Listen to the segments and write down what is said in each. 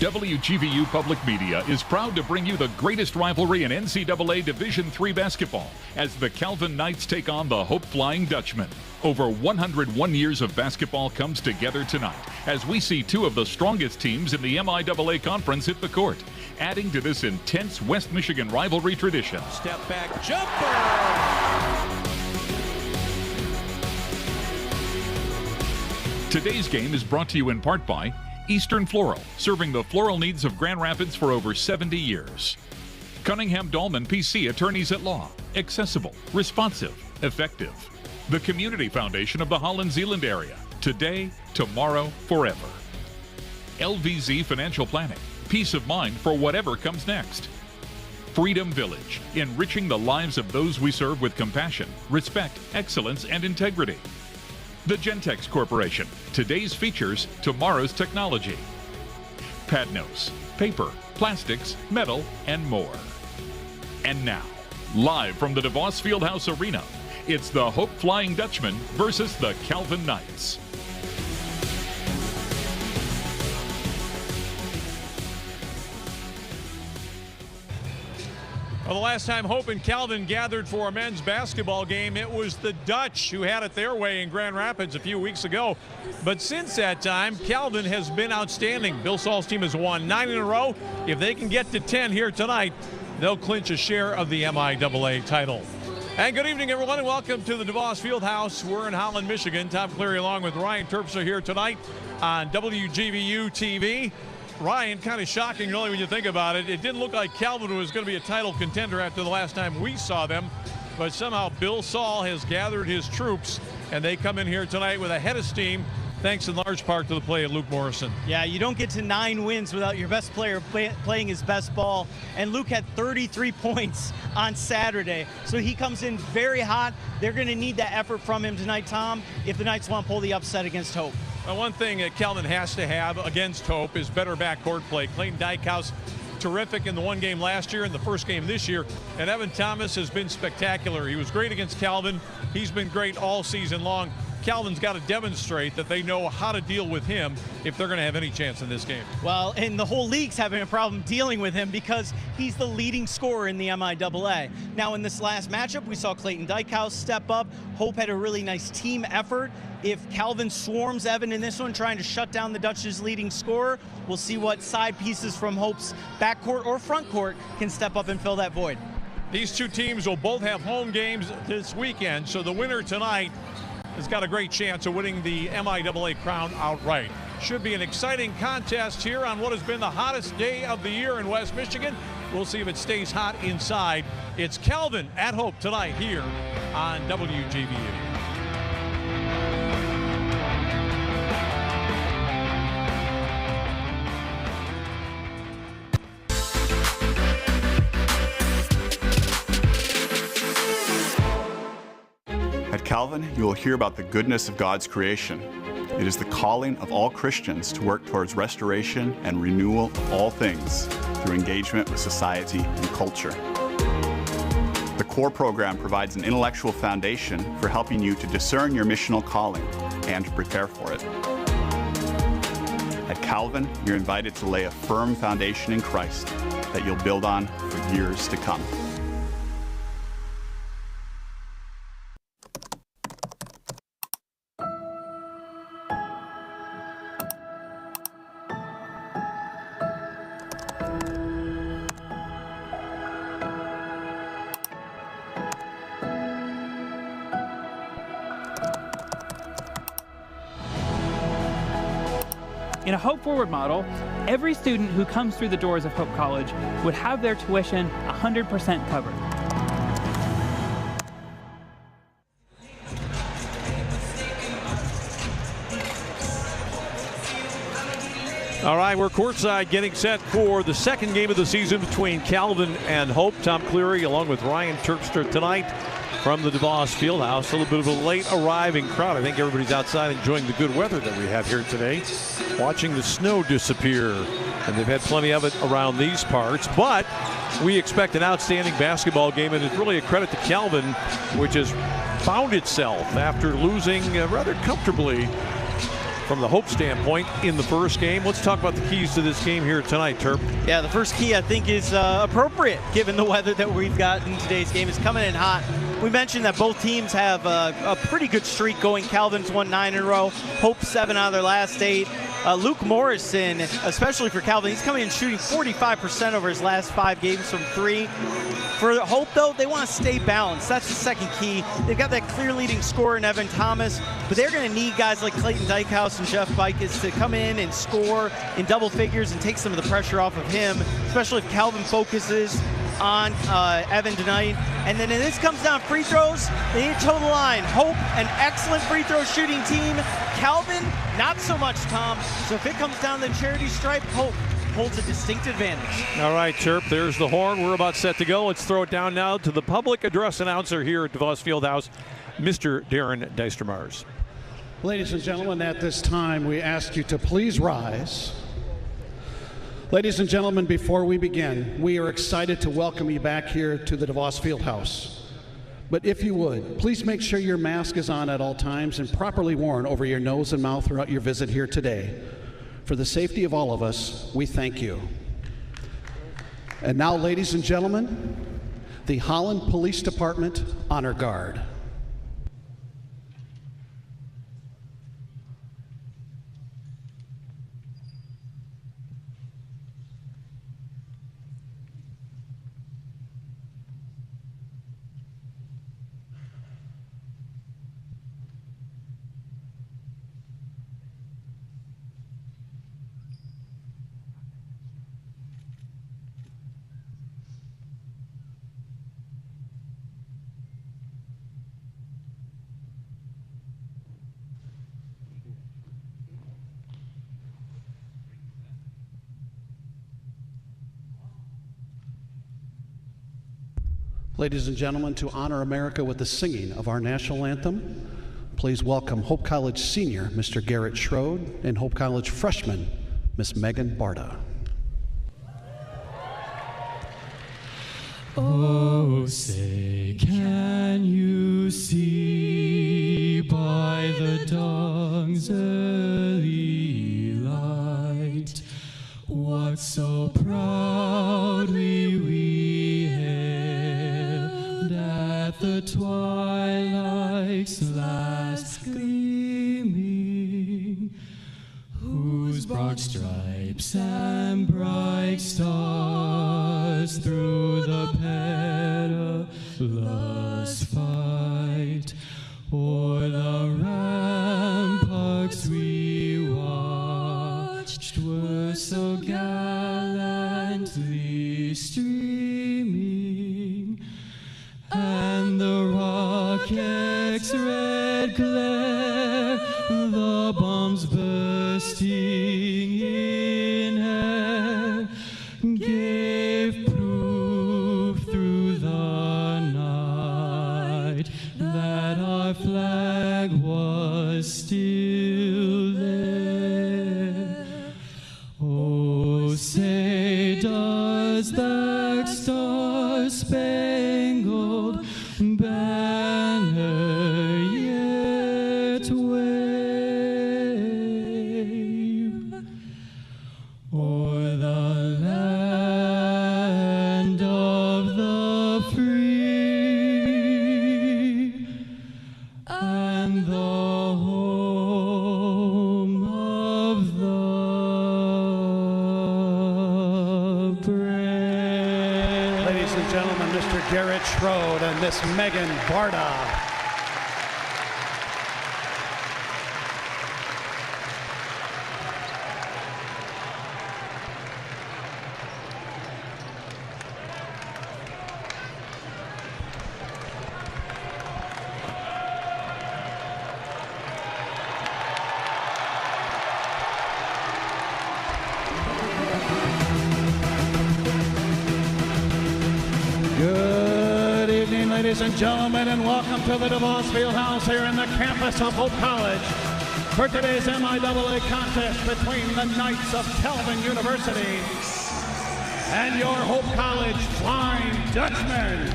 WGVU Public Media is proud to bring you the greatest rivalry in NCAA Division III basketball as the Calvin Knights take on the Hope Flying Dutchmen. Over 101 years of basketball comes together tonight as we see two of the strongest teams in the MIAA conference hit the court, adding to this intense West Michigan rivalry tradition. Step back jumper! Today's game is brought to you in part by Eastern Floral, serving the floral needs of Grand Rapids for over 70 years. Cunningham Dolman PC Attorneys at Law, accessible, responsive, effective. The Community Foundation of the Holland Zeeland area, today, tomorrow, forever. LVZ Financial Planning, peace of mind for whatever comes next. Freedom Village, enriching the lives of those we serve with compassion, respect, excellence, and integrity. The Gentex Corporation, today's features, tomorrow's technology. Padnos, paper, plastics, metal, and more. And now, live from the DeVos Fieldhouse Arena, it's the Hope Flying Dutchmen versus the Calvin Knights. Well, the last time Hope and Calvin gathered for a men's basketball game, it was the Dutch who had it their way in Grand Rapids a few weeks ago. But since that time, Calvin has been outstanding. Bill Saul's team has won 9 in a row. If they can get to 10 here tonight, they'll clinch a share of the MIAA title. And good evening, everyone, and welcome to the DeVos Fieldhouse. We're in Holland, Michigan. Tom Cleary along with Ryan Terpstra here tonight on WGVU TV. Ryan, kind of shocking really when you think about it. It didn't look like Calvin was going to be a title contender after the last time we saw them, but somehow Bill Saul has gathered his troops, and they come in here tonight with a head of steam, thanks in large part to the play of Luke Morrison. Yeah, you don't get to 9 wins without your best player playing his best ball, and Luke had 33 points on Saturday, so he comes in very hot. They're going to need that effort from him tonight, Tom, if the Knights want to pull the upset against Hope. Well, one thing that Calvin has to have against Hope is better backcourt play. Clayton Dykehouse, terrific in the one game last year and the first game this year. And Evan Thomas has been spectacular. He was great against Calvin. He's been great all season long. Calvin's got to demonstrate that they know how to deal with him if they're going to have any chance in this game. Well, and the whole league's having a problem dealing with him because he's the leading scorer in the MIAA. Now, in this last matchup, we saw Clayton Dykehouse step up. Hope had a really nice team effort. If Calvin swarms Evan in this one, trying to shut down the Dutch's leading scorer, we'll see what side pieces from Hope's backcourt or frontcourt can step up and fill that void. These two teams will both have home games this weekend, so the winner tonight has got a great chance of winning the MIAA crown outright. Should be an exciting contest here on what has been the hottest day of the year in West Michigan. We'll see if it stays hot inside. It's Calvin at Hope tonight here on WGVU. At Calvin, you will hear about the goodness of God's creation. It is the calling of all Christians to work towards restoration and renewal of all things through engagement with society and culture. The core program provides an intellectual foundation for helping you to discern your missional calling and to prepare for it. At Calvin, you're invited to lay a firm foundation in Christ that you'll build on for years to come. In a Hope Forward model, every student who comes through the doors of Hope College would have their tuition 100% covered. All right, we're courtside getting set for the second game of the season between Calvin and Hope. Tom Cleary along with Ryan Terpstra tonight from the DeVos Fieldhouse. A little bit of a late arriving crowd. I think everybody's outside enjoying the good weather that we have here today, watching the snow disappear. And they've had plenty of it around these parts. But we expect an outstanding basketball game, and it's really a credit to Calvin, which has found itself after losing rather comfortably from the Hope standpoint in the first game. Let's talk about the keys to this game here tonight, Terp. Yeah, the first key I think is appropriate given the weather that we've got in today's game. Is coming in hot. We mentioned that both teams have a pretty good streak going. Calvin's won 9 in a row. Hope 7 out of their last 8. Luke Morrison, especially for Calvin, he's coming in shooting 45% over his last 5 games from 3. For Hope, though, they want to stay balanced. That's the second key. They've got that clear leading scorer in Evan Thomas, but they're going to need guys like Clayton Dykehouse and Jeff Bikes to come in and score in double figures and take some of the pressure off of him, especially if Calvin focuses on Evan tonight. And then if this comes down free throws, they need to toe the line. Hope, an excellent free throw shooting team. Calvin, not so much, Tom. So if it comes down the charity stripe, Hope holds a distinct advantage. All right, Terp, there's the horn. We're about set to go. Let's throw it down now to the public address announcer here at DeVos Fieldhouse, Mr. Darren Dystermars. Ladies and gentlemen, at this time, we ask you to please rise. Ladies and gentlemen, before we begin, we are excited to welcome you back here to the DeVos Fieldhouse. But if you would, please make sure your mask is on at all times and properly worn over your nose and mouth throughout your visit here today. For the safety of all of us, we thank you. And now, ladies and gentlemen, the Holland Police Department Honor Guard. Ladies and gentlemen, to honor America with the singing of our national anthem, please welcome Hope College senior, Mr. Garrett Schroed, and Hope College freshman, Miss Megan Barta. Oh, say, can you see by the dawn's early light what so proudly we hailed at the twilight's last gleaming, whose broad stripes and bright stars through the perilous fight o'er the ramparts we watched were so gallantly streaming, and the rocket's red glare, the bombs bursting in air, gave proof through the night that our flag was still there. Oh, say, does that star-spangled banner yet wave o'er the land of the free and the home of the brave? Ladies and gentlemen, Mr. Garrett Schroed and Miss Megan Barta. Good evening, ladies and gentlemen, and welcome to the DeVos Fieldhouse here in the campus of Hope College for today's MIAA contest between the Knights of Calvin University and your Hope College Flying Dutchmen.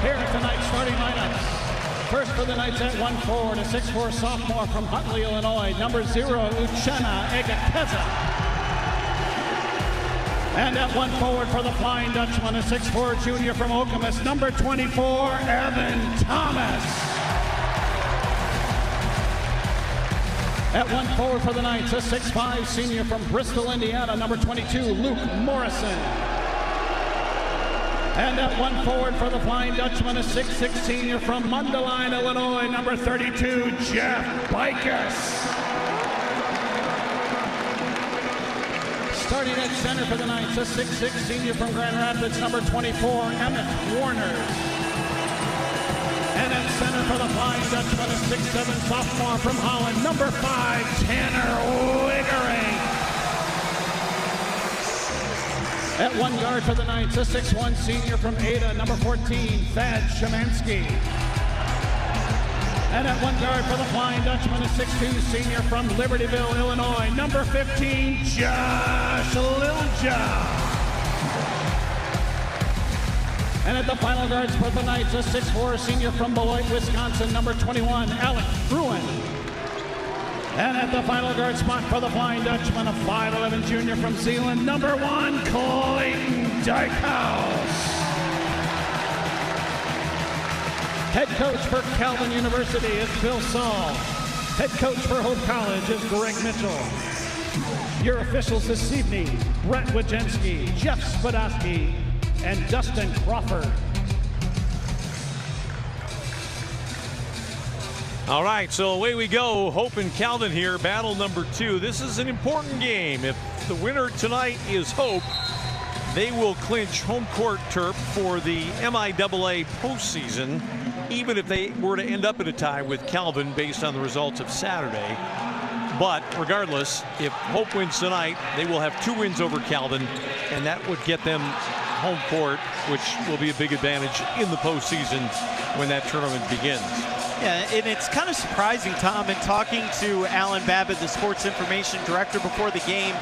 Here are tonight's starting lineups. First for the Knights at 1 forward, a 6'4" sophomore from Huntley, Illinois, number 0, Uchenna Egakeza. And at 1 forward for the Flying Dutchman, a 6'4" junior from Okemos, number 24, Evan Thomas. At 1 forward for the Knights, a 6'5" senior from Bristol, Indiana, number 22, Luke Morrison. And at 1 forward for the Flying Dutchman, a 6'6" senior from Mundelein, Illinois, number 32, Jeff Bicus. Starting at center for the Knights, a 6'6" senior from Grand Rapids, number 24, Emmett Warner. And at center for the Flying Dutchman, a 6'7" sophomore from Holland, number 5, Tanner Wiggering. At 1 guard for the Knights, a 6'1" senior from Ada, number 14, Thad Szymanski. And at 1 guard for the Flying Dutchman, a 6'2" senior from Libertyville, Illinois, number 15, Josh Lilja. And at the final guards for the Knights, a 6'4" senior from Beloit, Wisconsin, number 21, Alec Fruin. And at the final guard spot for the Flying Dutchman, a 5'11" junior from Zeeland, number 1, Clayton Dykehouse. Head coach for Calvin University is Bill Saul. Head coach for Hope College is Greg Mitchell. Your officials this evening, Brett Wojcinski, Jeff Spadowski, and Dustin Crawford. All right, so away we go. Hope and Calvin here, battle number 2. This is an important game. If the winner tonight is Hope, they will clinch home court turf for the MIAA postseason, even if they were to end up in a tie with Calvin based on the results of Saturday. But regardless, if Hope wins tonight, they will have 2 wins over Calvin, and that would get them home court, which will be a big advantage in the postseason when that tournament begins. Yeah, and it's kind of surprising, Tom, in talking to Alan Babbitt, the sports information director, before the game,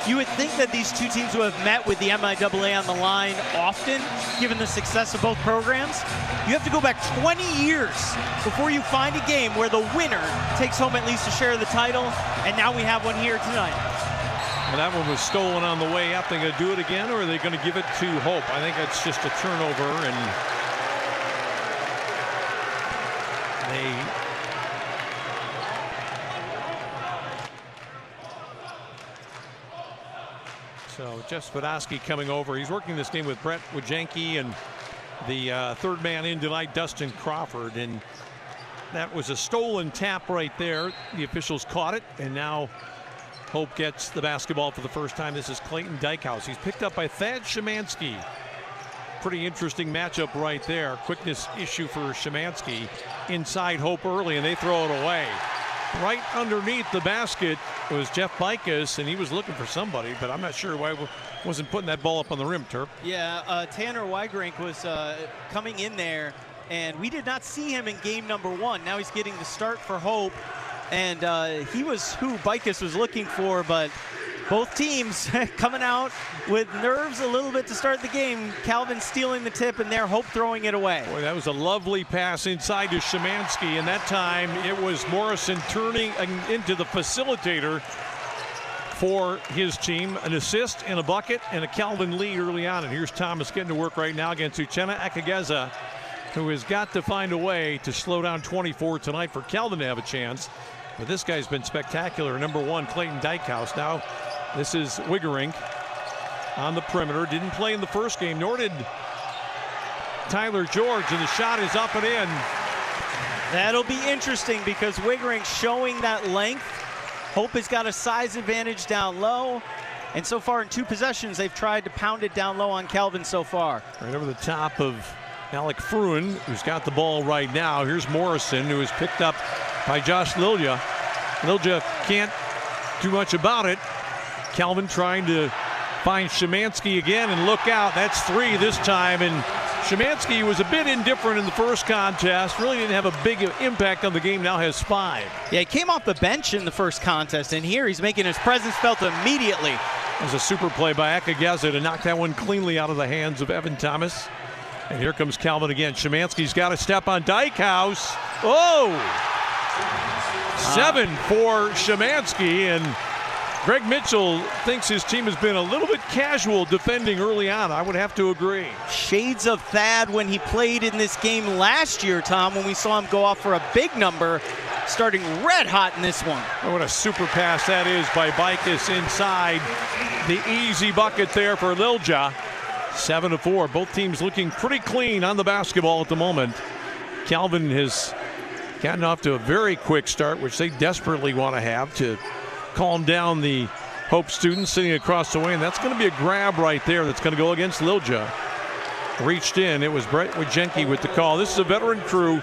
you would think that these two teams would have met with the MIAA on the line often, given the success of both programs. You have to go back 20 years before you find a game where the winner takes home at least a share of the title, and now we have one here tonight. And that one was stolen on the way out. They're going to do it again, or are they going to give it to Hope? I think it's just a turnover, and so Jeff Spadowski coming over. He's working this game with Brett Wojcinski and the third man in tonight, Dustin Crawford. And that was a stolen tap right there. The officials caught it, and now Hope gets the basketball for the first time. This is Clayton Dykehouse. He's picked up by Thad Szymanski. Pretty interesting matchup right there. Quickness issue for Szymanski. Inside Hope early, and they throw it away. Right underneath the basket was Jeff Bicus, and he was looking for somebody, but I'm not sure why he wasn't putting that ball up on the rim, Terp. Yeah, Tanner Wigerink was coming in there, and we did not see him in game number 1. Now he's getting the start for Hope, and he was who Bicus was looking for, but both teams coming out with nerves a little bit to start the game. Calvin stealing the tip, and there Hope throwing it away. Boy, that was a lovely pass inside to Szymanski, and that time it was Morrison turning into the facilitator for his team. An assist and a bucket and a Calvin lead early on. And here's Thomas getting to work right now against Uchenna Egakeza, who has got to find a way to slow down 24 tonight for Calvin to have a chance. But this guy's been spectacular. Number 1, Clayton Dykehouse. Now this is Wigerink on the perimeter. Didn't play in the first game, nor did Tyler George, and the shot is up and in. That'll be interesting because Wigerink showing that length. Hope has got a size advantage down low, and so far in 2 possessions they've tried to pound it down low on Calvin so far. Right over the top of Alec Fruin, who's got the ball right now. Here's Morrison, who is picked up by Josh Lilja. Lilja can't do much about it. Calvin trying to find Szymanski again, and look out, that's 3 this time. And Szymanski was a bit indifferent in the first contest, really didn't have a big impact on the game, now has 5. Yeah, he came off the bench in the first contest, and here he's making his presence felt immediately. It was a super play by Egakeza to knock that one cleanly out of the hands of Evan Thomas. And here comes Calvin again. Szymanski's got a step on Dykhouse. Oh! 7 for Szymanski, and Greg Mitchell thinks his team has been a little bit casual defending early on. I would have to agree. Shades of Thad when he played in this game last year, Tom, when we saw him go off for a big number, starting red hot in this one. Oh, what a super pass that is by Bicus inside. The easy bucket there for Lilja. 7-4. Both teams looking pretty clean on the basketball at the moment. Calvin has gotten off to a very quick start, which they desperately want to have to calm down the Hope students sitting across the way, and that's going to be a grab right there that's going to go against Lilja. Reached in. It was Brett Wajenki with the call. This is a veteran crew.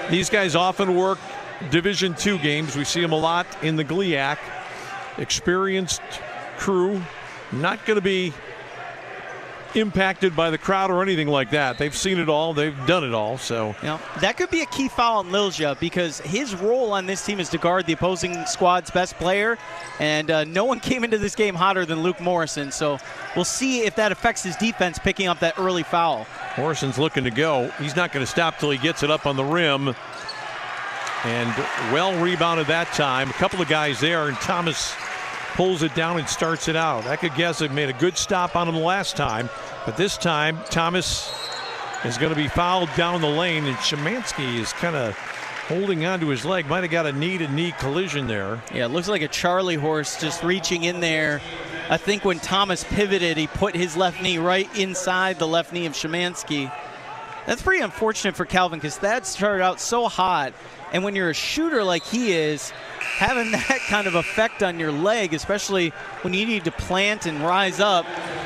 These guys often work Division II games. We see them a lot in the GLIAC. Experienced crew, not going to be impacted by the crowd or anything like that. They've seen it all. They've done it all. So that could be a key foul on Lilja, because his role on this team is to guard the opposing squad's best player, and no one came into this game hotter than Luke Morrison. So we'll see if that affects his defense picking up that early foul. Morrison's looking to go. He's not going to stop till he gets it up on the rim. And well rebounded that time. A couple of guys there, and Thomas pulls it down and starts it out. I could guess it made a good stop on him last time, but this time Thomas is going to be fouled down the lane, and Szymanski is kind of holding onto his leg. Might have got a knee-to-knee collision there. Yeah, it looks like a Charlie horse just reaching in there. I think when Thomas pivoted, he put his left knee right inside the left knee of Szymanski. That's pretty unfortunate for Calvin, because that started out so hot, and when you're a shooter like he is, having that kind of effect on your leg, especially when you need to plant and rise up,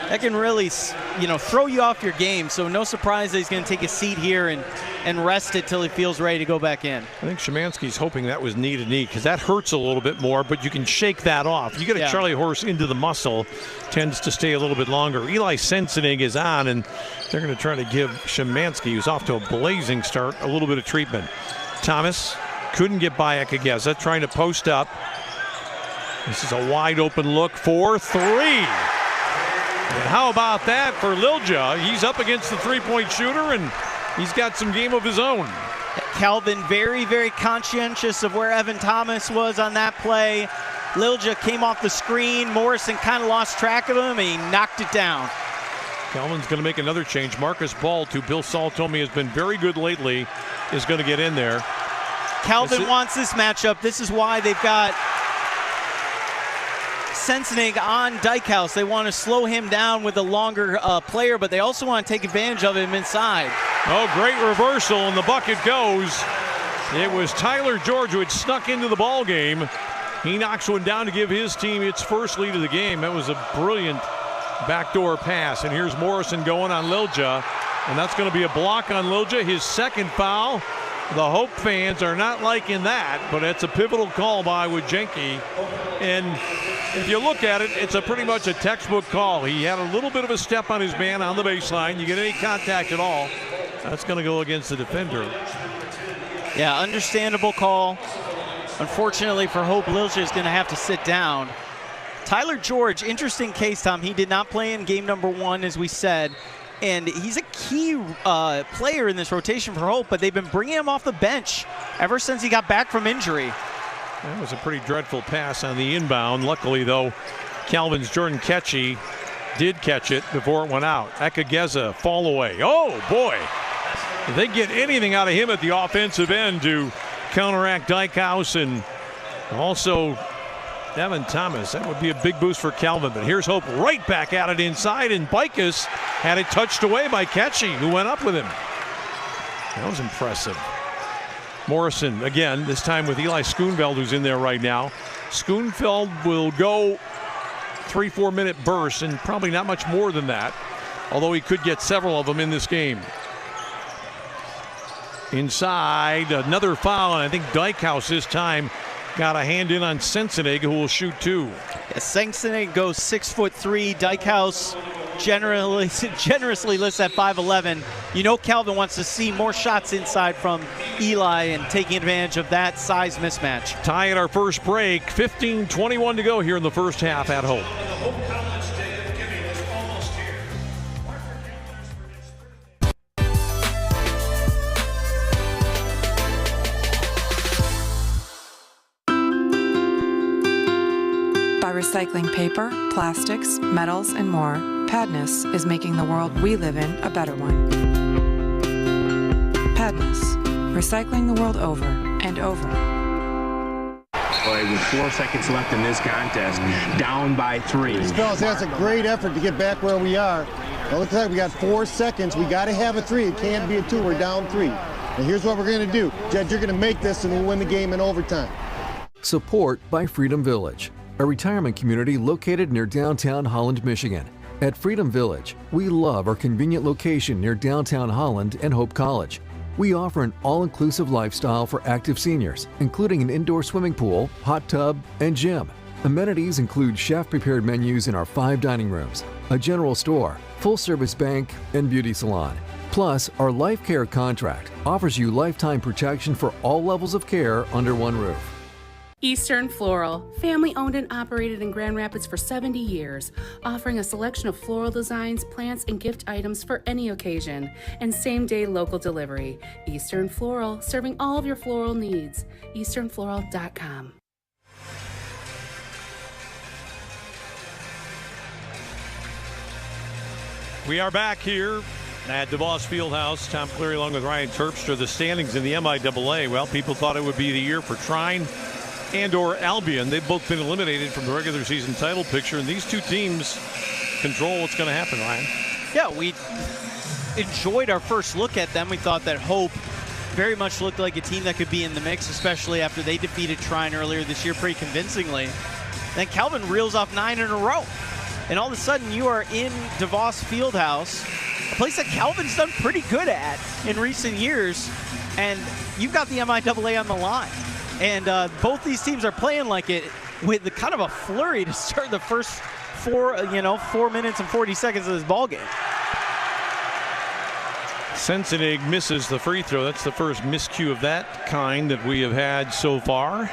that can really, throw you off your game. So no surprise that he's going to take a seat here and rest it till he feels ready to go back in. I think Szymanski's hoping that was knee to knee, because that hurts a little bit more, but you can shake that off. You get a Charlie horse into the muscle, tends to stay a little bit longer. Eli Sensenig is on, and they're going to try to give Szymanski, who's off to a blazing start, a little bit of treatment. Thomas couldn't get by Ekageza, trying to post up. This is a wide open look for 3. And how about that for Lilja? He's up against the three-point shooter, and he's got some game of his own. Calvin very, very conscientious of where Evan Thomas was on that play. Lilja came off the screen. Morrison kind of lost track of him, and he knocked it down. Calvin's going to make another change. Marcus Balt, who Bill Saul told me has been very good lately, is going to get in there. Calvin wants this matchup. This is why they've got Sensenig on Dykhouse. They want to slow him down with a longer player, but they also want to take advantage of him inside. Oh, great reversal, and the bucket goes. It was Tyler George who had snuck into the ball game. He knocks one down to give his team its first lead of the game. That was a brilliant backdoor pass, and here's Morrison going on Lilja, and that's going to be a block on Lilja, his second foul. The Hope fans are not liking that, but it's a pivotal call by Wajenki. And if you look at it, it's pretty much a textbook call. He had a little bit of a step on his man on the baseline. You get any contact at all, that's going to go against the defender. Yeah, understandable call. Unfortunately for Hope, Lilja is going to have to sit down. Tyler George, interesting case, Tom. He did not play in game number 1, as we said. And he's a key player in this rotation for Hope, but they've been bringing him off the bench ever since he got back from injury. That was a pretty dreadful pass on the inbound. Luckily, though, Calvin's Jordan Ketchy did catch it before it went out. Ekageza, fall away. Oh, boy. If they get anything out of him at the offensive end to counteract Dykhouse and also Evan Thomas, that would be a big boost for Calvin. But here's Hope right back at it inside, and Bicus had it touched away by Ketchy, who went up with him. That was impressive. Morrison again, this time with Eli Schoonveld, who's in there right now. Schoonveld will go 3-4 minute bursts, and probably not much more than that, although he could get several of them in this game. Inside, another foul, and I think Dykhouse this time got a hand in on Sensenig, who will shoot 2. Yeah, Sensenig goes 6'3". Dykhouse generously lists at 5'11". You know Calvin wants to see more shots inside from Eli and taking advantage of that size mismatch. Tie at our first break. 15:21 to go here in the first half at Hope. Recycling paper, plastics, metals, and more, Padness is making the world we live in a better one. Padness. Recycling the world over and over. With 4 seconds left in this contest, down by 3. Fellas, that's a great effort to get back where we are. Well, looks like we got 4 seconds. We got to have a 3. It can't be a 2. We're down 3. And here's what we're going to do. Judge, you're going to make this and we'll win the game in overtime. Support by Freedom Village, a retirement community located near downtown Holland, Michigan. At Freedom Village, we love our convenient location near downtown Holland and Hope College. We offer an all-inclusive lifestyle for active seniors, including an indoor swimming pool, hot tub, and gym. Amenities include chef-prepared menus in our 5 dining rooms, a general store, full-service bank, and beauty salon. Plus, our Life Care contract offers you lifetime protection for all levels of care under one roof. Eastern Floral, family owned and operated in Grand Rapids for 70 years, offering a selection of floral designs, plants, and gift items for any occasion, and same-day local delivery. Eastern Floral, serving all of your floral needs. easternfloral.com. We are back here at DeVos Fieldhouse. Tom Cleary along with Ryan Terpstra. The standings in the MIAA. Well, people thought it would be the year for Trine and/or Albion. They've both been eliminated from the regular season title picture, and these two teams control what's going to happen, Ryan. Yeah, we enjoyed our first look at them. We thought that Hope very much looked like a team that could be in the mix, especially after they defeated Trine earlier this year pretty convincingly. Then Calvin reels off 9 in a row. And all of a sudden, you are in DeVos Fieldhouse, a place that Calvin's done pretty good at in recent years, and you've got the MIAA on the line. And both these teams are playing like it with the kind of a flurry to start the first 4 minutes and 40 seconds of this ball game. Sensenig misses the free throw. That's the first miscue of that kind that we have had so far.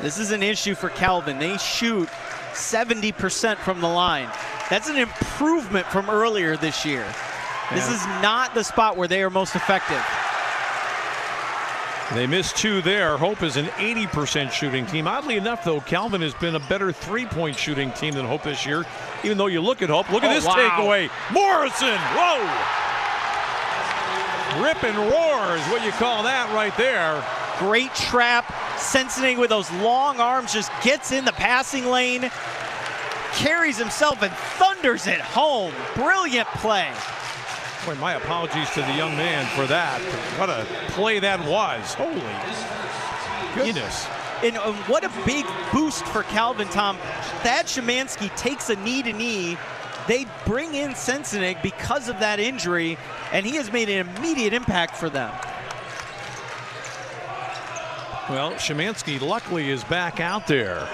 This is an issue for Calvin. They shoot 70% from the line. That's an improvement from earlier this year. Yeah. This is not the spot where they are most effective. They missed 2 there. Hope is an 80% shooting team. Oddly enough, though, Calvin has been a better 3-point shooting team than Hope this year. Even though you look at Hope, look at this takeaway. Morrison, whoa! Rip and roar is what you call that right there. Great trap. Sensenig with those long arms just gets in the passing lane, carries himself and thunders it home. Brilliant play. Boy, my apologies to the young man for that. What a play that was. Holy goodness. And what a big boost for Calvin, Tom. Thad Szymanski takes a knee-to-knee. They bring in Sensenig because of that injury, and he has made an immediate impact for them. Well, Szymanski luckily is back out there.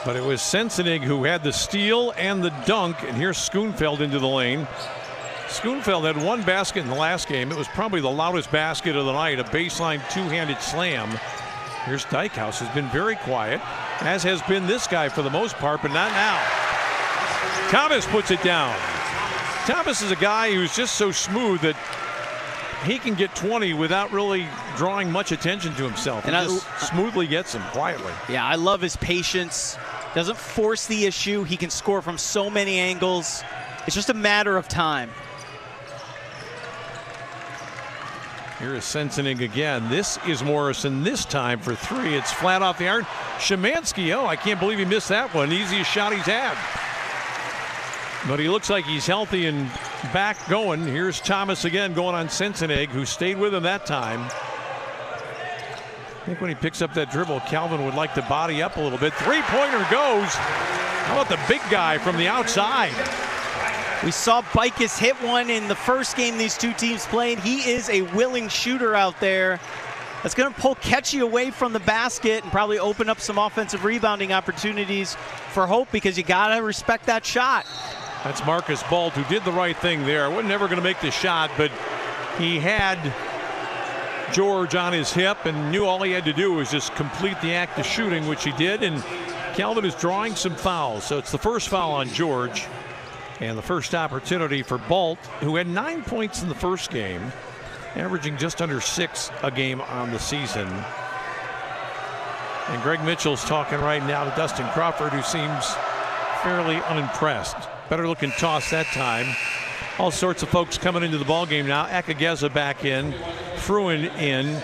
But it was Sensenig who had the steal and the dunk, and here's Schoenfeld into the lane. Schoenfeld had 1 basket in the last game. It was probably the loudest basket of the night, a baseline 2-handed slam. Here's Dykhouse, has been very quiet, as has been this guy for the most part, but not now. Thomas puts it down. Thomas is a guy who's just so smooth that he can get 20 without really drawing much attention to himself. And just smoothly gets them quietly. Yeah, I love his patience. Doesn't force the issue. He can score from so many angles. It's just a matter of time. Here is Sensenig again. This is Morrison this time for 3. It's flat off the iron. Szymanski, I can't believe he missed that one. Easiest shot he's had. But he looks like he's healthy and back going. Here's Thomas again going on Sensenig, who stayed with him that time. I think when he picks up that dribble, Calvin would like to body up a little bit. 3-pointer goes. How about the big guy from the outside? We saw Bicus hit one in the first game these two teams played. He is a willing shooter out there. That's going to pull Ketchy away from the basket and probably open up some offensive rebounding opportunities for Hope, because you got to respect that shot. That's Marcus Balt, who did the right thing there. Wasn't never going to make the shot, but he had George on his hip and knew all he had to do was just complete the act of shooting, which he did. And Calvin is drawing some fouls. So it's the first foul on George and the first opportunity for Balt, who had 9 points in the first game, averaging just under 6 a game on the season. And Greg Mitchell's talking right now to Dustin Crawford, who seems fairly unimpressed. Better looking toss that time. All sorts of folks coming into the ball game now. Akageza back in, Fruin in,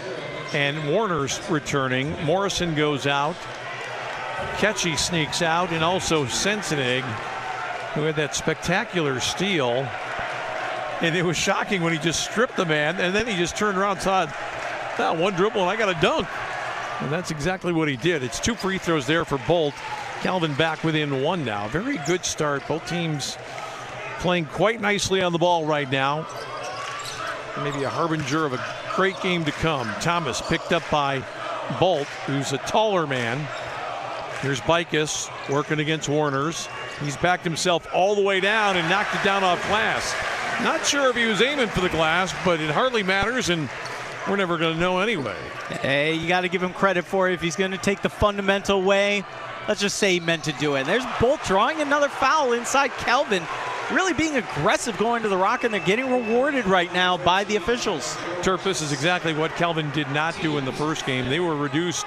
and Warner's returning. Morrison goes out. Ketchy sneaks out, and also Sensenig, who had that spectacular steal. And it was shocking when he just stripped the man, and then he just turned around and thought, one dribble and I got a dunk. And that's exactly what he did. It's 2 free throws there for Bolt. Calvin back within 1 now. Very good start. Both teams playing quite nicely on the ball right now. Maybe a harbinger of a great game to come. Thomas picked up by Bolt, who's a taller man. Here's Bicus working against Warner's. He's backed himself all the way down and knocked it down off glass. Not sure if he was aiming for the glass, but it hardly matters, and we're never going to know anyway. Hey, you got to give him credit for it. If he's going to take the fundamental way, let's just say he meant to do it. And there's Bolt drawing another foul inside Calvin. Really being aggressive going to the rock, and they're getting rewarded right now by the officials. Turf, this is exactly what Calvin did not do in the first game. They were reduced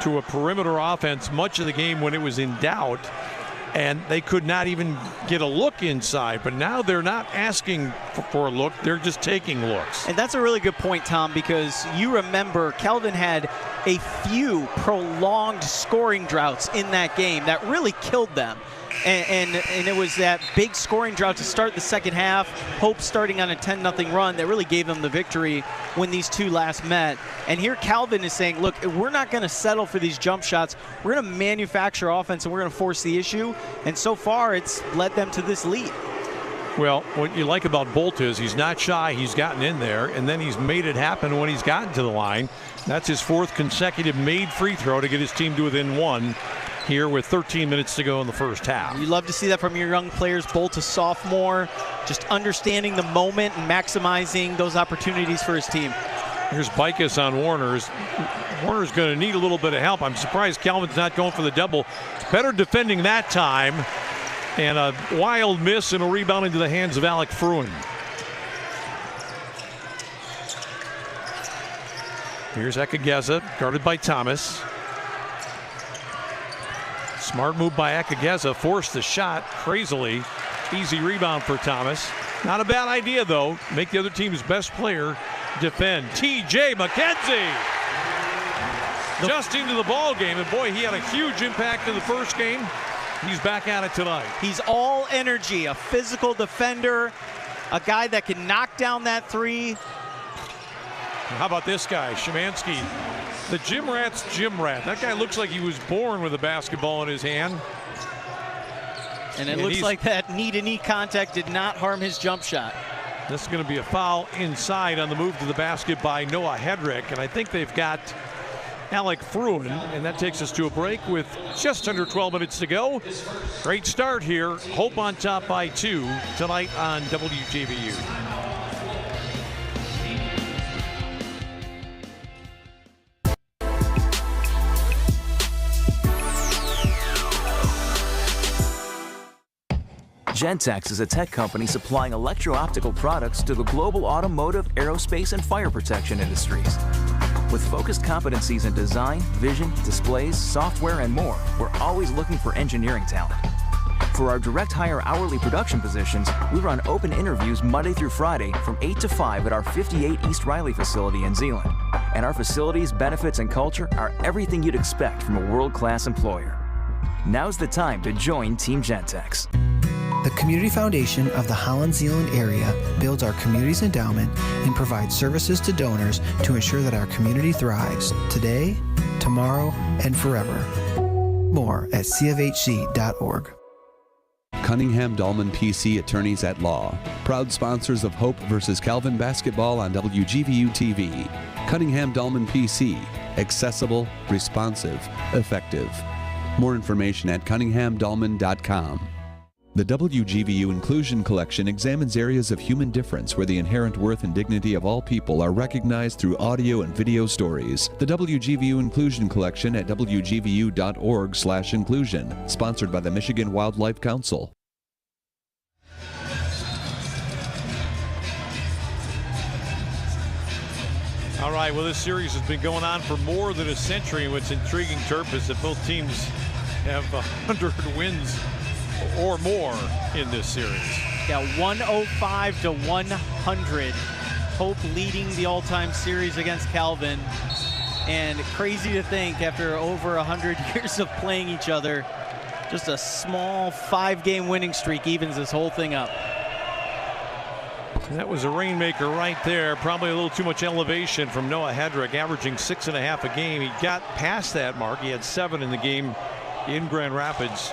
to a perimeter offense much of the game when it was in doubt, and they could not even get a look inside. But now they're not asking for a look, they're just taking looks. And that's a really good point, Tom, because you remember Calvin had a few prolonged scoring droughts in that game that really killed them. And it was that big scoring drought to start the second half, Hope starting on a 10-0 run that really gave them the victory when these two last met. And here Calvin is saying, look, we're not going to settle for these jump shots. We're going to manufacture offense, and we're going to force the issue. And so far, it's led them to this lead. Well, what you like about Bolt is he's not shy. He's gotten in there, and then he's made it happen when he's gotten to the line. That's his 4th consecutive made free throw to get his team to within 1. Here with 13 minutes to go in the first half. You love to see that from your young players. Bolt, a sophomore, just understanding the moment and maximizing those opportunities for his team. Here's Bicus on Warner's. Warner's going to need a little bit of help. I'm surprised Calvin's not going for the double. Better defending that time. And a wild miss and a rebound into the hands of Alec Fruin. Here's Akageza, guarded by Thomas. Smart move by Akageza, forced the shot crazily. Easy rebound for Thomas. Not a bad idea, though. Make the other team's best player defend. T.J. McKenzie just into the ball game, and boy, he had a huge impact in the first game. He's back at it tonight. He's all energy, a physical defender, a guy that can knock down that three. How about this guy, Szymanski? The gym rat's gym rat. That guy looks like he was born with a basketball in his hand. And it looks like that knee-to-knee contact did not harm his jump shot. This is going to be a foul inside on the move to the basket by Noah Hedrick. And I think they've got Alec Fruin. And that takes us to a break with just under 12 minutes to go. Great start here. Hope on top by 2 tonight on WJVU. Gentex is a tech company supplying electro-optical products to the global automotive, aerospace, and fire protection industries. With focused competencies in design, vision, displays, software, and more, we're always looking for engineering talent. For our direct hire hourly production positions, we run open interviews Monday through Friday from 8 to 5 at our 58 East Riley facility in Zeeland. And our facilities, benefits, and culture are everything you'd expect from a world-class employer. Now's the time to join Team Gentex. The Community Foundation of the Holland-Zeeland area builds our community's endowment and provides services to donors to ensure that our community thrives today, tomorrow, and forever. More at cofhc.org. Cunningham Dahlman PC Attorneys at Law, proud sponsors of Hope versus Calvin basketball on WGVU TV. Cunningham Dahlman PC, accessible, responsive, effective. More information at cunninghamdahlman.com. The WGVU Inclusion Collection examines areas of human difference where the inherent worth and dignity of all people are recognized through audio and video stories. The WGVU Inclusion Collection at wgvu.org/inclusion, sponsored by the Michigan Wildlife Council. All right, well, this series has been going on for more than a century. And what's intriguing, Terp, is that both teams have 100 wins or more in this series. Yeah, 105 to 100. Hope leading the all-time series against Calvin. And crazy to think, after over 100 years of playing each other, just a small 5-game winning streak evens this whole thing up. That was a rainmaker right there. Probably a little too much elevation from Noah Hedrick, averaging 6.5 a game. He got past that mark. He had 7 in the game in Grand Rapids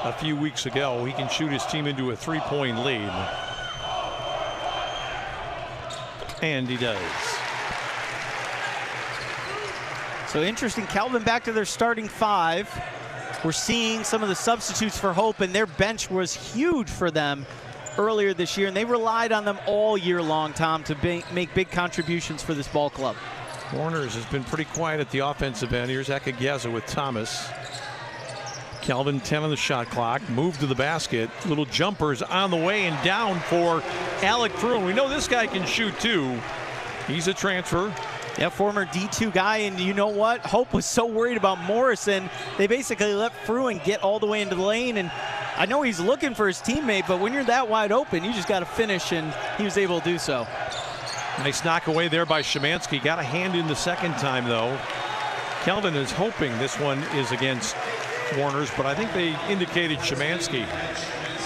a few weeks ago. He can shoot his team into a 3-point lead. And he does. So interesting, Calvin back to their starting 5. We're seeing some of the substitutes for Hope, and their bench was huge for them earlier this year, and they relied on them all year long, Tom, to make big contributions for this ball club. Warners has been pretty quiet at the offensive end. Here's Akageza with Thomas. Calvin 10 on the shot clock. Move to the basket. Little jumpers on the way and down for Alec Fruin. We know this guy can shoot too. He's a transfer. Yeah, former D2 guy, and you know what? Hope was so worried about Morrison, they basically let Fruin get all the way into the lane, and I know he's looking for his teammate, but when you're that wide open, you just got to finish, and he was able to do so. Nice knock away there by Szymanski. Got a hand in the second time, though. Calvin is hoping this one is against Warners, but I think they indicated Szymanski.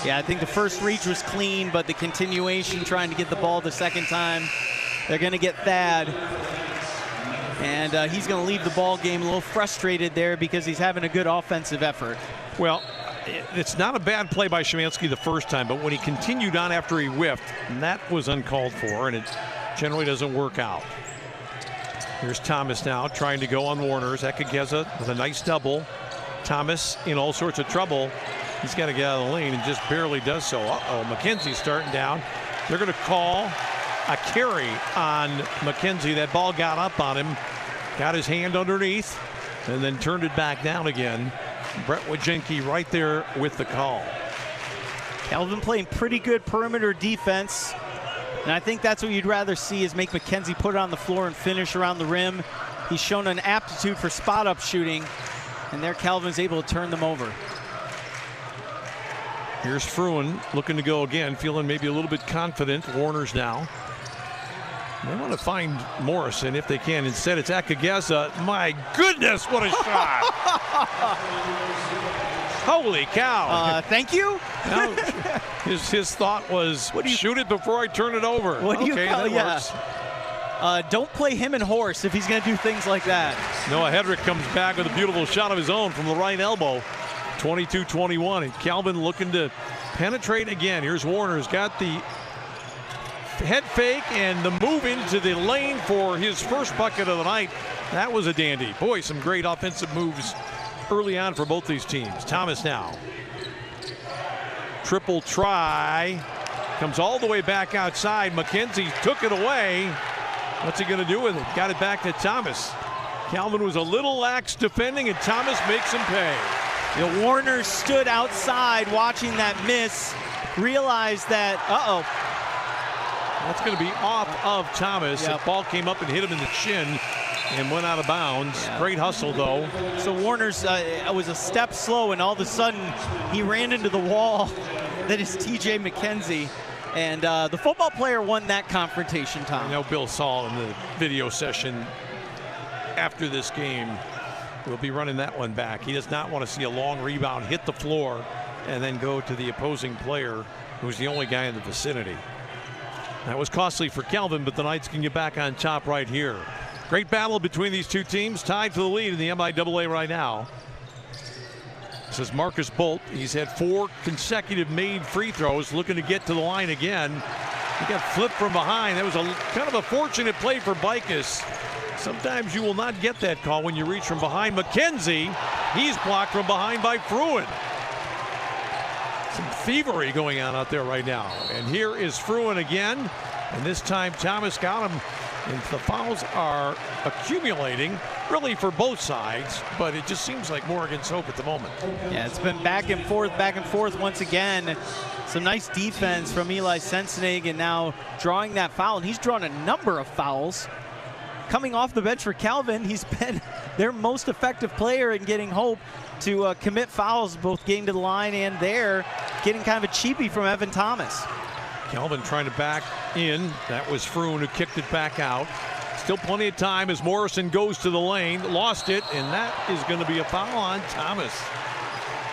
Yeah, I think the first reach was clean, but the continuation trying to get the ball the second time, they're going to get Thad. And he's going to leave the ball game a little frustrated there because he's having a good offensive effort. Well, it's not a bad play by Szymanski the first time, but when he continued on after he whiffed, that was uncalled for, and it generally doesn't work out. Here's Thomas now trying to go on Warners. Akageza with a nice double. Thomas in all sorts of trouble. He's got to get out of the lane and just barely does so. Uh-oh, McKenzie starting down. They're going to call a carry on McKenzie. That ball got up on him, got his hand underneath, and then turned it back down again. Brett Wojcinski right there with the call. Calvin playing pretty good perimeter defense, and I think that's what you'd rather see, is make McKenzie put it on the floor and finish around the rim. He's shown an aptitude for spot-up shooting, and there Calvin's able to turn them over. Here's Fruin looking to go again, feeling maybe a little bit confident. Warners now. They want to find Morrison if they can. Instead, it's Akageza. My goodness, what a shot! Holy cow! Thank you. No, his thought was, shoot it before I turn it over. What do you call it? Works. Don't play him and Horse if he's going to do things like that. Noah Hedrick comes back with a beautiful shot of his own from the right elbow. 22-21, and Calvin looking to penetrate again. Here's Warner's got the head fake and the move into the lane for his first bucket of the night. That was a dandy. Boy, some great offensive moves early on for both these teams. Thomas now. Triple try. Comes all the way back outside. McKenzie took it away. What's he going to do with it? Got it back to Thomas. Calvin was a little lax defending, and Thomas makes him pay. The Warner stood outside watching that miss, realized that, that's going to be off of Thomas. Yep. The ball came up and hit him in the chin and went out of bounds. Yeah. Great hustle, though. So Warner's was a step slow, and all of a sudden he ran into the wall. That is TJ McKenzie. And the football player won that confrontation, Tom. I know Bill saw in the video session after this game. We'll be running that one back. He does not want to see a long rebound hit the floor and then go to the opposing player, who's the only guy in the vicinity. That was costly for Calvin, but the Knights can get back on top right here. Great battle between these two teams, tied for the lead in the MIAA right now. This is Marcus Bolt. He's had 4 consecutive made free throws, looking to get to the line again. He got flipped from behind. That was a kind of a fortunate play for Bicus. Sometimes you will not get that call when you reach from behind. McKenzie, he's blocked from behind by Fruin. Some thievery going on out there right now. And here is Fruin again. And this time Thomas got him. And the fouls are accumulating, really for both sides. But it just seems like more against Hope at the moment. Yeah, it's been back and forth once again. Some nice defense from Eli Sensenig, and now drawing that foul. And he's drawn a number of fouls. coming off the bench for Calvin, he's been their most effective player in getting Hope to commit fouls, both getting to the line and there, getting kind of a cheapie from Evan Thomas. Calvin trying to back in. That was Froon who kicked it back out. Still plenty of time as Morrison goes to the lane, lost it, and that is going to be a foul on Thomas.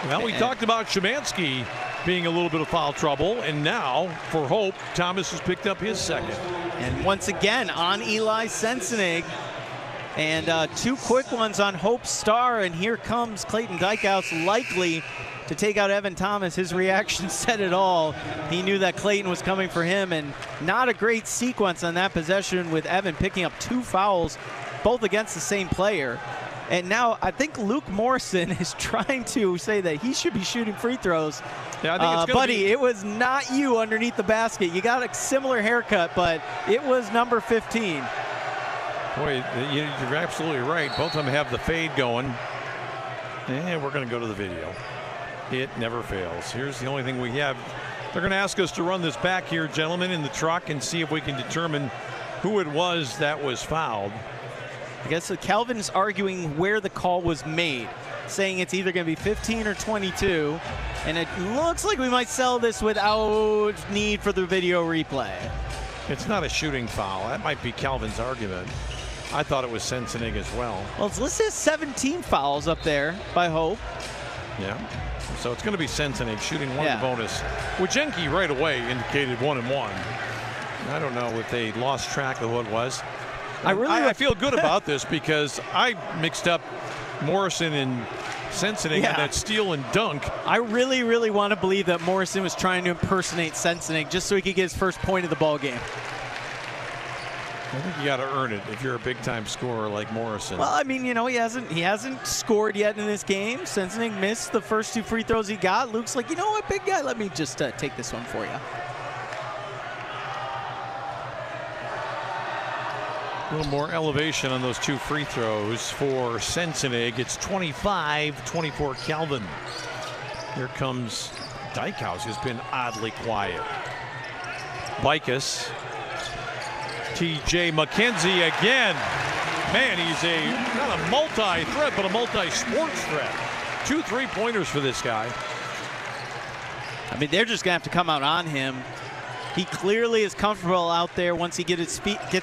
Well, we talked about Szymanski being a little bit of foul trouble, and now for Hope, Thomas has picked up his second. And once again on Eli Sensenig, and 2 quick ones on Hope Star, and here comes Clayton Dykehouse, likely to take out Evan Thomas. His reaction said it all. He knew that Clayton was coming for him, and not a great sequence on that possession with Evan picking up 2 fouls, both against the same player. And now I think Luke Morrison is trying to say that he should be shooting free throws. Yeah, I think it's buddy, it was not you underneath the basket. You got a similar haircut, but it was number 15. Boy, you're absolutely right. Both of them have the fade going. And we're going to go to the video. It never fails. Here's the only thing we have. They're going to ask us to run this back here, gentlemen, in the truck and see if we can determine who it was that was fouled. I guess Calvin's arguing where the call was made, saying it's either going to be 15 or 22, and it looks like we might sell this without need for the video replay. It's not a shooting foul. That might be Calvin's argument. I thought it was Sensenig as well. Well, it's listed as 17 fouls up there by Hope. Yeah. So it's going to be Sensenig shooting one bonus. Wojcicki right away indicated 1 and 1. I don't know if they lost track of what it was. I feel good about this because I mixed up Morrison and Sensenig on that steal and dunk. I really, really want to believe that Morrison was trying to impersonate Sensenig just so he could get his first point of the ball game. I think you got to earn it if you're a big-time scorer like Morrison. Well, I mean, you know, he hasn't scored yet in this game. Sensenig missed the first 2 free throws he got. Luke's like, you know what, big guy, let me just take this one for you. A little more elevation on those 2 free throws for Sensenig. It's 25-24 Calvin. Here comes Dykehouse, who's been oddly quiet. Bicus. T.J. McKenzie again. Man, he's not a multi-threat, but a multi-sports threat. 2 3-pointers for this guy. I mean, they're just going to have to come out on him. He clearly is comfortable out there once he gets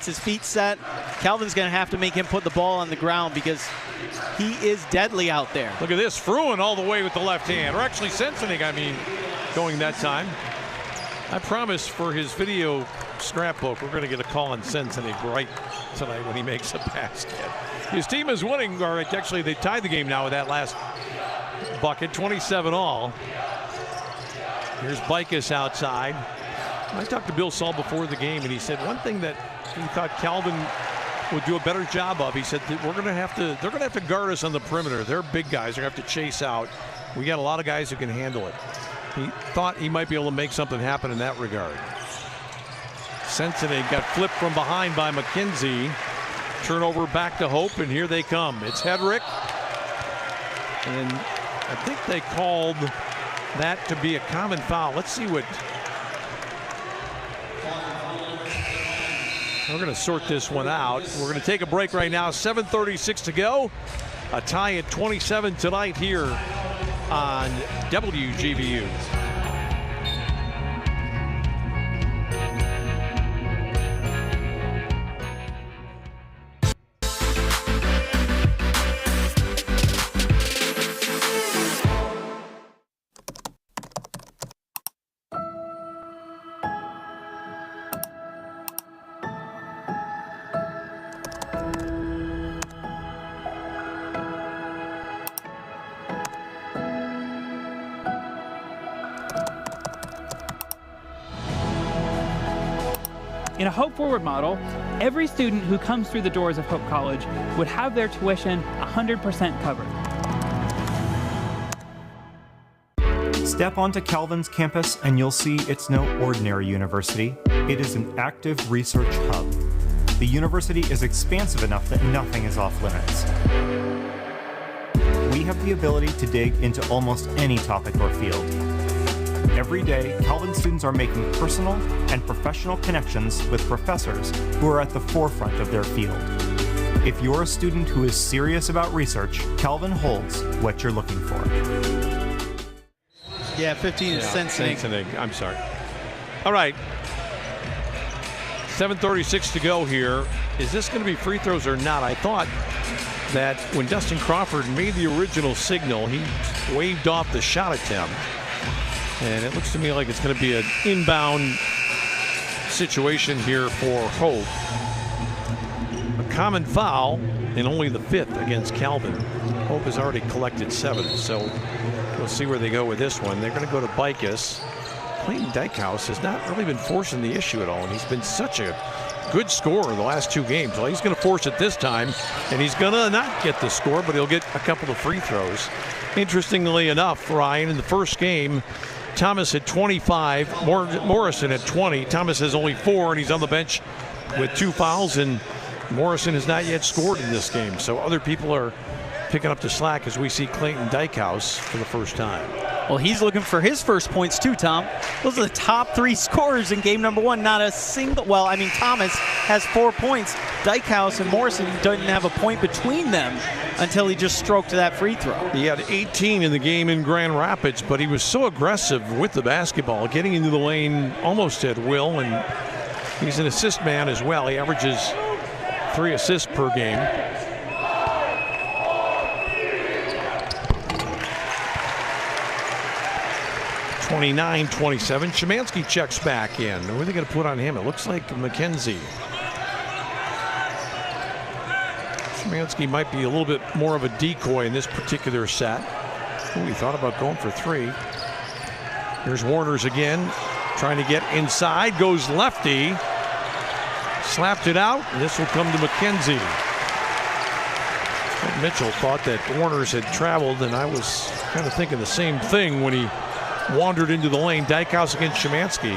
his feet set. Calvin's going to have to make him put the ball on the ground because he is deadly out there. Look at this, Froon all the way with the left hand. Or actually Sensenig, I mean, going that time. I promise for his video scrapbook, we're going to get a call on Sensenig right tonight when he makes a basket. His team is winning, or actually they tied the game now with that last bucket, 27-all. Here's Bicus outside. I talked to Bill Saul before the game, and he said one thing that he thought Calvin would do a better job of. He said that they're going to have to guard us on the perimeter. They're big guys. They're going to have to chase out. We got a lot of guys who can handle it. He thought he might be able to make something happen in that regard. Sensenig got flipped from behind by McKenzie. Turnover back to Hope, and here they come. It's Hedrick, and I think they called that to be a common foul. Let's see what. We're going to sort this one out. We're going to take a break right now. 7:36 to go. A tie at 27 tonight here on WGVU. In a Hope Forward model, every student who comes through the doors of Hope College would have their tuition 100% covered. Step onto Calvin's campus and you'll see it's no ordinary university. It is an active research hub. The university is expansive enough that nothing is off limits. We have the ability to dig into almost any topic or field. Every day, Calvin students are making personal and professional connections with professors who are at the forefront of their field. If you're a student who is serious about research, Calvin holds what you're looking for. Yeah, 15 is Sensinig. I'm sorry. All right. 7:36 to go here. Is this going to be free throws or not? I thought that when Dustin Crawford made the original signal, he waved off the shot attempt. And it looks to me like it's going to be an inbound situation here for Hope. A common foul, and only the 5th against Calvin. Hope has already collected 7, so we'll see where they go with this one. They're going to go to Bicus. Clayton Dykehouse has not really been forcing the issue at all, and he's been such a good scorer the last 2 games. Well, he's going to force it this time, and he's going to not get the score, but he'll get a couple of free throws. Interestingly enough, Ryan, in the first game, Thomas had 25, Morrison had 20. Thomas has only 4, and he's on the bench with 2 fouls, and Morrison has not yet scored in this game. So other people are picking up the slack as we see Clayton Dykehouse for the first time. Well, he's looking for his first points too, Tom. Those are the top 3 scorers in game number 1. Not a single, well, I mean, Thomas has 4 points. Dykehouse and Morrison doesn't have a point between them until he just stroked that free throw. He had 18 in the game in Grand Rapids, but he was so aggressive with the basketball, getting into the lane almost at will, and he's an assist man as well. He averages 3 assists per game. (29-27). Szymanski checks back in. What are they going to put on him? It looks like McKenzie. Szymanski might be a little bit more of a decoy in this particular set. Ooh, he thought about going for 3. Here's Warners again, trying to get inside. Goes lefty. Slapped it out. And this will come to McKenzie. Mitchell thought that Warners had traveled, and I was kind of thinking the same thing when he wandered into the lane. Dykehouse against Szymanski.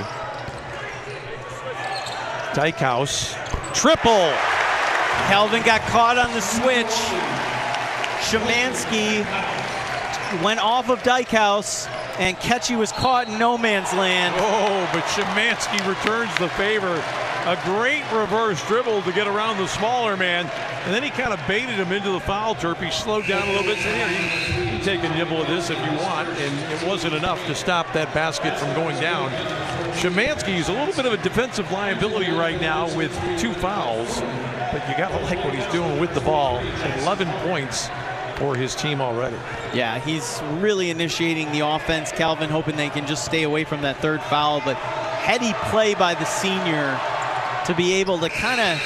Dykehouse, triple. Calvin got caught on the switch. Szymanski went off of Dykehouse, and Ketchy was caught in no man's land. Oh, but Szymanski returns the favor. A great reverse dribble to get around the smaller man, and then he kind of baited him into the foul turf. He slowed down a little bit, said, here, you can take a nibble of this if you want, and it wasn't enough to stop that basket from going down. Szymanski is a little bit of a defensive liability right now with 2 fouls, but you got to like what he's doing with the ball. 11 points for his team already. Yeah, he's really initiating the offense. Calvin hoping they can just stay away from that 3rd foul, but heady play by the senior to be able to kind of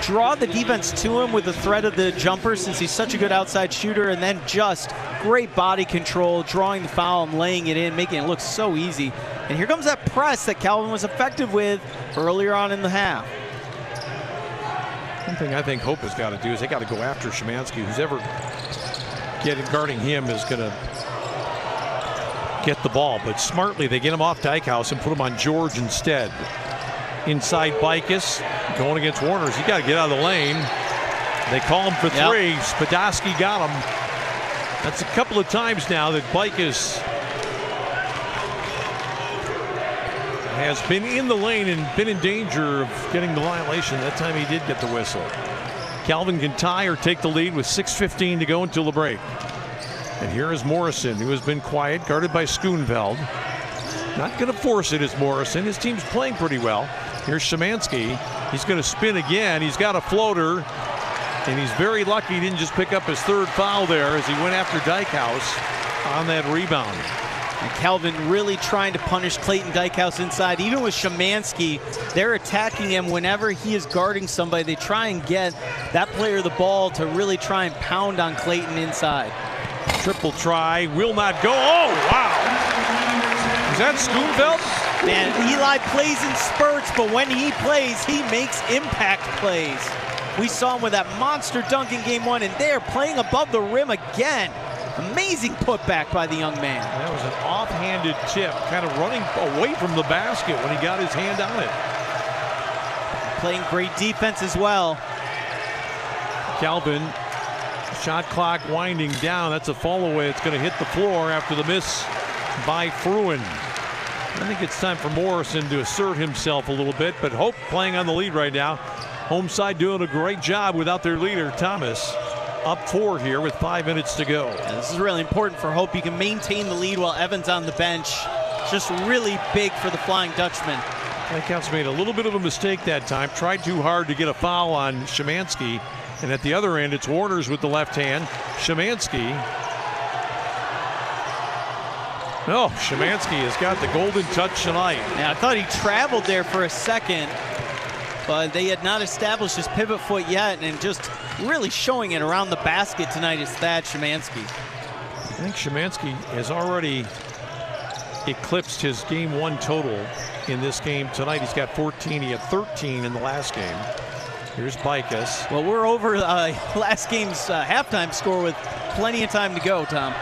draw the defense to him with the threat of the jumper, since he's such a good outside shooter, and then just great body control, drawing the foul and laying it in, making it look so easy. And here comes that press that Calvin was effective with earlier on in the half. One thing I think Hope has got to do is they got to go after Szymanski. Who's ever guarding him is going to get the ball, but smartly they get him off Dykehouse and put him on George instead. Inside Bicus, going against Warners. He got to get out of the lane. They call him for 3. Yep. Spodowski got him. That's a couple of times now that Bicus has been in the lane and been in danger of getting the violation. That time he did get the whistle. Calvin can tie or take the lead with 6:15 to go until the break. And here is Morrison, who has been quiet, guarded by Schoonveld. Not going to force it is Morrison. His team's playing pretty well. Here's Szymanski. He's going to spin again. He's got a floater, and he's very lucky he didn't just pick up his 3rd foul there as he went after Dykehouse on that rebound. And Calvin really trying to punish Clayton Dykehouse inside. Even with Szymanski, they're attacking him whenever he is guarding somebody. They try and get that player the ball to really try and pound on Clayton inside. Triple try, will not go. Oh, wow. Is that Schoonveld? Man, Eli plays in spurts, but when he plays, he makes impact plays. We saw him with that monster dunk in game 1, and they're playing above the rim again. Amazing putback by the young man. That was an offhanded tip, kind of running away from the basket when he got his hand on it. Playing great defense as well. Calvin, shot clock winding down. That's a fall away. It's going to hit the floor after the miss by Fruin. I think it's time for Morrison to assert himself a little bit, but Hope playing on the lead right now. Home side doing a great job without their leader, Thomas. Up 4 here with 5 minutes to go. Yeah, this is really important for Hope. You can maintain the lead while Evans on the bench. Just really big for the Flying Dutchman. Lighthouse made a little bit of a mistake that time. Tried too hard to get a foul on Szymanski. And at the other end, it's Warners with the left hand. Szymanski. Oh, Szymanski has got the golden touch tonight. Yeah, I thought he traveled there for a second, but they had not established his pivot foot yet, and just really showing it around the basket tonight is Thad Szymanski. I think Szymanski has already eclipsed his game 1 total in this game tonight. He's got 14. He had 13 in the last game. Here's Bicus. Well, we're over last game's halftime score with plenty of time to go, Tom.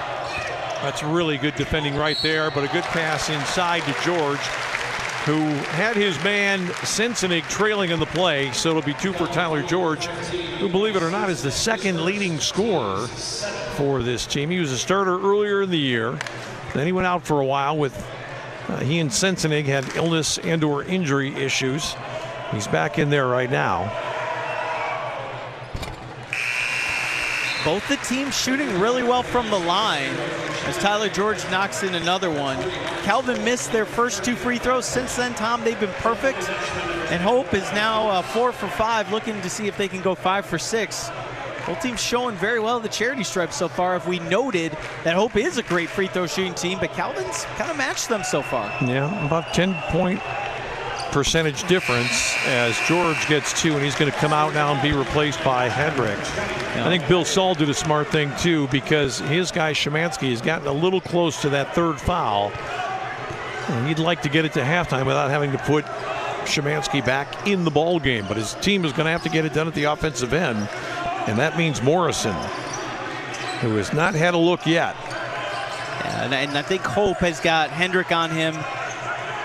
That's really good defending right there, but a good pass inside to George, who had his man Sensenig trailing in the play, so it'll be 2 for Tyler George, who, believe it or not, is the second leading scorer for this team. He was a starter earlier in the year. Then he went out for a while with he and Sensenig had illness and or injury issues. He's back in there right now. Both the teams shooting really well from the line as Tyler George knocks in another one. Calvin missed their first 2 free throws. Since then, Tom, they've been perfect. And Hope is now 4 for 5, looking to see if they can go 5 for 6. Both teams showing very well the charity stripe so far. If we noted that Hope is a great free throw shooting team, but Calvin's kind of matched them so far. Yeah, about 10-point percentage difference as George gets 2, and he's going to come out now and be replaced by Hedrick. I think Bill Saul did a smart thing too, because his guy Szymanski has gotten a little close to that 3rd foul, and he'd like to get it to halftime without having to put Szymanski back in the ball game. But his team is going to have to get it done at the offensive end, and that means Morrison, who has not had a look yet. Yeah, and I think Hope has got Hendrick on him.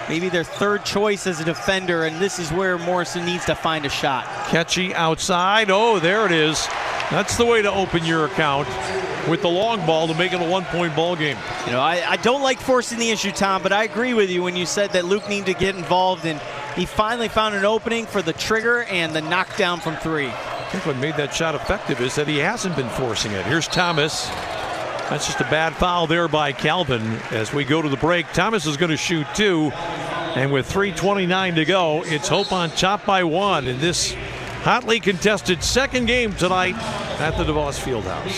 Maybe their 3rd choice as a defender, and this is where Morrison needs to find a shot. Catchy outside. Oh, there it is. That's the way to open your account, with the long ball to make it a 1-point ball game. You know, I don't like forcing the issue, Tom, but I agree with you when you said that Luke needed to get involved, and he finally found an opening for the trigger and the knockdown from 3. I think what made that shot effective is that he hasn't been forcing it. Here's Thomas. That's just a bad foul there by Calvin. As we go to the break, Thomas is going to shoot 2. And with 3:29 to go, it's Hope on top by 1 in this hotly contested 2nd game tonight at the DeVos Fieldhouse.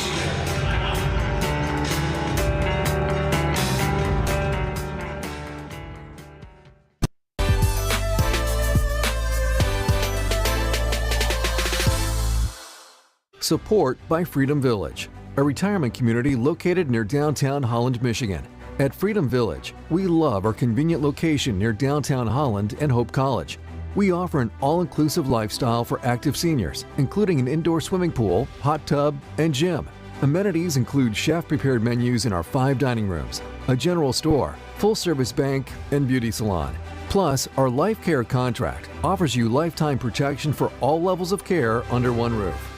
Support by Freedom Village, a retirement community located near downtown Holland, Michigan. At Freedom Village, we love our convenient location near downtown Holland and Hope College. We offer an all-inclusive lifestyle for active seniors, including an indoor swimming pool, hot tub, and gym. Amenities include chef-prepared menus in our 5 dining rooms, a general store, full-service bank, and beauty salon. Plus, our Life Care contract offers you lifetime protection for all levels of care under one roof.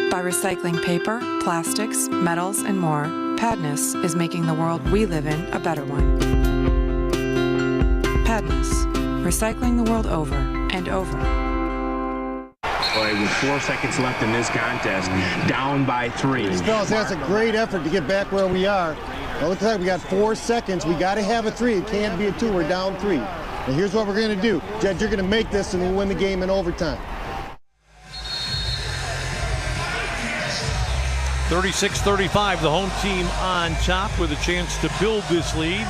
By recycling paper, plastics, metals, and more, Padness is making the world we live in a better one. Padness, recycling the world over and over. Boy, with 4 seconds left in this contest, down by 3. Fellas, that's a great effort to get back where we are. Well, looks like we got 4 seconds. We got to have a 3. It can't be a 2. We're down 3. And here's what we're going to do. Judge, you're going to make this and we'll win the game in overtime. 36-35, the home team on top with a chance to build this lead.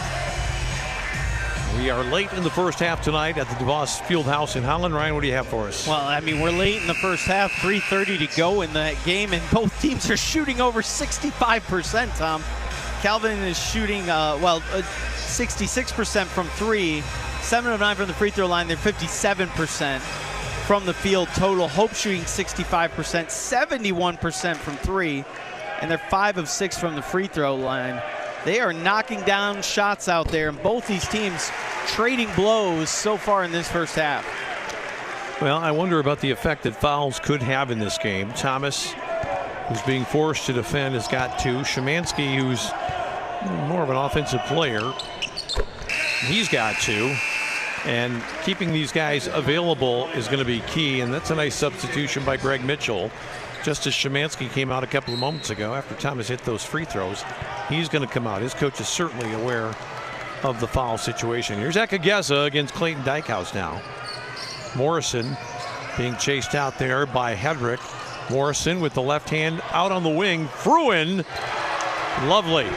We are late in the first half tonight at the DeVos Fieldhouse in Holland. Ryan, what do you have for us? Well, I mean, we're late in the first half, 3:30 to go in that game, and both teams are shooting over 65%, Tom. Calvin is shooting, 66% from 3, 7 of 9 from the free throw line. They're 57% from the field total. Hope shooting 65%, 71% from 3, and they're 5 of 6 from the free throw line. They are knocking down shots out there, and both these teams trading blows so far in this first half. Well, I wonder about the effect that fouls could have in this game. Thomas, who's being forced to defend, has got 2. Szymanski, who's more of an offensive player, he's got 2. And keeping these guys available is going to be key, and that's a nice substitution by Greg Mitchell. Just as Szymanski came out a couple of moments ago after Thomas hit those free throws, he's going to come out. His coach is certainly aware of the foul situation. Here's Ekageza against Clayton Dykehouse now. Morrison being chased out there by Hedrick. Morrison with the left hand out on the wing. Fruin, lovely.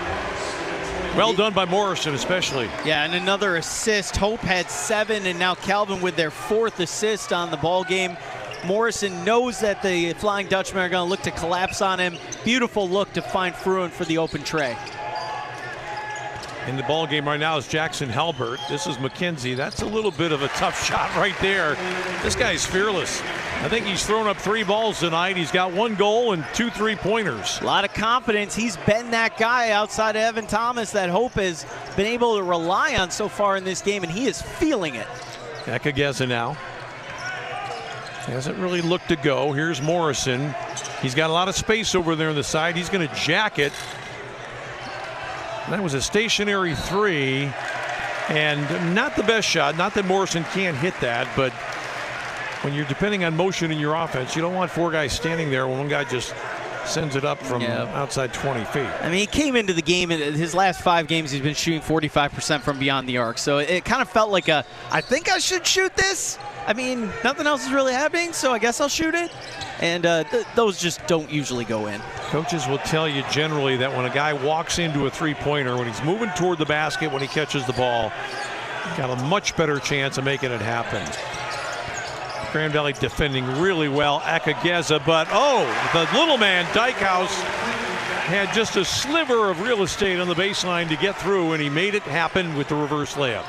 Well done by Morrison especially. Yeah, and another assist. Hope had 7, and now Calvin with their 4th assist on the ball game. Morrison knows that the Flying Dutchmen are going to look to collapse on him. Beautiful look to find Fruin for the open tray. In the ball game right now is Jackson Halbert. This is McKenzie. That's a little bit of a tough shot right there. This guy's fearless. I think he's thrown up 3 balls tonight. He's got 1 goal and 2 3-pointers. A lot of confidence. He's been that guy outside of Evan Thomas that Hope has been able to rely on so far in this game, and he is feeling it. Ekageza now. Hasn't really looked to go. Here's Morrison. He's got a lot of space over there on the side. He's going to jack it. That was a stationary 3, and not the best shot. Not that Morrison can't hit that, but when you're depending on motion in your offense, you don't want 4 guys standing there when one guy just sends it up from outside 20 feet. I mean, he came into the game, in his last 5 games, he's been shooting 45% from beyond the arc. So it kind of felt like I think I should shoot this. I mean, nothing else is really happening, so I guess I'll shoot it. And those just don't usually go in. Coaches will tell you generally that when a guy walks into a 3-pointer, when he's moving toward the basket, when he catches the ball, got a much better chance of making it happen. Grand Valley defending really well. Ekageza, but the little man, Dykehouse, had just a sliver of real estate on the baseline to get through, and he made it happen with the reverse layup.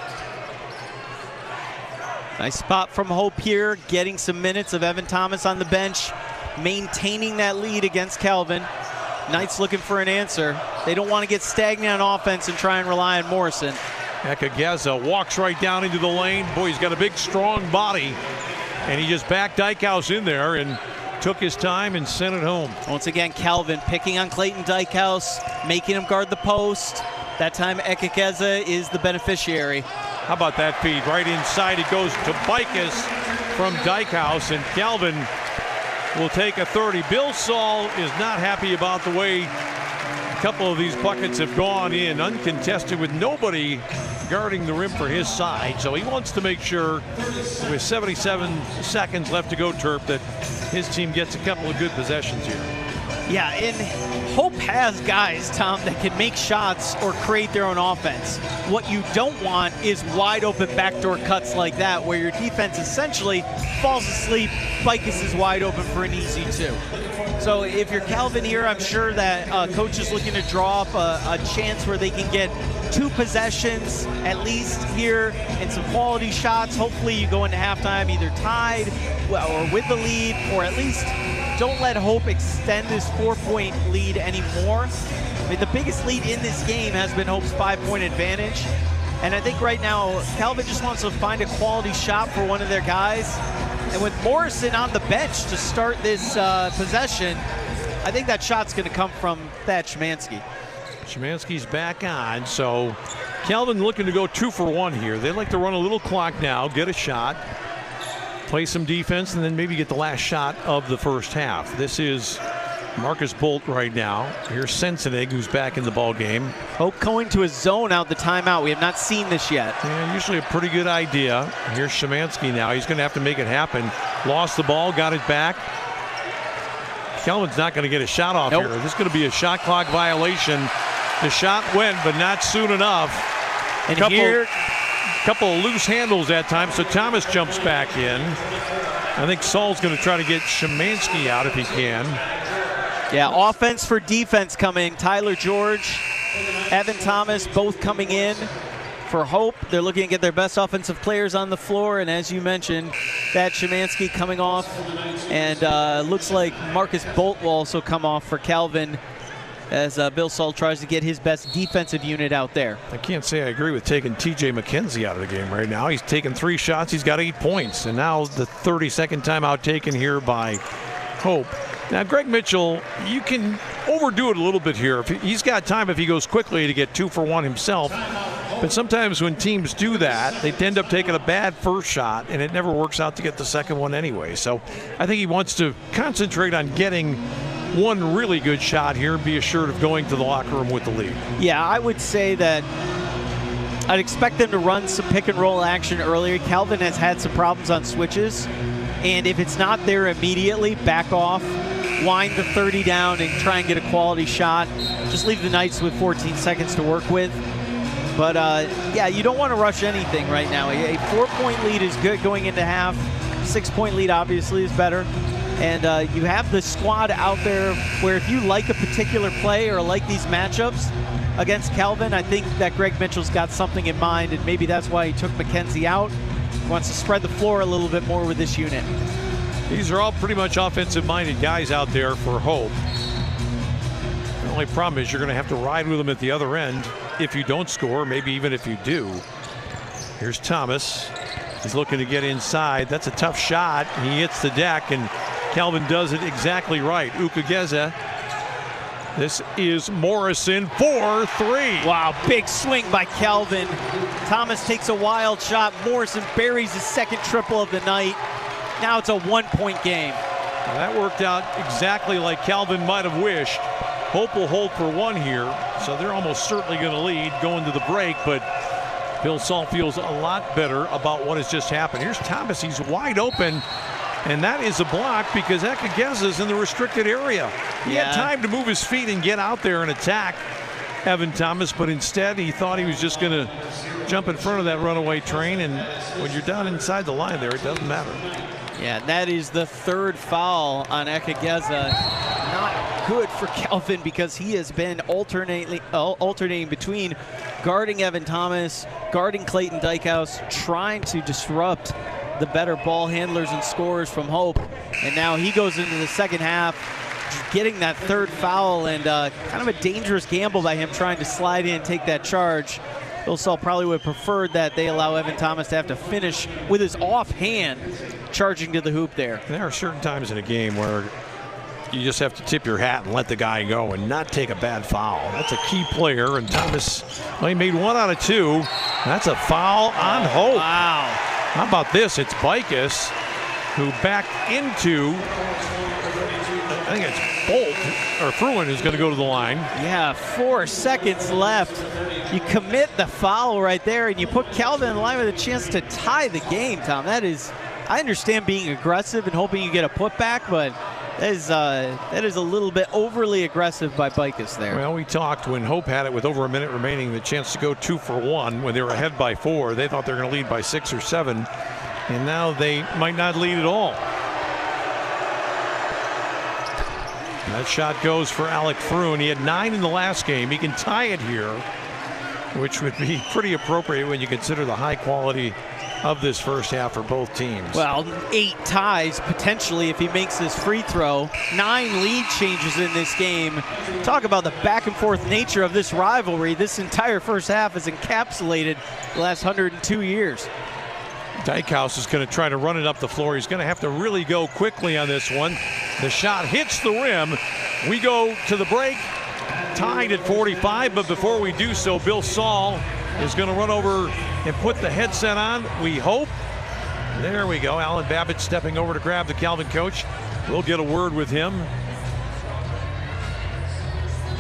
Nice spot from Hope here, getting some minutes of Evan Thomas on the bench, maintaining that lead against Calvin. Knights looking for an answer. They don't want to get stagnant on offense and try and rely on Morrison. Ekageza walks right down into the lane. Boy, he's got a big, strong body. And he just backed Dykehouse in there and took his time and sent it home. Once again, Calvin picking on Clayton Dykehouse, making him guard the post. That time, Ekageza is the beneficiary. How about that feed? Right inside, it goes to Bicus from Dykehouse, and Calvin will take a 30. Bill Saul is not happy about the way a couple of these buckets have gone in, uncontested with nobody guarding the rim for his side. So he wants to make sure, with 77 seconds left to go, Terp, that his team gets a couple of good possessions here. Yeah, and Hope has guys, Tom, that can make shots or create their own offense. What you don't want is wide open backdoor cuts like that, where your defense essentially falls asleep. Bicus is wide open for an easy 2. So if you're Calvin here, I'm sure that coach is looking to draw up a chance where they can get 2 possessions at least here and some quality shots. Hopefully you go into halftime either tied or with the lead, or at least don't let Hope extend this 4-point lead anymore. I mean, the biggest lead in this game has been Hope's 5-point advantage. And I think right now, Calvin just wants to find a quality shot for one of their guys. And with Morrison on the bench to start this possession, I think that shot's going to come from Thad Szymanski. Szymanski's back on, so Calvin looking to go 2 for 1 here. They like to run a little clock now, get a shot, play some defense, and then maybe get the last shot of the first half. This is Marcus Bolt right now. Here's Sensenig, who's back in the ball game. Hope going to a zone out the timeout. We have not seen this yet. Yeah, usually a pretty good idea. Here's Szymanski now. He's going to have to make it happen. Lost the ball, got it back. Calvin's not going to get a shot off here. This is going to be a shot clock violation. The shot went, but not soon enough. And here, couple of loose handles that time, so Thomas jumps back in. I think Saul's going to try to get Szymanski out if he can. Yeah, offense for defense coming. Tyler George, Evan Thomas, both coming in for Hope. They're looking to get their best offensive players on the floor, and as you mentioned, Thad Szymanski coming off, and looks like Marcus Bolt will also come off for Calvin, as Bill Saul tries to get his best defensive unit out there. I can't say I agree with taking TJ McKenzie out of the game right now. He's taken 3 shots. He's got 8 points. And now the 32nd timeout taken here by Hope. Now, Greg Mitchell, you can overdo it a little bit here. He's got time if he goes quickly to get 2 for 1 himself. But sometimes when teams do that, they end up taking a bad first shot, and it never works out to get the second one anyway. So I think he wants to concentrate on getting one really good shot here and be assured of going to the locker room with the lead. Yeah, I would say that I'd expect them to run some pick and roll action earlier. Calvin has had some problems on switches, and if it's not there immediately, back off, wind the 30 down and try and get a quality shot. Just leave the Knights with 14 seconds to work with. But yeah, you don't want to rush anything right now. A 4-point lead is good going into half. 6-point lead obviously is better. And you have the squad out there where if you like a particular play or like these matchups against Calvin, I think that Greg Mitchell's got something in mind, and maybe that's why he took McKenzie out. He wants to spread the floor a little bit more with this unit. These are all pretty much offensive-minded guys out there for Hope. The only problem is you're going to have to ride with them at the other end if you don't score, maybe even if you do. Here's Thomas. He's looking to get inside. That's a tough shot. He hits the deck, and Calvin does it exactly right. Ukageza. This is Morrison for 3. Wow, big swing by Calvin. Thomas takes a wild shot. Morrison buries his second triple of the night. Now it's a 1-point game. Well, that worked out exactly like Calvin might have wished. Hope will hold for 1 here, so they're almost certainly going to lead going to the break, but Bill Saul feels a lot better about what has just happened. Here's Thomas. He's wide open, and that is a block because Ekageza's in the restricted area. He had time to move his feet and get out there and attack Evan Thomas, but instead he thought he was just going to jump in front of that runaway train, and when you're down inside the line there, it doesn't matter. Yeah, that is the 3rd foul on Ekageza. Not good for Calvin because he has been alternating between guarding Evan Thomas, guarding Clayton Dykehouse, trying to disrupt the better ball handlers and scorers from Hope. And now he goes into the second half getting that 3rd foul, and kind of a dangerous gamble by him trying to slide in and take that charge. Bill Saul probably would have preferred that they allow Evan Thomas to have to finish with his offhand charging to the hoop there. There are certain times in a game where you just have to tip your hat and let the guy go and not take a bad foul. That's a key player, and Thomas, well, he made 1 out of 2. That's a foul on Hope. Wow. How about this? It's Bicus who backed into, I think it's Bolt, or Fruin who's going to go to the line. Yeah, 4 seconds left. You commit the foul right there, and you put Calvin in the line with a chance to tie the game, Tom. That is, I understand being aggressive and hoping you get a putback, but that is a little bit overly aggressive by Bicus there. Well, we talked when Hope had it with over a minute remaining, the chance to go 2 for 1 when they were ahead by 4. They thought they were going to lead by 6 or 7, and now they might not lead at all. That shot goes for Alec Fruin. He had 9 in the last game. He can tie it here, which would be pretty appropriate when you consider the high quality of this first half for both teams. Well, 8 ties potentially if he makes this free throw. 9 lead changes in this game. Talk about the back and forth nature of this rivalry. This entire first half is encapsulated the last 102 years. Dykehouse is going to try to run it up the floor. He's going to have to really go quickly on this one. The shot hits the rim. We go to the break, tied at 45, but before we do so, Bill Saul is going to run over and put the headset on, we hope. There we go. Alan Babbitt stepping over to grab the Calvin coach. We'll get a word with him.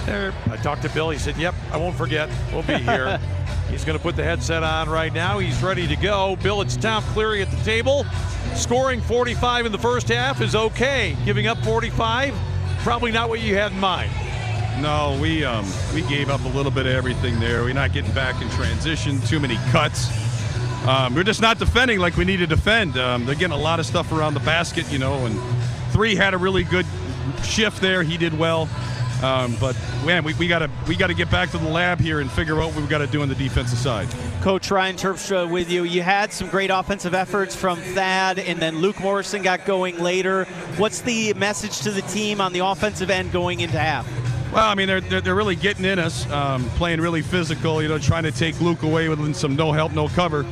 There, I talked to Bill. He said, yep, I won't forget. We'll be here. He's going to put the headset on right now. He's ready to go. Bill, it's Tom Cleary at the table. Scoring 45 in the first half is okay. Giving up 45, probably not what you had in mind. No, we gave up a little bit of everything there. We're not getting back in transition, too many cuts. We're just not defending like we need to defend. They're getting a lot of stuff around the basket, you know, and 3 had a really good shift there. He did well. But man, we got to get back to the lab here and figure out what we've got to do on the defensive side. Coach Ryan Terpstra with you. You had some great offensive efforts from Thad, and then Luke Morrison got going later. What's the message to the team on the offensive end going into half? Well, I mean, they're really getting in us, playing really physical, you know, trying to take Luke away with some no help, no cover.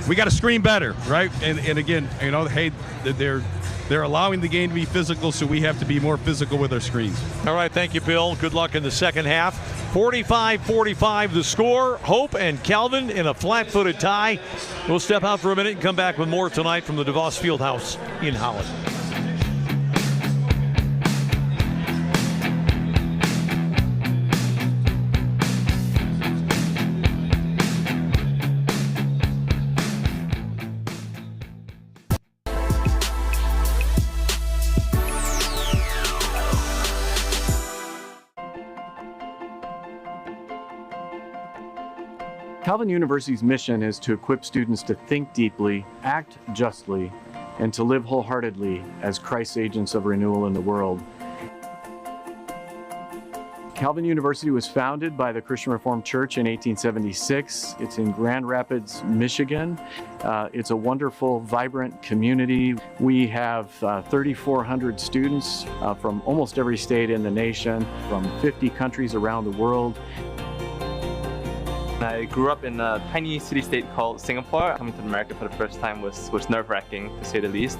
We got to screen better, right? And again, you know, hey, they're allowing the game to be physical, so we have to be more physical with our screens. All right, thank you, Bill. Good luck in the second half. 45-45 the score. Hope and Calvin in a flat-footed tie. We'll step out for a minute and come back with more tonight from the DeVos Fieldhouse in Holland. Calvin University's mission is to equip students to think deeply, act justly, and to live wholeheartedly as Christ's agents of renewal in the world. Calvin University was founded by the Christian Reformed Church in 1876. It's in Grand Rapids, Michigan. It's a wonderful, vibrant community. We have 3,400 students from almost every state in the nation, from 50 countries around the world. I grew up in a tiny city-state called Singapore. Coming to America for the first time was nerve-wracking, to say the least.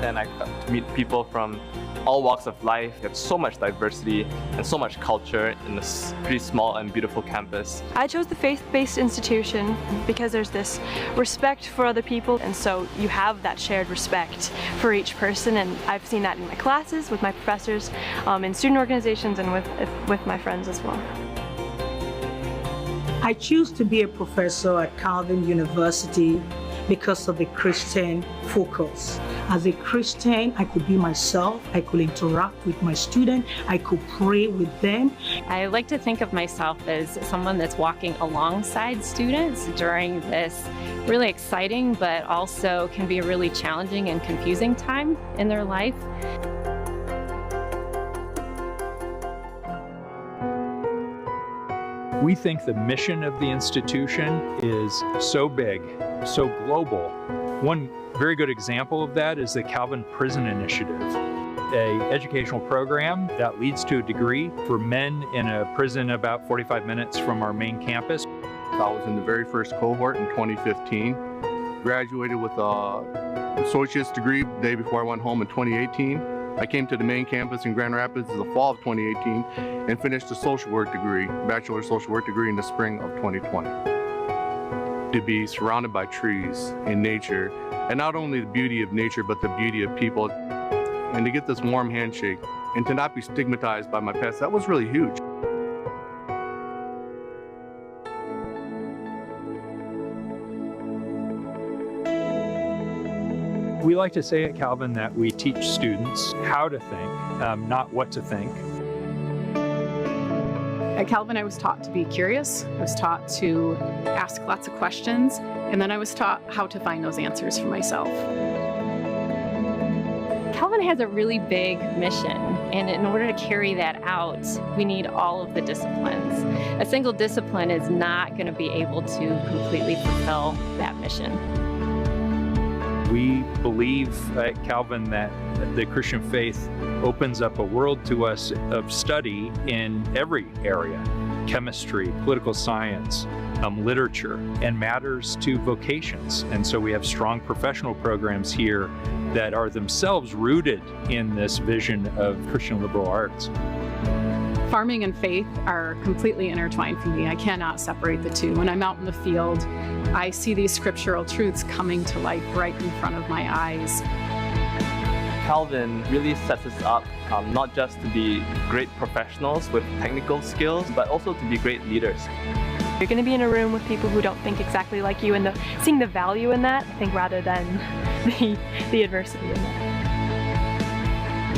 And I got to meet people from all walks of life. There's so much diversity and so much culture in this pretty small and beautiful campus. I chose the faith-based institution because there's this respect for other people, and so you have that shared respect for each person, and I've seen that in my classes, with my professors, in student organizations, and with my friends as well. I choose to be a professor at Calvin University because of the Christian focus. As a Christian, I could be myself, I could interact with my students, I could pray with them. I like to think of myself as someone that's walking alongside students during this really exciting, but also can be a really challenging and confusing time in their life. We think the mission of the institution is so big, so global. One very good example of that is the Calvin Prison Initiative, an educational program that leads to a degree for men in a prison about 45 minutes from our main campus. I was in the very first cohort in 2015, graduated with an associate's degree the day before I went home in 2018. I came to the main campus in Grand Rapids in the fall of 2018 and finished a social work degree, bachelor of social work degree in the spring of 2020. To be surrounded by trees and nature, and not only the beauty of nature, but the beauty of people, and to get this warm handshake and to not be stigmatized by my past, that was really huge. We like to say at Calvin that we teach students how to think, not what to think. At Calvin, I was taught to be curious. I was taught to ask lots of questions, and then I was taught how to find those answers for myself. Calvin has a really big mission, and in order to carry that out, we need all of the disciplines. A single discipline is not going to be able to completely fulfill that mission. We believe at Calvin that the Christian faith opens up a world to us of study in every area: chemistry, political science, literature, and matters to vocations. And so we have strong professional programs here that are themselves rooted in this vision of Christian liberal arts. Farming and faith are completely intertwined for me. I cannot separate the two. When I'm out in the field, I see these scriptural truths coming to life right in front of my eyes. Calvin really sets us up not just to be great professionals with technical skills, but also to be great leaders. You're going to be in a room with people who don't think exactly like you, and seeing the value in that, I think, rather than the adversity in that.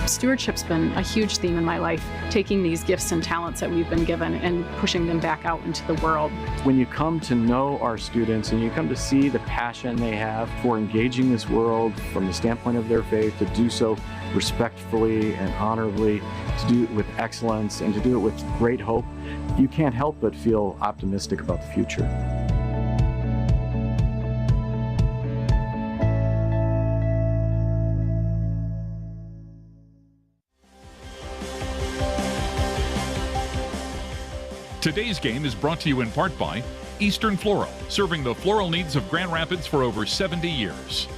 Stewardship's been a huge theme in my life, taking these gifts and talents that we've been given and pushing them back out into the world. When you come to know our students and you come to see the passion they have for engaging this world from the standpoint of their faith, to do so respectfully and honorably, to do it with excellence, and to do it with great hope, you can't help but feel optimistic about the future. Today's game is brought to you in part by Eastern Floral, serving the floral needs of Grand Rapids for over 70 years.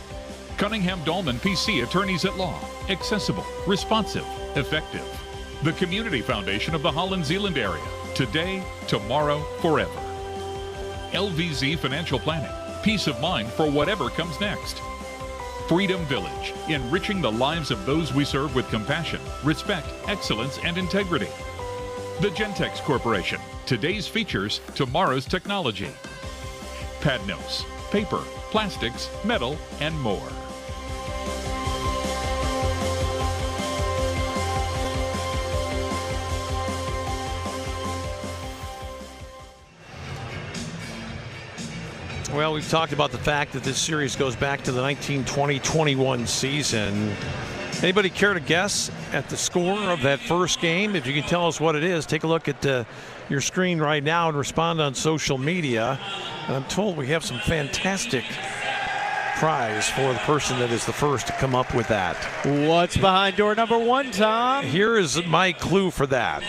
Cunningham Dolman PC Attorneys at Law, accessible, responsive, effective. The Community Foundation of the Holland Zealand area, Today, tomorrow, forever. LVZ Financial Planning. Peace of mind for whatever comes next. Freedom Village. Enriching the lives of those we serve with compassion, respect, excellence, and integrity. The Gentex Corporation. Today's features, tomorrow's technology. Padnos. Paper, plastics, metal, and more. Well, we've talked about the fact that this series goes back to the 1920-21 season. Anybody care to guess at the score of that first game? If you can tell us what it is, take a look at your screen right now and respond on social media. And I'm told we have some fantastic prize for the person that is the first to come up with that. What's behind door number 1, Tom? Here is my clue for that.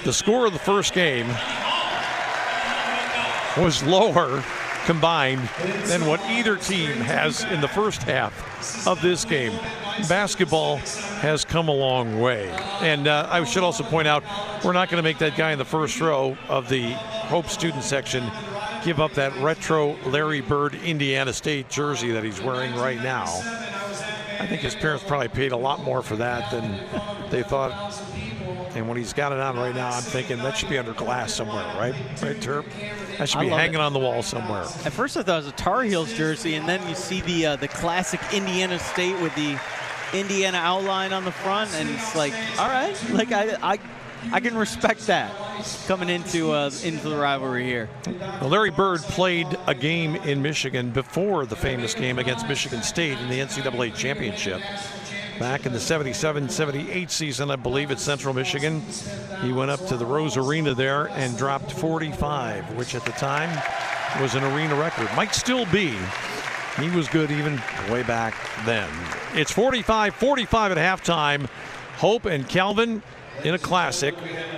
The score of the first game was lower combined than what either team has in the first half of this game. Basketball has come a long way. And I should also point out, we're not going to make that guy in the first row of the Hope student section give up that retro Larry Bird Indiana State jersey that he's wearing right now. I think his parents probably paid a lot more for that than they thought. And when he's got it on right now, I'm thinking that should be under glass somewhere, right? Right, Terp? That should be hanging on the wall somewhere. At first I thought it was a Tar Heels jersey, and then you see the classic Indiana State with the Indiana outline on the front, and it's like, all right, like I can respect that coming into the rivalry here. Well, Larry Bird played a game in Michigan before the famous game against Michigan State in the NCAA championship. Back in the 77-78 season, I believe, at Central Michigan. He went up to the Rose Arena there and dropped 45, which at the time was an arena record. Might still be. He was good even way back then. It's 45-45 at halftime. Hope and Calvin in a classic.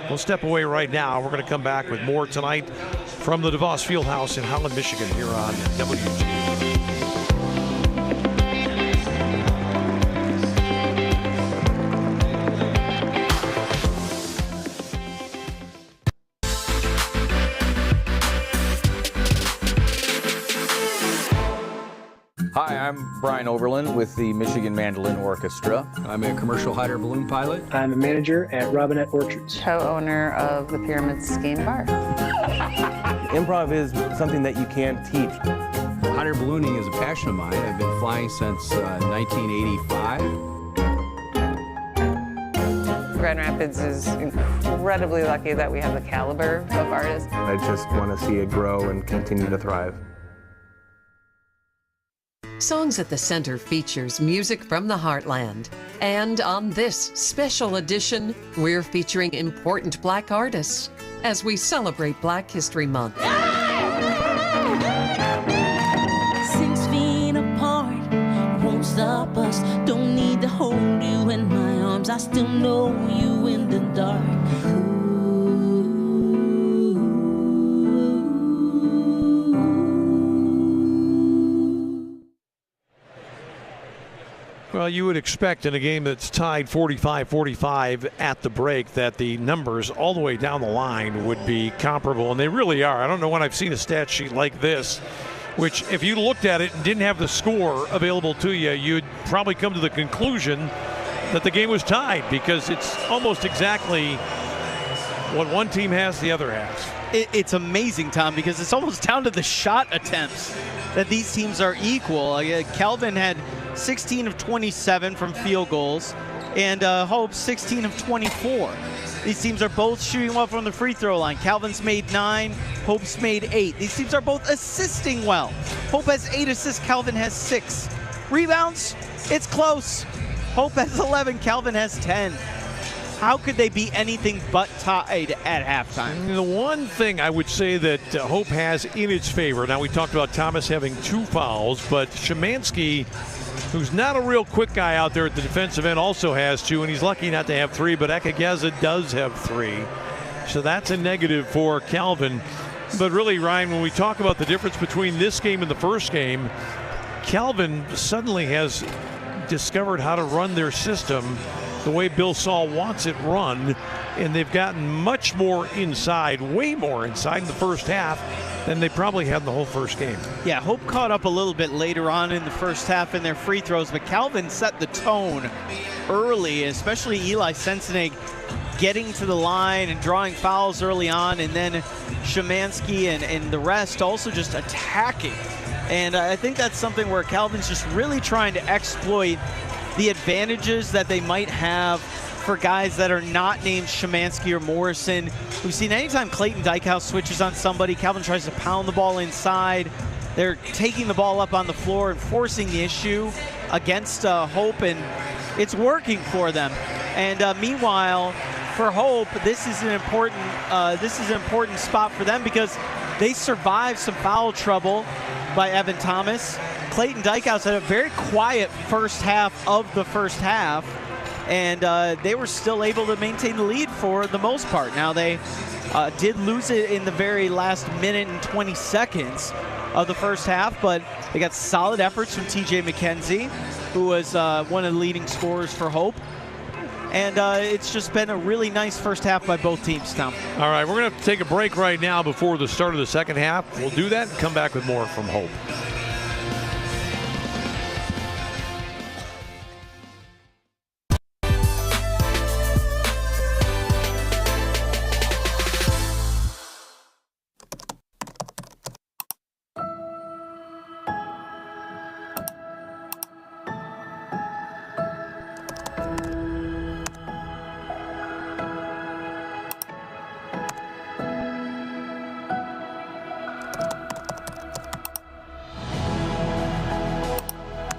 We'll step away right now. We're going to come back with more tonight from the DeVos Fieldhouse in Holland, Michigan, here on WGVU. Hi, I'm Brian Overland with the Michigan Mandolin Orchestra. I'm a commercial hot air balloon pilot. I'm a manager at Robinette Orchards. Co-owner of the Pyramid Scheme Bar. Improv is something that you can't teach. Hot air ballooning is a passion of mine. I've been flying since 1985. Grand Rapids is incredibly lucky that we have the caliber of artists. I just want to see it grow and continue to thrive. Songs at the Center features music from the Heartland. And on this special edition, we're featuring important Black artists as we celebrate Black History Month. 6 feet apart, won't stop us. Don't need to hold you in my arms. I still know you in the dark. Well, you would expect in a game that's tied 45-45 at the break that the numbers all the way down the line would be comparable, and they really are. I don't know when I've seen a stat sheet like this, which if you looked at it and didn't have the score available to you, you'd probably come to the conclusion that the game was tied, because it's almost exactly what one team has, the other has. It's amazing, Tom, because it's almost down to the shot attempts that these teams are equal. Calvin had 16 of 27 from field goals, and Hope 16 of 24. These teams are both shooting well from the free throw line. Calvin's made 9, Hope's made 8. These teams are both assisting well. Hope has 8 assists, Calvin has 6. Rebounds, it's close. Hope has 11, Calvin has 10. How could they be anything but tied at halftime? The one thing I would say that Hope has in its favor, now we talked about Thomas having 2 fouls, but Szymanski, who's not a real quick guy out there at the defensive end, also has 2, and he's lucky not to have 3, but Ekageza does have 3. So that's a negative for Calvin. But really, Ryan, when we talk about the difference between this game and the first game, Calvin suddenly has discovered how to run their system the way Bill Saul wants it run. and they've gotten much more inside, way more inside in the first half than they probably had in the whole first game. Yeah, Hope caught up a little bit later on in the first half in their free throws, but Calvin set the tone early, especially Eli Sensenig getting to the line and drawing fouls early on, and then Szymanski and the rest also just attacking. And I think that's something where Calvin's just really trying to exploit the advantages that they might have for guys that are not named Szymanski or Morrison. We've seen anytime Clayton Dykehouse switches on somebody, Calvin tries to pound the ball inside. They're taking the ball up on the floor and forcing the issue against Hope, and it's working for them. And meanwhile, for Hope, this is an important spot for them because they survived some foul trouble by Evan Thomas. Clayton Dykehouse had a very quiet first half of the first half, and they were still able to maintain the lead for the most part. Now they did lose it in the very last minute and 20 seconds of the first half, but they got solid efforts from TJ McKenzie, who was one of the leading scorers for Hope. And it's just been a really nice first half by both teams, Tom. All right, we're going to have to take a break right now before the start of the second half. We'll do that and come back with more from Hope.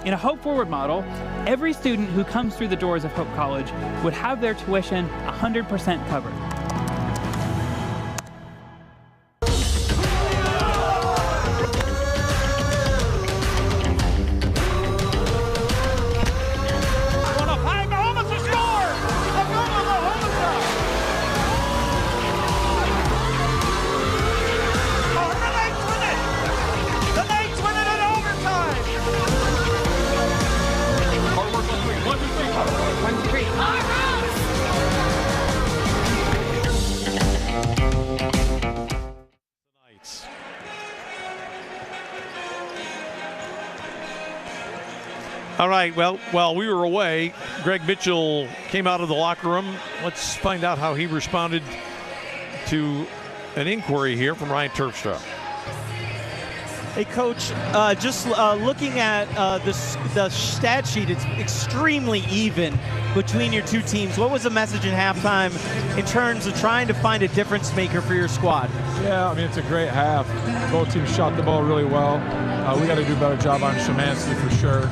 In a Hope Forward model, every student who comes through the doors of Hope College would have their tuition 100% covered. All right, well, while we were away, Greg Mitchell came out of the locker room. Let's find out how he responded to an inquiry here from Ryan Terpstra. Hey, Coach, just looking at the stat sheet, it's extremely even between your two teams. What was the message in halftime in terms of trying to find a difference maker for your squad? Yeah, I mean, it's a great half. Both teams shot the ball really well. We got to do a better job on Szymanski for sure.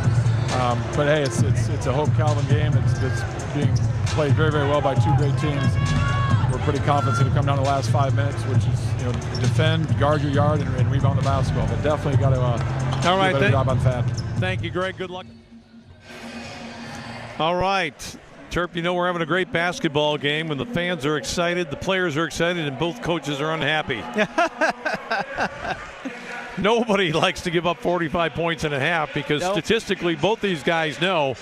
But hey, it's a Hope Calvin game. It's being played very, very well by two great teams. We're pretty confident to come down the last 5 minutes, which is defend, guard your yard, and rebound the basketball. But definitely got to do a better job on that. Thank you, Greg. Good luck. All right, Terp, we're having a great basketball game when the fans are excited, the players are excited, and both coaches are unhappy. Nobody likes to give up 45 points in a half because statistically both these guys know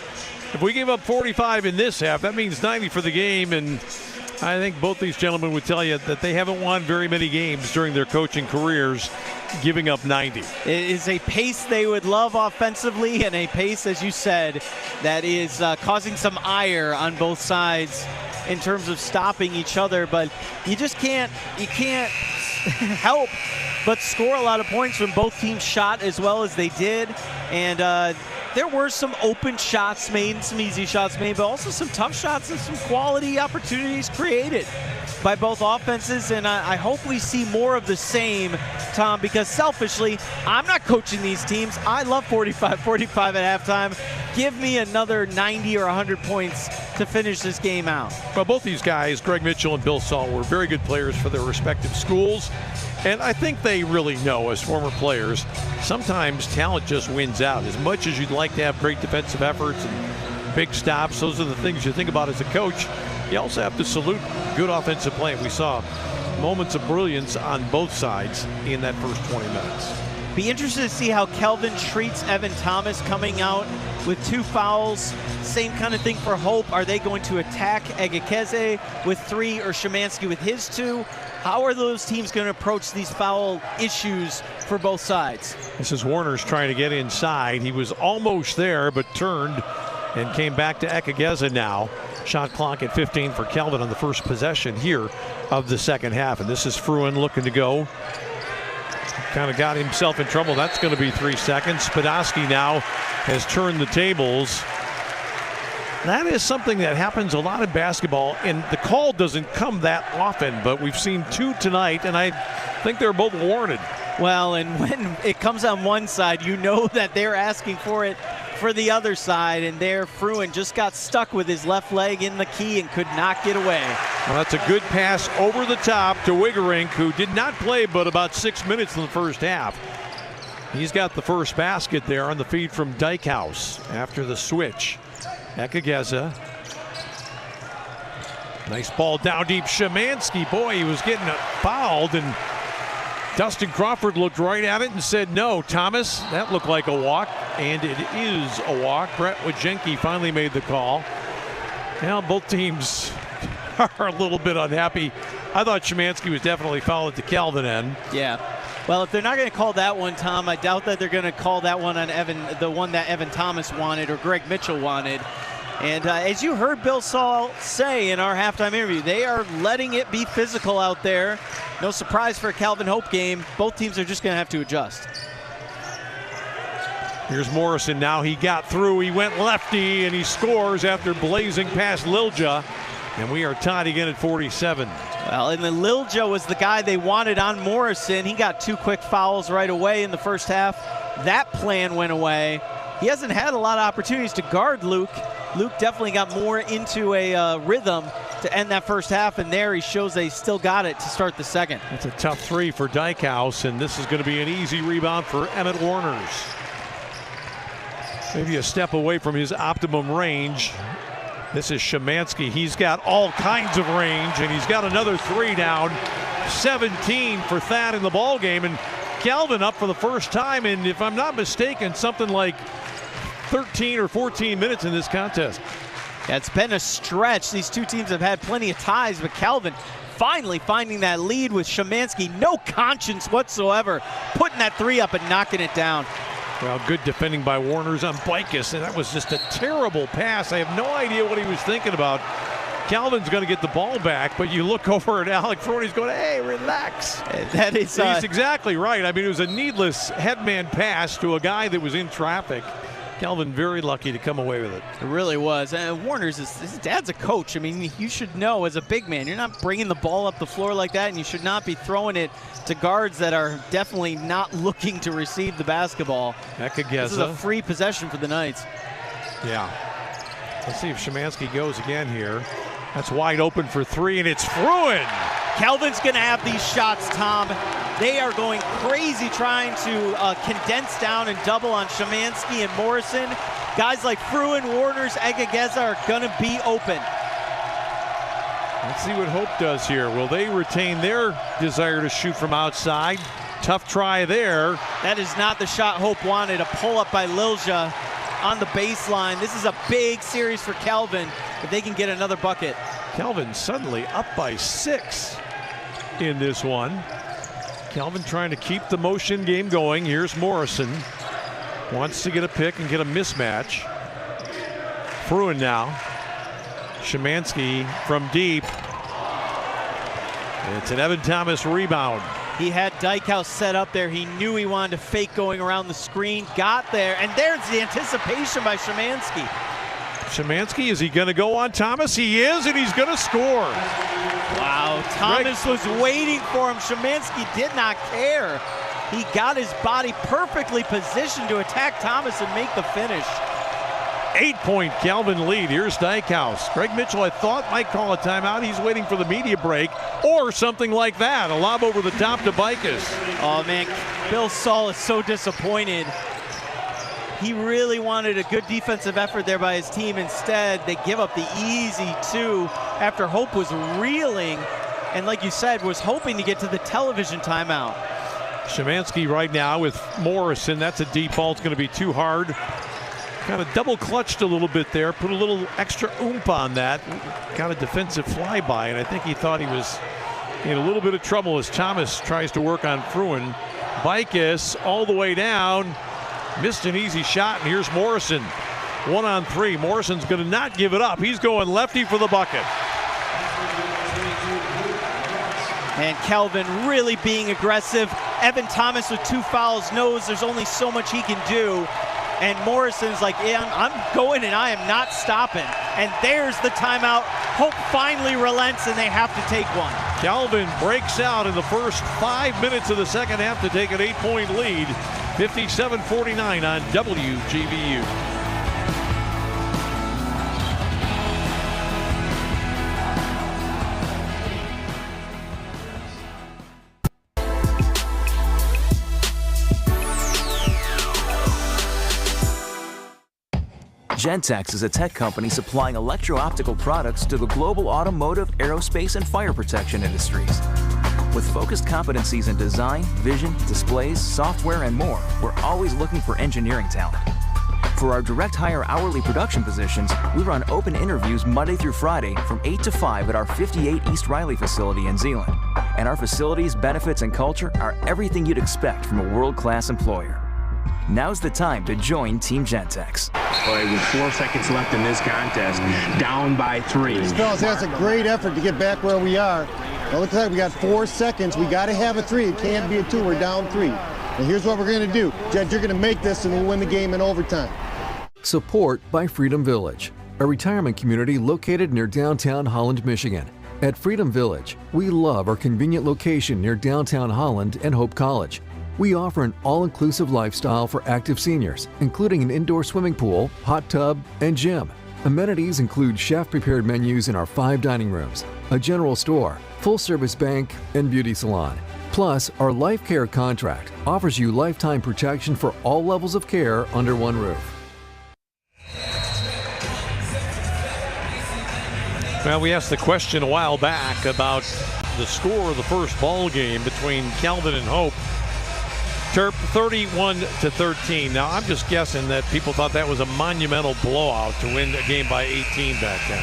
if we give up 45 in this half, that means 90 for the game. And I think both these gentlemen would tell you that they haven't won very many games during their coaching careers giving up 90. It is a pace they would love offensively, and a pace, as you said, that is causing some ire on both sides in terms of stopping each other. But you can't help but score a lot of points when both teams shot as well as they did. And there were some open shots made, some easy shots made, but also some tough shots and some quality opportunities created by both offenses. And I hope we see more of the same, Tom, because selfishly, I'm not coaching these teams. I love 45-45 at halftime. Give me another 90 or 100 points to finish this game out. Well, both these guys, Greg Mitchell and Bill Saul, were very good players for their respective schools. And I think they really know, as former players, sometimes talent just wins out. As much as you'd like to have great defensive efforts and big stops, those are the things you think about as a coach. You also have to salute good offensive play. We saw moments of brilliance on both sides in that first 20 minutes. Be interested to see how Kelvin treats Evan Thomas coming out with 2 fouls. Same kind of thing for Hope. Are they going to attack Egekeze with 3 or Szymanski with his 2? How are those teams going to approach these foul issues for both sides? This is Warner's trying to get inside. He was almost there, but turned and came back to Egekeze now. Shot clock at 15 for Kelvin on the first possession here of the second half. And this is Fruin looking to go. Kind of got himself in trouble. That's going to be 3 seconds. Spadowski now has turned the tables. That is something that happens a lot in basketball, and the call doesn't come that often, but we've seen 2 tonight, and I think they're both warranted. Well, and when it comes on one side, you know that they're asking for it for the other side, and there Fruin just got stuck with his left leg in the key and could not get away. Well, that's a good pass over the top to Wigerink, who did not play but about 6 minutes in the first half. He's got the first basket there on the feed from Dykhouse after the switch. Egekeze. Nice ball down deep. Szymanski, boy, he was getting fouled, and Dustin Crawford looked right at it and said, no, Thomas, that looked like a walk, and it is a walk. Brett Wajenki finally made the call. Now both teams are a little bit unhappy. I thought Szymanski was definitely fouled at the Kelvin end. Yeah. Well, if they're not going to call that one, Tom, I doubt that they're going to call that one on the one that Evan Thomas wanted or Greg Mitchell wanted. And as you heard Bill Saul say in our halftime interview, they are letting it be physical out there. No surprise for a Calvin Hope game. Both teams are just going to have to adjust. Here's Morrison now. He got through. He went lefty, and he scores after blazing past Lilja. And we are tied again at 47. Well, and then Lilja was the guy they wanted on Morrison. He got 2 quick fouls right away in the first half. That plan went away. He hasn't had a lot of opportunities to guard Luke. Luke definitely got more into a rhythm to end that first half, and there he shows they still got it to start the second. It's a tough 3 for Dykhouse, and this is going to be an easy rebound for Emmett Warners. Maybe a step away from his optimum range. This is Szymanski. He's got all kinds of range, and he's got another 3 down. 17 for Thad in the ball game, and Calvin up for the first time in, if I'm not mistaken, something like 13 or 14 minutes in this contest. Yeah, it's been a stretch. These 2 teams have had plenty of ties, but Calvin finally finding that lead with Szymanski. No conscience whatsoever, putting that 3 up and knocking it down. Well, good defending by Warners on Bicus, and that was just a terrible pass. I have no idea what he was thinking about. Calvin's going to get the ball back, but you look over at Alec Fruin, he's going, hey, relax. That is he's exactly right. I mean, it was a needless headman pass to a guy that was in traffic. Calvin very lucky to come away with it. It really was. And Warner's, his dad's a coach. I mean, you should know as a big man, you're not bringing the ball up the floor like that, and you should not be throwing it to guards that are definitely not looking to receive the basketball. This is a free possession for the Knights. Yeah. Let's see if Szymanski goes again here. That's wide open for 3, and it's Fruin. Calvin's going to have these shots, Tom. They are going crazy trying to condense down and double on Szymanski and Morrison. Guys like Fruin, Warners, Egekeze are going to be open. Let's see what Hope does here. Will they retain their desire to shoot from outside? Tough try there. That is not the shot Hope wanted. A pull-up by Lilja on the baseline. This is a big series for Calvin if they can get another bucket. Calvin suddenly up by 6 in this one. Calvin trying to keep the motion game going. Here's Morrison. Wants to get a pick and get a mismatch. Fruin now. Szymanski from deep. It's an Evan Thomas rebound. He had Dykhouse set up there. He knew he wanted to fake going around the screen. Got there, and there's the anticipation by Szymanski. Szymanski, is he going to go on Thomas? He is, and he's going to score. Wow, Thomas was waiting for him. Szymanski did not care. He got his body perfectly positioned to attack Thomas and make the finish. 8-point Calvin lead. Here's Dykhouse. Greg Mitchell, I thought, might call a timeout. He's waiting for the media break or something like that. A lob over the top to Bicus. Oh, man, Bill Saul is so disappointed. He really wanted a good defensive effort there by his team. Instead, they give up the easy 2 after Hope was reeling and, like you said, was hoping to get to the television timeout. Szymanski right now with Morrison. That's a deep ball. It's going to be too hard. Kind of double clutched a little bit there. Put a little extra oomph on that. Got a defensive flyby, and I think he thought he was in a little bit of trouble as Thomas tries to work on Fruin. Bikes all the way down. Missed an easy shot, and here's Morrison. 1-on-3. Morrison's going to not give it up. He's going lefty for the bucket. And Calvin really being aggressive. Evan Thomas with 2 fouls knows there's only so much he can do. And Morrison's like, yeah, I'm going and I am not stopping. And there's the timeout. Hope finally relents and they have to take one. Calvin breaks out in the first 5 minutes of the second half to take an 8-point lead. 57-49 on WGVU. Gentex is a tech company supplying electro-optical products to the global automotive, aerospace, and fire protection industries. With focused competencies in design, vision, displays, software, and more, we're always looking for engineering talent. For our direct hire hourly production positions, we run open interviews Monday through Friday from 8 to 5 at our 58 East Riley facility in Zeeland. And our facilities, benefits, and culture are everything you'd expect from a world-class employer. Now's the time to join Team Gentex. With 4 seconds left in this contest, down by 3. Fellas, that's a great effort to get back where we are. Now look at that, we got 4 seconds. We got to have a 3. It can't be a 2. We're down 3. And here's what we're going to do. Jed, you're going to make this and we'll win the game in overtime. Support by Freedom Village, a retirement community located near downtown Holland, Michigan. At Freedom Village, we love our convenient location near downtown Holland and Hope College. We offer an all-inclusive lifestyle for active seniors, including an indoor swimming pool, hot tub, and gym. Amenities include chef-prepared menus in our 5 dining rooms, a general store, full-service bank, and beauty salon. Plus, our Life Care contract offers you lifetime protection for all levels of care under one roof. Well, we asked the question a while back about the score of the first ball game between Calvin and Hope. Terp 31-13. Now, I'm just guessing that people thought that was a monumental blowout to win a game by 18 back then.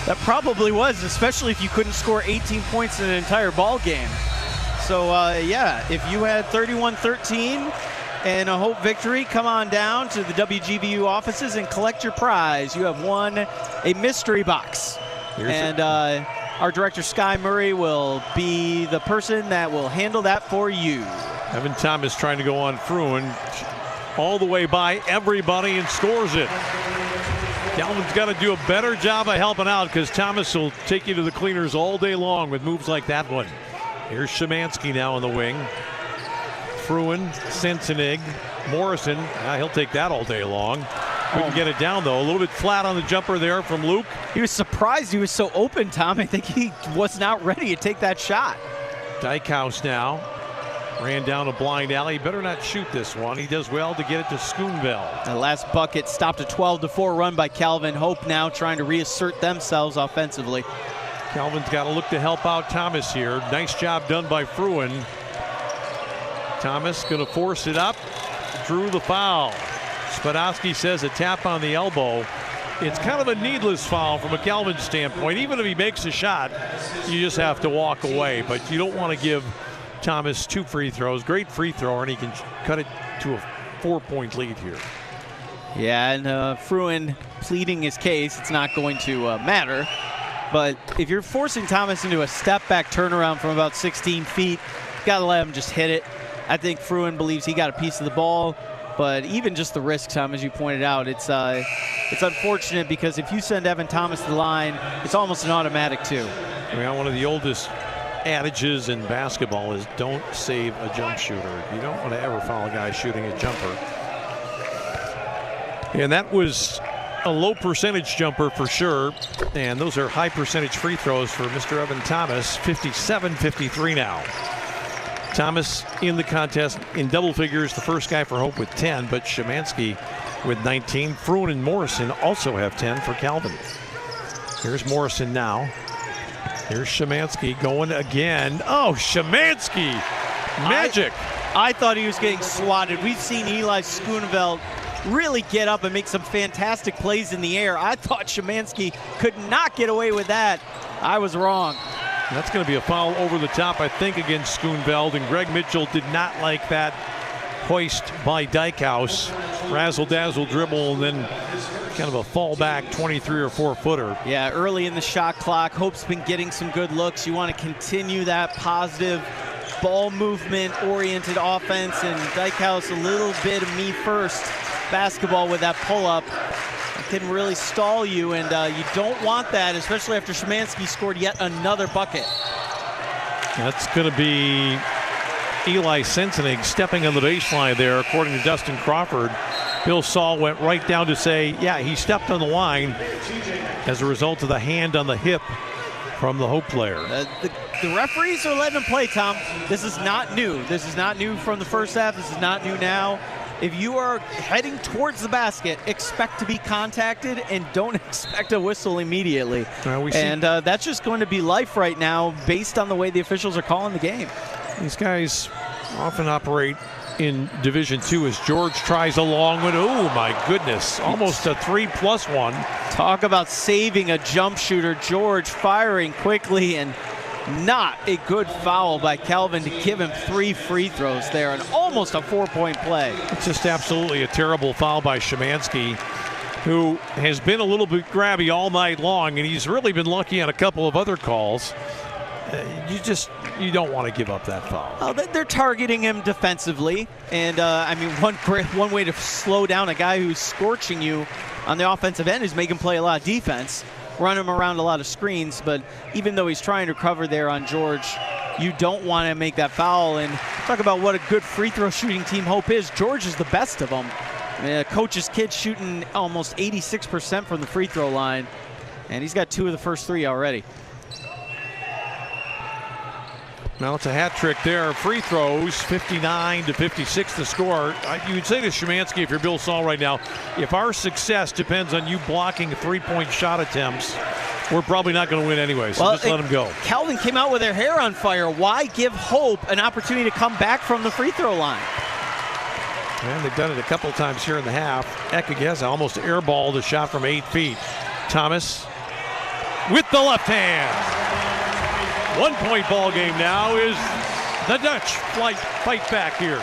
That probably was, especially if you couldn't score 18 points in an entire ball game. So, yeah, if you had 31-13 and a Hope victory, come on down to the WGVU offices and collect your prize. You have won a mystery box. Our director, Sky Murray, will be the person that will handle that for you. Evan Thomas trying to go on Fruin all the way by everybody and scores it. Calvin's got to do a better job of helping out because Thomas will take you to the cleaners all day long with moves like that one. Here's Szymanski now on the wing. Fruin, Sensenig, Morrison. He'll take that all day long. Couldn't get it down, though. A little bit flat on the jumper there from Luke. He was surprised he was so open, Tom. I think he was not ready to take that shot. Dykhouse now. Ran down a blind alley. Better not shoot this one. He does well to get it to Schoonville. The last bucket stopped a 12-4 run by Calvin. Hope now trying to reassert themselves offensively. Calvin's got to look to help out Thomas here. Nice job done by Fruin. Thomas going to force it up. Drew the foul. Spadowski says a tap on the elbow. It's kind of a needless foul from a Calvin standpoint. Even if he makes a shot, you just have to walk away. But you don't want to give Thomas 2 free throws. Great free thrower, and he can cut it to a 4-point lead here. Yeah, and Fruin pleading his case. It's not going to matter. But if you're forcing Thomas into a step-back turnaround from about 16 feet, you got to let him just hit it. I think Fruin believes he got a piece of the ball. But even just the risk, Tom, as you pointed out, it's unfortunate because if you send Evan Thomas to the line, it's almost an automatic, too. Well, one of the oldest adages in basketball is don't save a jump shooter. You don't want to ever foul a guy shooting a jumper. And that was a low percentage jumper for sure. And those are high percentage free throws for Mr. Evan Thomas. 57-53 now. Thomas in the contest in double figures, the first guy for Hope with 10, but Szymanski with 19. Fruin and Morrison also have 10 for Calvin. Here's Morrison now. Here's Szymanski going again. Oh, Szymanski Magic. I thought he was getting swatted. We've seen Eli Schooneveld really get up and make some fantastic plays in the air. I thought Szymanski could not get away with that. I was wrong. That's going to be a foul over the top, I think, against Schooneveld, and Greg Mitchell did not like that hoist by Dykhouse. Razzle-dazzle dribble, and then kind of a fallback 23 or 4-footer. Yeah, early in the shot clock. Hope's been getting some good looks. You want to continue that positive ball movement-oriented offense, and Dykhouse a little bit of me first basketball with that pull-up. It can really stall you, and you don't want that, especially after Szymanski scored yet another bucket. That's going to be Eli Sensenig stepping on the baseline there, according to Dustin Crawford. Bill Saul went right down to say, yeah, he stepped on the line as a result of the hand on the hip from the Hope player. The referees are letting him play, Tom. This is not new. This is not new from the first half. This is not new now. If you are heading towards the basket, expect to be contacted and don't expect a whistle immediately. That's just going to be life right now based on the way the officials are calling the game. These guys often operate in Division II as George tries a long one. Oh, my goodness. Almost a 3+1. Talk about saving a jump shooter. George firing quickly, and not a good foul by Calvin to give him 3 free throws there, and almost a 4-point play. It's just absolutely a terrible foul by Szymanski, who has been a little bit grabby all night long, and he's really been lucky on a couple of other calls. You don't want to give up that foul. Oh, they're targeting him defensively, and I mean, one way to slow down a guy who's scorching you on the offensive end is make him play a lot of defense, run him around a lot of screens. But even though he's trying to cover there on George, you don't want to make that foul. And talk about what a good free throw shooting team Hope is. George is the best of them. I mean, coach's kid shooting almost 86% from the free throw line, and he's got 2 of the first 3 already. Now it's a hat trick there. Free throws, 59-56 to score. You would say to Szymanski, if you're Bill Saul right now, if our success depends on you blocking 3-point shot attempts, we're probably not going to win anyway, so just let him go. Calvin came out with their hair on fire. Why give Hope an opportunity to come back from the free throw line? And they've done it a couple times here in the half. Ekageza almost airballed a shot from 8 feet. Thomas with the left hand. 1-point ball game now is the Dutch fight back here.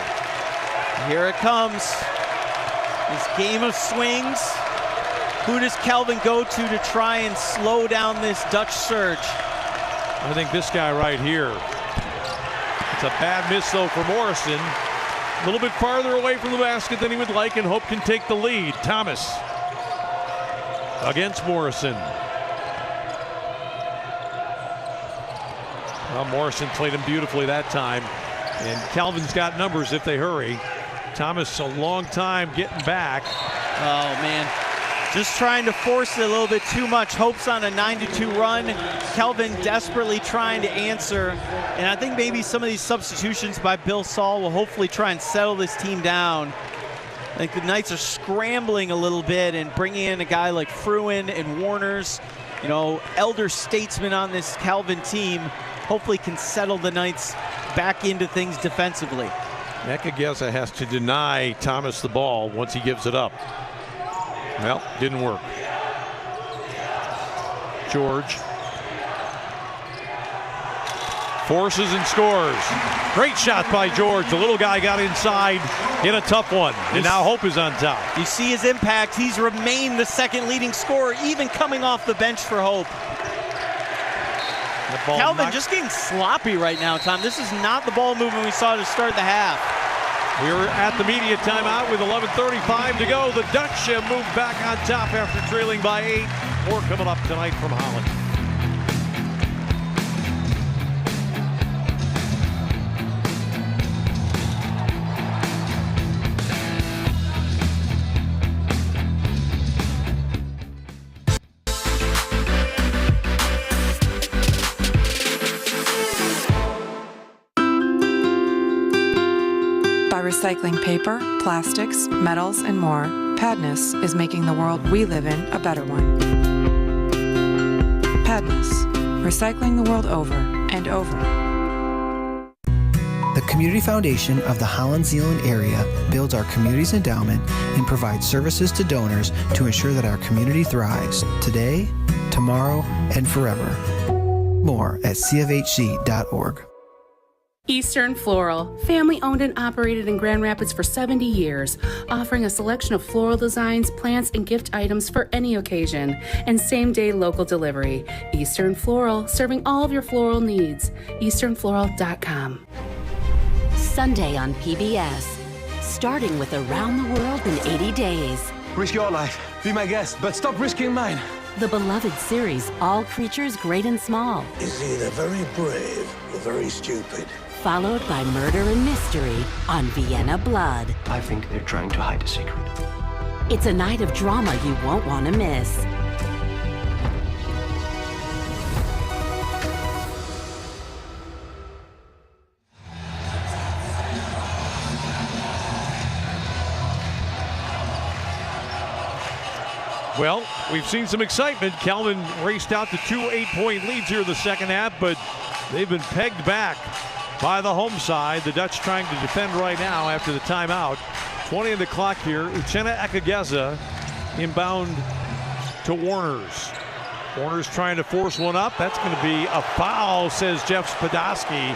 Here it comes. This game of swings. Who does Calvin go to try and slow down this Dutch surge? I think this guy right here. It's a bad miss though for Morrison. A little bit farther away from the basket than he would like, and Hope can take the lead. Thomas against Morrison. Well, Morrison played him beautifully that time, and Calvin's got numbers if they hurry. Thomas a long time getting back. Oh man, just trying to force it a little bit too much. Hope's on a 9-2 run. Calvin desperately trying to answer, and I think maybe some of these substitutions by Bill Saul will hopefully try and settle this team down. I think the Knights are scrambling a little bit and bringing in a guy like Fruin and Warners, you know, elder statesmen on this Calvin team. Hopefully can settle the Knights back into things defensively. Ekageza has to deny Thomas the ball once he gives it up. Well, didn't work. George forces and scores. Great shot by George. The little guy got inside in a tough one, and now Hope is on top. You see his impact. He's remained the second leading scorer, even coming off the bench for Hope. Calvin just getting sloppy right now, Tom. This is not the ball movement we saw to start the half. We're at the media timeout with 11:35 to go. The Dutch have moved back on top after trailing by 8. More coming up tonight from Holland. Recycling paper, plastics, metals, and more, Padness is making the world we live in a better one. Padness, recycling the world over and over. The The Community Foundation of the Holland-Zeeland area builds our community's endowment and provides services to donors to ensure that our community thrives today, tomorrow, and forever. More at cfhc.org. Eastern Floral, family owned and operated in Grand Rapids for 70 years, offering a selection of floral designs, plants, and gift items for any occasion, and same-day local delivery. Eastern Floral, serving all of your floral needs. EasternFloral.com. Sunday on PBS, starting with Around the World in 80 Days. Risk your life, be my guest, but stop risking mine. The beloved series, All Creatures Great and Small. Is either very brave or very stupid. Followed by Murder and Mystery on Vienna Blood. I think they're trying to hide a secret. It's a night of drama you won't want to miss. Well, we've seen some excitement. Calvin raced out to 2 8-point leads here in the second half, but they've been pegged back by the home side. The Dutch trying to defend right now after the timeout. 20 on the clock here. Uchenna Ekageza inbound to Warners. Warners trying to force one up. That's going to be a foul, says Jeff Spadowski.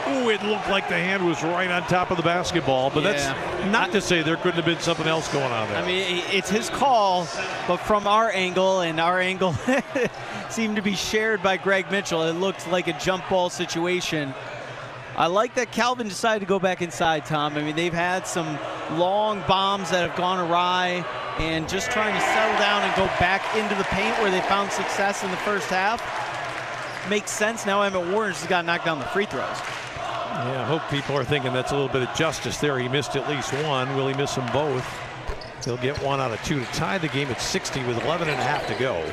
Ooh, it looked like the hand was right on top of the basketball, but that's not to say there couldn't have been something else going on there. I mean, it's his call, but from our angle, and our angle seemed to be shared by Greg Mitchell, it looked like a jump ball situation. I like that Calvin decided to go back inside, Tom. I mean, they've had some long bombs that have gone awry, and just trying to settle down and go back into the paint where they found success in the first half makes sense. Now Emmett Warners has got to knock down the free throws. Yeah, I hope people are thinking that's a little bit of justice there. He missed at least one. Will he miss them both? He'll get 1 out of 2 to tie the game at 60 with 11 and a half to go.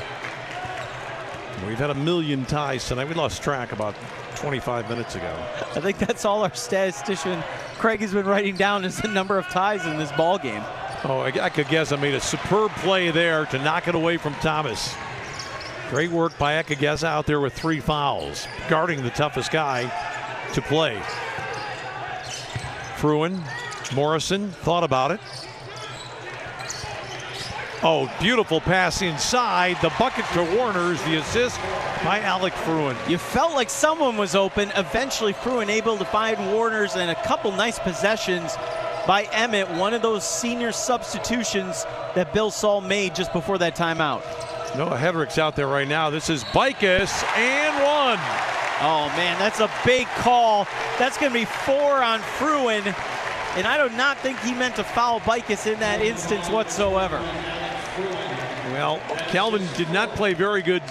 We've had a million ties tonight. We lost track about 25 minutes ago. I think that's all our statistician Craig has been writing down is the number of ties in this ball game. Oh, I could guess. I made a superb play there to knock it away from Thomas. Great work by Ekageza out there with 3 fouls, guarding the toughest guy to play. Fruin, Morrison thought about it. Oh, beautiful pass inside. The bucket to Warners, the assist by Alec Fruin. You felt like someone was open. Eventually, Fruin able to find Warners, and a couple nice possessions by Emmett. One of those senior substitutions that Bill Saul made just before that timeout. Noah Hedrick's out there right now. This is Bicus and 1. Oh, man, that's a big call. That's going to be 4 on Fruin, and I do not think he meant to foul Bicus in that instance whatsoever. Well, Calvin did not play very good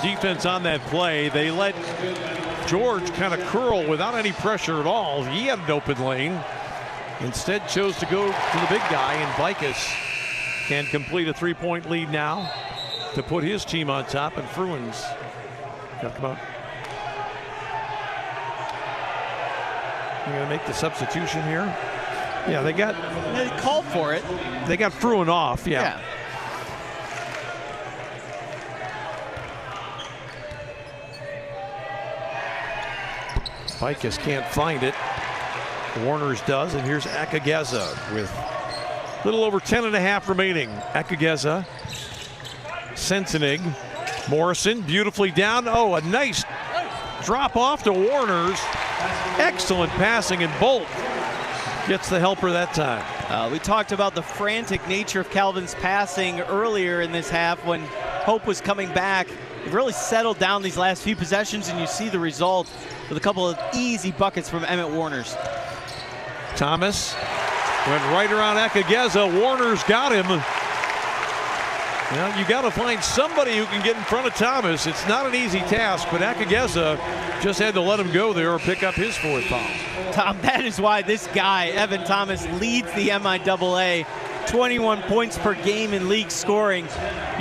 defense on that play. They let George kind of curl without any pressure at all. He had an open lane. Instead chose to go to the big guy, and Bicus can complete a 3-point lead now to put his team on top, and Fruin's got to come out. They're going to make the substitution here. Yeah, they called for it. They got Fruin off, yeah. Bicus can't find it. Warners does, and here's Ekageza with a little over 10 and a half remaining. Ekageza, Sensenig, Morrison beautifully down. Oh, a nice drop off to Warners. Excellent passing, and Bolt gets the helper that time. We talked about the frantic nature of Calvin's passing earlier in this half when Hope was coming back. They've really settled down these last few possessions, and you see the result with a couple of easy buckets from Emmett Warners. Thomas went right around Ekageza. Warners got him. Well, you got to find somebody who can get in front of Thomas. It's not an easy task, but Ekageza just had to let him go there or pick up his 4th foul. Tom, that is why this guy, Evan Thomas, leads the MIAA. 21 points per game in league scoring.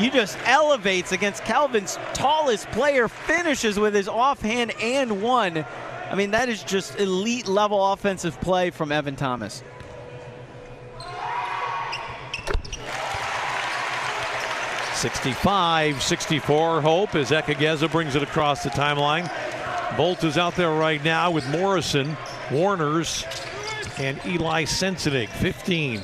You just elevates against Calvin's tallest player, finishes with his offhand and 1. I mean, that is just elite level offensive play from Evan Thomas. (65-64) Hope as Ekageza brings it across the timeline. Bolt is out there right now with Morrison. Warners and Eli Sensenig, 15.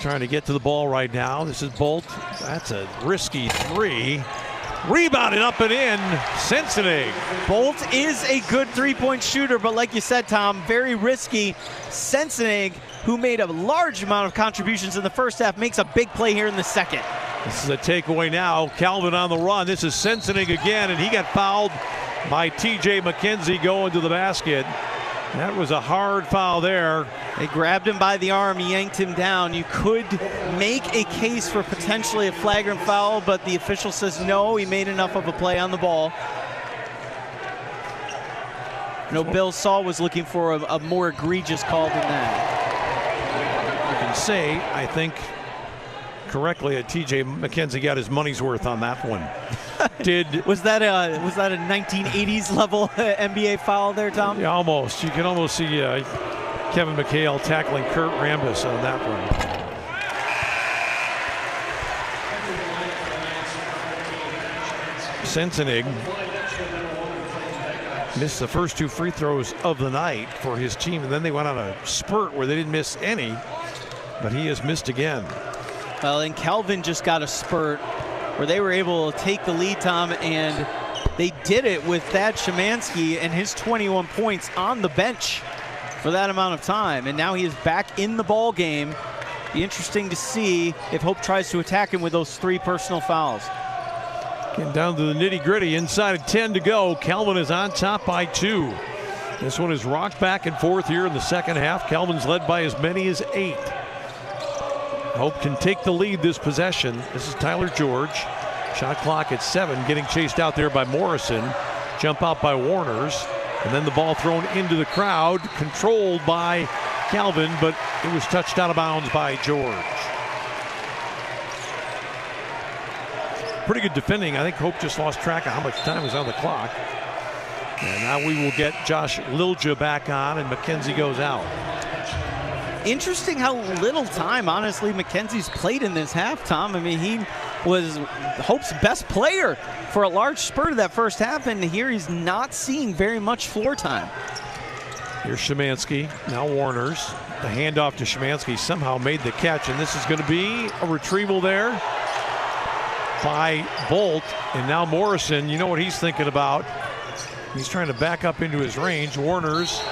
Trying to get to the ball right now. This is Bolt. That's a risky three. Rebounded up and in. Sensenig. Bolt is a good three-point shooter, but like you said, Tom, very risky. Sensenig, who made a large amount of contributions in the first half, makes a big play here in the second. This is a takeaway now. Calvin on the run. This is Sensenig again, and he got fouled by TJ McKenzie going to the basket. That was a hard foul there. They grabbed him by the arm, yanked him down. You could make a case for potentially a flagrant foul, but the official says no, he made enough of a play on the ball. No, Bill Saul was looking for a more egregious call than that. You can say, I think, correctly, that TJ McKenzie got his money's worth on that one. Was that a 1980s level NBA foul there, Tom? Yeah, almost. You can almost see Kevin McHale tackling Kurt Rambis on that one. Sensenig missed the first 2 free throws of the night for his team, and then they went on a spurt where they didn't miss any, but he has missed again. Well, and Calvin just got a spurt where they were able to take the lead, Tom, and they did it with Thad Szymanski and his 21 points on the bench for that amount of time, and now he is back in the ball game. Be interesting to see if Hope tries to attack him with those 3 personal fouls. Getting down to the nitty-gritty, inside of 10 to go. Calvin is on top by 2. This one is rocked back and forth here in the second half. Calvin's led by as many as 8. Hope can take the lead this possession. This is Tyler George. Shot clock at 7, getting chased out there by Morrison. Jump out by Warners. And then the ball thrown into the crowd, controlled by Calvin, but it was touched out of bounds by George. Pretty good defending. I think Hope just lost track of how much time was on the clock. And now we will get Josh Lilja back on, and McKenzie goes out. Interesting how little time, honestly, McKenzie's played in this half, Tom. I mean, he was Hope's best player for a large spurt of that first half, and here he's not seeing very much floor time. Here's Szymanski, now Warners. The handoff to Szymanski, somehow made the catch, and this is going to be a retrieval there by Bolt. And now Morrison, you know what he's thinking about. He's trying to back up into his range. Warners.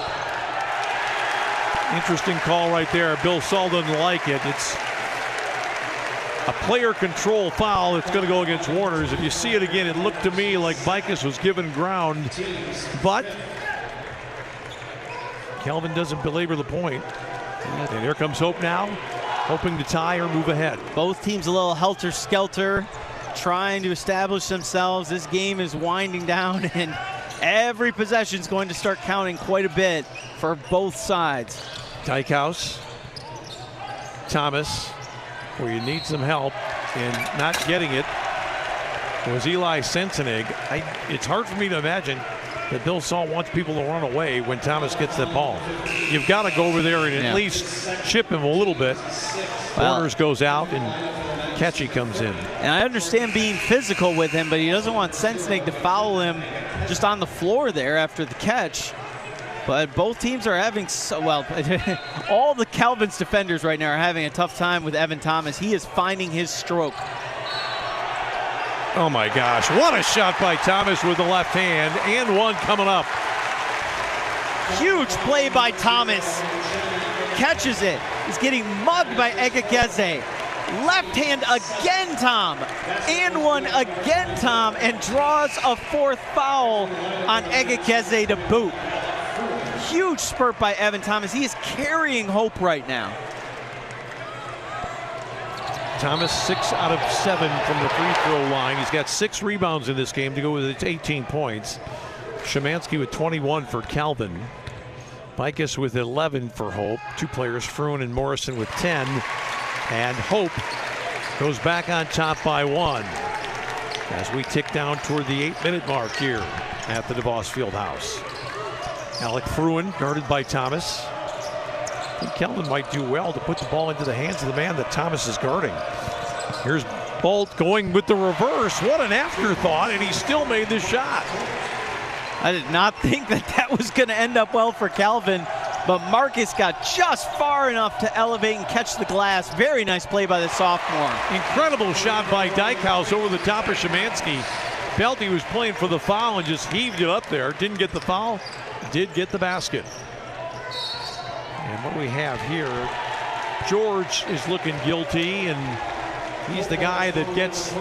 Interesting call right there. Bill Saul doesn't like it. It's a player control foul. It's going to go against Warners. If you see it again, it looked to me like Bicus was given ground, but Calvin doesn't belabor the point. And here comes Hope now, hoping to tie or move ahead. Both teams a little helter-skelter, trying to establish themselves. This game is winding down, and every possession is going to start counting quite a bit for both sides. Dykhouse, Thomas, where you need some help and not getting it was Eli Sensenig. It's hard for me to imagine that Bill Saul wants people to run away when Thomas gets that ball. You've got to go over there and at least chip him a little bit. Warners goes out and Catchy comes in. And I understand being physical with him, but he doesn't want Sensenig to foul him just on the floor there after the catch. But both teams are having, all the Calvin's defenders right now are having a tough time with Evan Thomas. He is finding his stroke. Oh my gosh, what a shot by Thomas with the left hand, and one coming up. Huge play by Thomas. Catches it. He's getting mugged by Egegeze. Left hand again, Tom. And one again, Tom, and draws a fourth foul on Egegeze to boot. Huge spurt by Evan Thomas. He is carrying Hope right now. Thomas 6 out of 7 from the free throw line. He's got 6 rebounds in this game to go with its 18 points. Szymanski with 21 for Calvin. Bicus with 11 for Hope. 2 players, Fruin and Morrison, with 10. And Hope goes back on top by 1 as we tick down toward the 8-minute mark here at the DeVos Fieldhouse. Alec Fruin guarded by Thomas. I think Calvin might do well to put the ball into the hands of the man that Thomas is guarding. Here's Bolt going with the reverse. What an afterthought, and he still made the shot. I did not think that was going to end up well for Calvin, but Marcus got just far enough to elevate and catch the glass. Very nice play by the sophomore. Incredible shot by Dykehouse over the top of Szymanski. Felt he was playing for the foul and just heaved it up there. Didn't get the foul, did get the basket. And what do we have here? George is looking guilty, and he's the guy that gets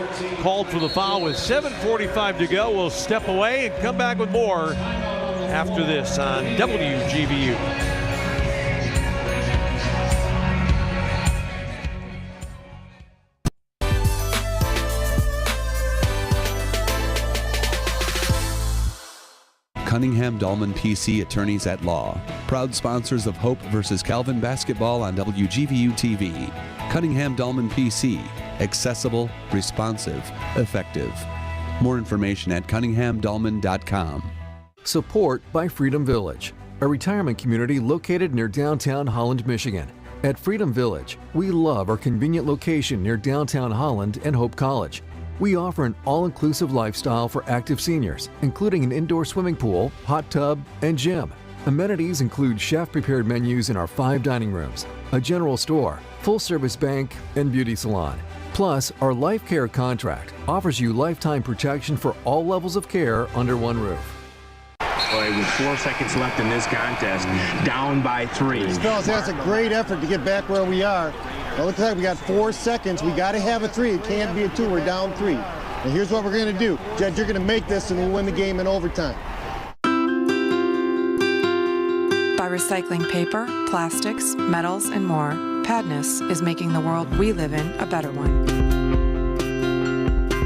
called for the foul with 7:45 to go. We'll step away and come back with more after this on WGVU. Cunningham Dahlman PC Attorneys at Law, proud sponsors of Hope versus Calvin basketball on WGVU TV. Cunningham Dahlman PC, accessible, responsive, effective. More information at cunninghamdahlman.com. Support by Freedom Village, a retirement community located near downtown Holland, Michigan. At Freedom Village, we love our convenient location near downtown Holland and Hope College. We offer an all-inclusive lifestyle for active seniors, including an indoor swimming pool, hot tub, and gym. Amenities include chef-prepared menus in our 5 dining rooms, a general store, full-service bank, and beauty salon. Plus, our Life Care contract offers you lifetime protection for all levels of care under one roof. With 4 seconds left in this contest, down by 3. Fellas, that's a great effort to get back where we are. Now, looks like we got 4 seconds. We got to have a 3. It can't be a 2. We're down 3. And here's what we're going to do. Jed, you're going to make this and we'll win the game in overtime. By recycling paper, plastics, metals, and more, Padness is making the world we live in a better one.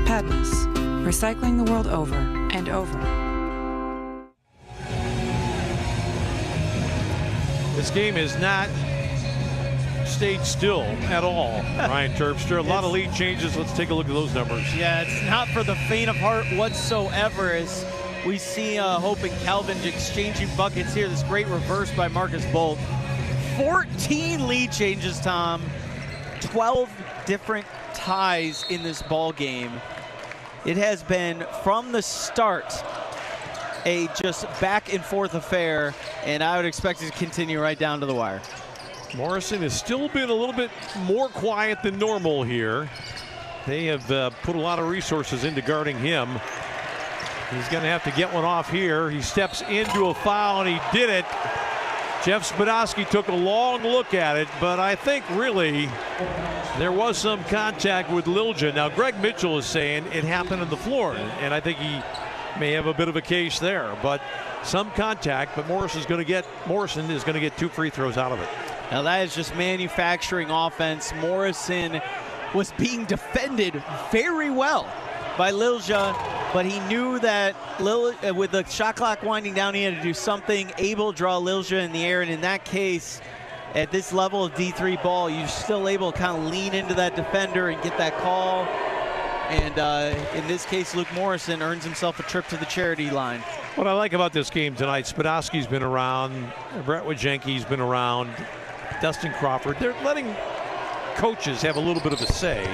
Padness, recycling the world over and over. This game is not stayed still at all. Ryan Terpstra, a lot of lead changes. Let's take a look at those numbers. Yeah, it's not for the faint of heart whatsoever as we see Hope and Calvin exchanging buckets here. This great reverse by Marcus Bolt. 14 lead changes, Tom. 12 different ties in this ball game. It has been, from the start, a just back and forth affair, and I would expect it to continue right down to the wire. Morrison has still been a little bit more quiet than normal here. They have put a lot of resources into guarding him. He's going to have to get one off here. He steps into a foul, and he did it. Jeff Spadowski took a long look at it, but I think really there was some contact with Lilja. Now, Greg Mitchell is saying it happened on the floor, and I think he may have a bit of a case there, but some contact, but Morrison is going to get 2 free throws out of it. Now that is just manufacturing offense. Morrison was being defended very well by Lilja, but he knew that with the shot clock winding down, he had to do something, able to draw Lilja in the air, and in that case, at this level of D3 ball, you're still able to kind of lean into that defender and get that call. And in this case, Luke Morrison earns himself a trip to the charity line. What I like about this game tonight, Spadowski's been around, Brett Wojcicki's been around, Dustin Crawford. They're letting coaches have a little bit of a say.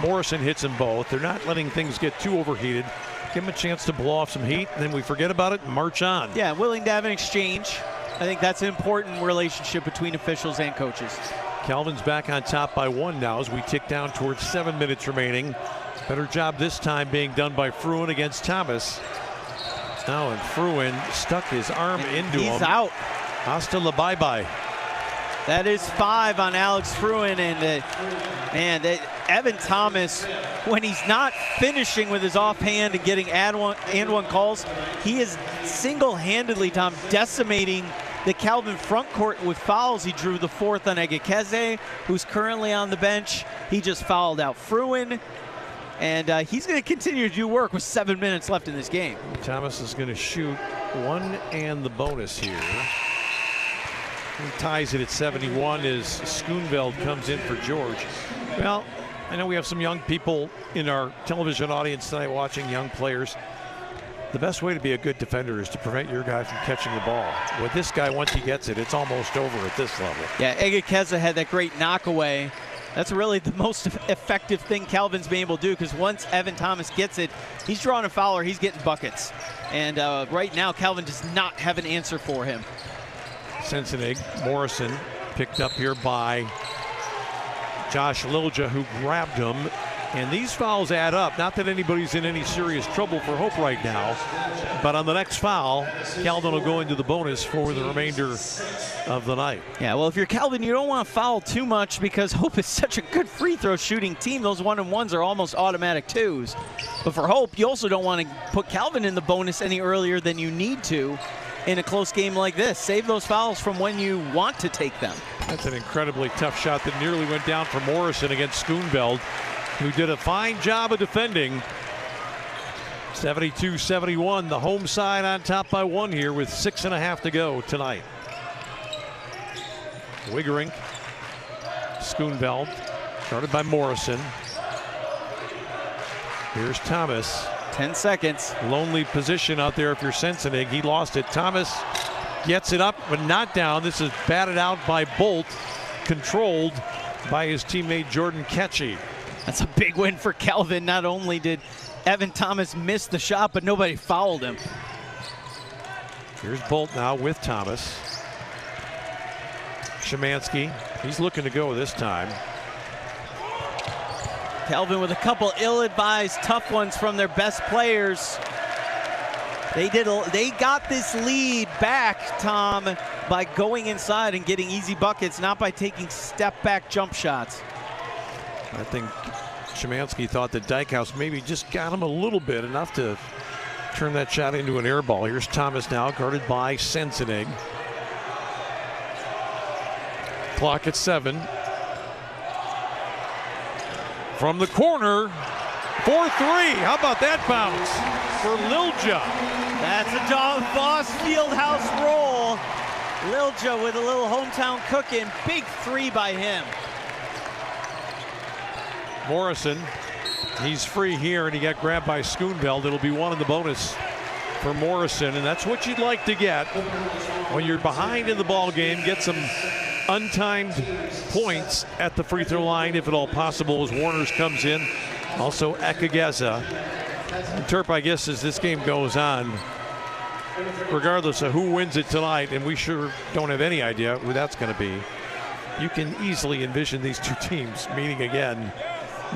Morrison hits them both. They're not letting things get too overheated. Give them a chance to blow off some heat, and then we forget about it and march on. Yeah, willing to have an exchange. I think that's an important relationship between officials and coaches. Calvin's back on top by 1 now as we tick down towards 7 minutes remaining. Better job this time being done by Fruin against Thomas. Now, and Fruin stuck his arm into him. He's out. Hasta la bye-bye. That is 5 on Alex Fruin, and Evan Thomas, when he's not finishing with his offhand and getting and one calls, he is single-handedly, Tom, decimating the Calvin front court with fouls. He drew the 4th on Egekeze, who's currently on the bench. He just fouled out Fruin, and he's going to continue to do work with 7 minutes left in this game. Thomas is going to shoot 1 and the bonus here. He ties it at 71 as Schoonveld comes in for George. Well, I know we have some young people in our television audience tonight watching, young players. The best way to be a good defender is to prevent your guy from catching the ball. With this guy, once he gets it, it's almost over at this level. Yeah, Egekeze had that great knockaway That's really the most effective thing Calvin's been able to do, because once Evan Thomas gets it, he's drawing a foul or he's getting buckets. And right now, Calvin does not have an answer for him. Sensenig, Morrison picked up here by Josh Lilja, who grabbed him. And these fouls add up. Not that anybody's in any serious trouble for Hope right now, but on the next foul, Calvin will go into the bonus for the remainder of the night. Yeah, well, if you're Calvin, you don't want to foul too much, because Hope is such a good free throw shooting team. Those 1-and-1s are almost automatic 2s. But for Hope, you also don't want to put Calvin in the bonus any earlier than you need to in a close game like this. Save those fouls from when you want to take them. That's an incredibly tough shot that nearly went down for Morrison against Schoonveld, who did a fine job of defending. 72-71, the home side on top by 1 here with 6.5 to go tonight. Wiggering, Schoonveld, started by Morrison. Here's Thomas. 10 seconds. Lonely position out there if you're Sensenig. He lost it. Thomas gets it up, but not down. This is batted out by Bolt, controlled by his teammate Jordan Ketchy. That's a big win for Calvin. Not only did Evan Thomas miss the shot, but nobody fouled him. Here's Bolt now with Thomas. Szymanski, he's looking to go this time. Calvin with a couple ill-advised tough ones from their best players. They got this lead back, Tom, by going inside and getting easy buckets, not by taking step-back jump shots. I think Szymanski thought that Dykhouse maybe just got him a little bit, enough to turn that shot into an air ball. Here's Thomas now, guarded by Sensenig. Clock at 7. From the corner, 4-3. How about that bounce for Lilja? That's a Don Voss Fieldhouse roll. Lilja with a little hometown cooking. Big 3 by him. Morrison, he's free here, and he got grabbed by Schoonveld. It'll be 1 in the bonus for Morrison, and that's what you'd like to get when you're behind in the ball game. Get some untimed points at the free throw line, if at all possible, as Warners comes in. Also Ekageza. Terp, I guess, as this game goes on, regardless of who wins it tonight, and we sure don't have any idea who that's going to be, you can easily envision these two teams meeting again,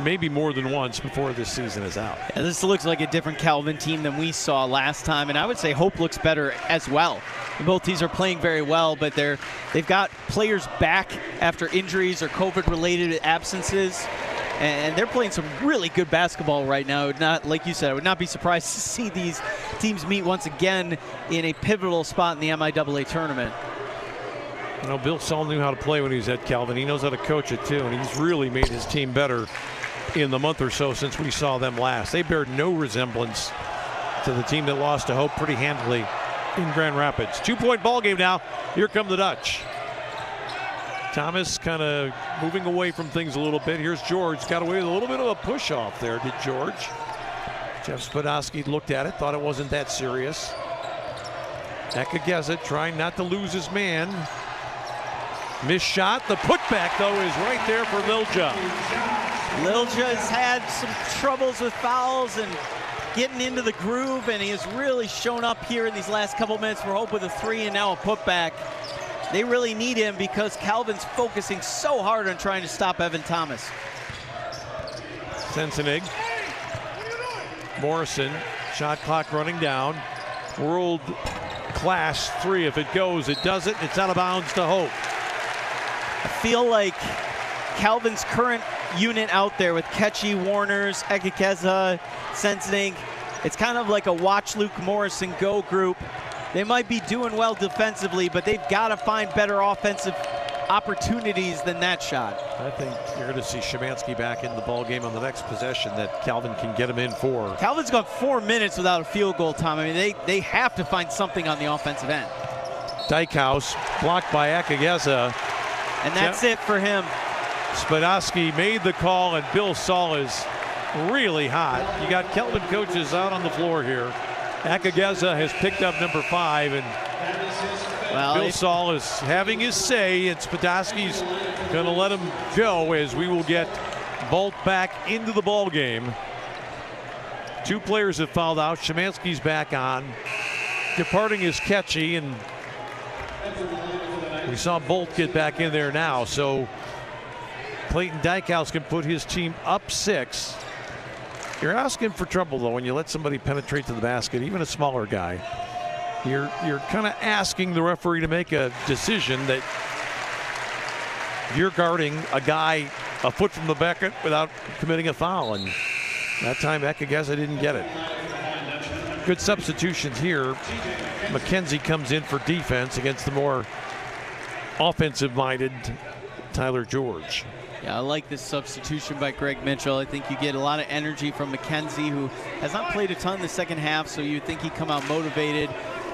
maybe more than once, before this season is out. Yeah, this looks like a different Calvin team than we saw last time, and I would say Hope looks better as well. Both teams are playing very well, but they've got players back after injuries or COVID-related absences, and they're playing some really good basketball right now. Not, like you said, I would not be surprised to see these teams meet once again in a pivotal spot in the MIAA tournament. You know, Bill Saul knew how to play when he was at Calvin. He knows how to coach it too, and he's really made his team better in the month or so since we saw them last. They bear no resemblance to the team that lost to Hope pretty handily in Grand Rapids. 2-point ball game now. Here come the Dutch. Thomas kind of moving away from things a little bit. Here's George. Got away with a little bit of a push off there, did George. Jeff Spadowski looked at it, thought it wasn't that serious. Ekageza trying not to lose his man. Missed shot. The putback, though, is right there for Lilja. Lilja has had some troubles with fouls and getting into the groove, and he has really shown up here in these last couple minutes for Hope with a 3 and now a putback. They really need him because Calvin's focusing so hard on trying to stop Evan Thomas. Sensenig. Morrison. Shot clock running down. World class 3. If it goes, it does it. It's out of bounds to Hope. I feel like Calvin's current unit out there with Ketchy, Warners, Ekakeza, Sensenig, it's kind of like a watch Luke Morrison go group. They might be doing well defensively, but they've got to find better offensive opportunities than that shot. I think you're going to see Szymanski back in the ball game on the next possession that Calvin can get him in for. Calvin's got 4 minutes without a field goal, Tom. I mean, they have to find something on the offensive end. Dykhouse blocked by Ekageza. And that's it for him. Spadowski made the call, and Bill Saul is really hot. You got Kelvin coaches out on the floor here. Ekageza has picked up number 5, and Bill Saul is having his say, and Spadowski's going to let him go as we will get Bolt back into the ball game. 2 players have fouled out. Szymanski's back on. Departing is Ketchy, and we saw Bolt get back in there now. So Clayton Dykehouse can put his team up 6. You're asking for trouble, though, when you let somebody penetrate to the basket, even a smaller guy. You're kind of asking the referee to make a decision that you're guarding a guy a foot from the bucket without committing a foul. And that time, Ekageza didn't get it. Good substitutions here. McKenzie comes in for defense against the more offensive-minded Tyler George. Yeah, I like this substitution by Greg Mitchell. I think you get a lot of energy from McKenzie, who has not played a ton in the second half, so you'd think he'd come out motivated.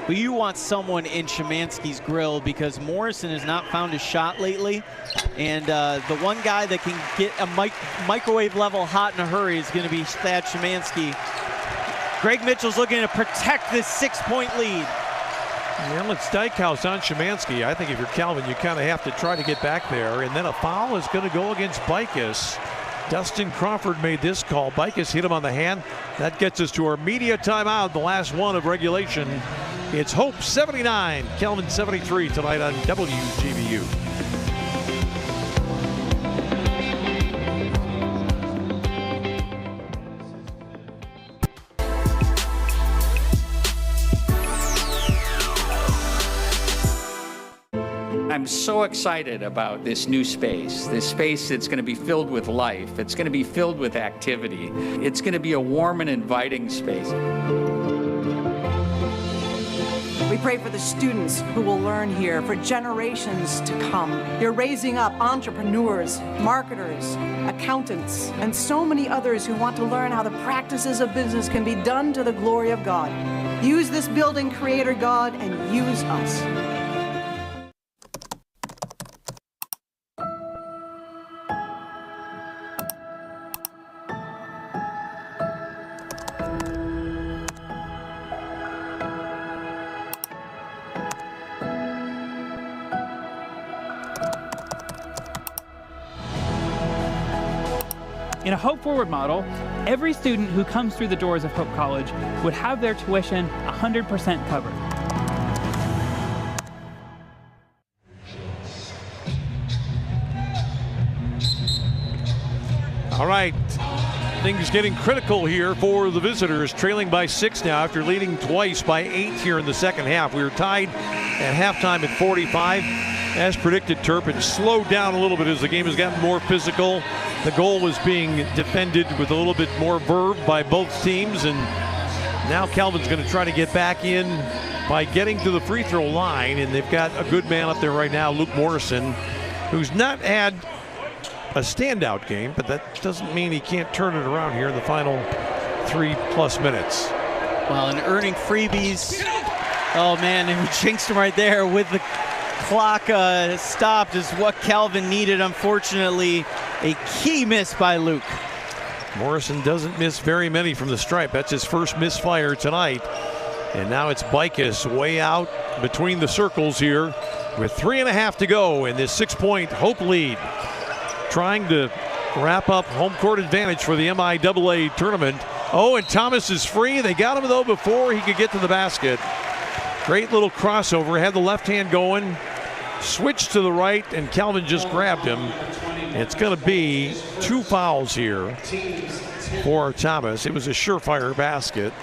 But you want someone in Szymanski's grill because Morrison has not found his shot lately. And the one guy that can get a microwave level hot in a hurry is going to be Thad Szymanski. Greg Mitchell's looking to protect this 6-point lead. Well, it's Dykehouse on Szymanski. I think if you're Calvin, you kind of have to try to get back there. And then a foul is going to go against Bicus. Dustin Crawford made this call. Bicus hit him on the hand. That gets us to our media timeout, the last one of regulation. It's Hope 79, Kelvin 73 tonight on WGVU. I'm so excited about this new space that's going to be filled with life. It's going to be filled with activity. It's going to be a warm and inviting space. We pray for the students who will learn here for generations to come. You're raising up entrepreneurs, marketers, accountants, and so many others who want to learn how the practices of business can be done to the glory of God. Use this building, Creator God, and use us. In a Hope Forward model, every student who comes through the doors of Hope College would have their tuition 100% covered. All right, things getting critical here for the visitors, trailing by 6 now after leading twice by 8 here in the second half. We were tied at halftime at 45. As predicted, Turpin slowed down a little bit as the game has gotten more physical. The goal was being defended with a little bit more verve by both teams, and now Calvin's going to try to get back in by getting to the free throw line, and they've got a good man up there right now, Luke Morrison, who's not had a standout game, but that doesn't mean he can't turn it around here in the final 3+ minutes. Well, and earning freebies. Oh man, and we jinxed him right there with the clock stopped is what Calvin needed. Unfortunately, a key miss by Luke. Morrison doesn't miss very many from the stripe. That's his first misfire tonight. And now it's Bicus way out between the circles here with 3.5 to go in this 6-point Hope lead. Trying to wrap up home court advantage for the MIAA tournament. Oh, and Thomas is free. They got him, though, before he could get to the basket. Great little crossover. Had the left hand going. Switched to the right, and Calvin just grabbed him. It's going to be 2 fouls here for Thomas. It was a surefire basket.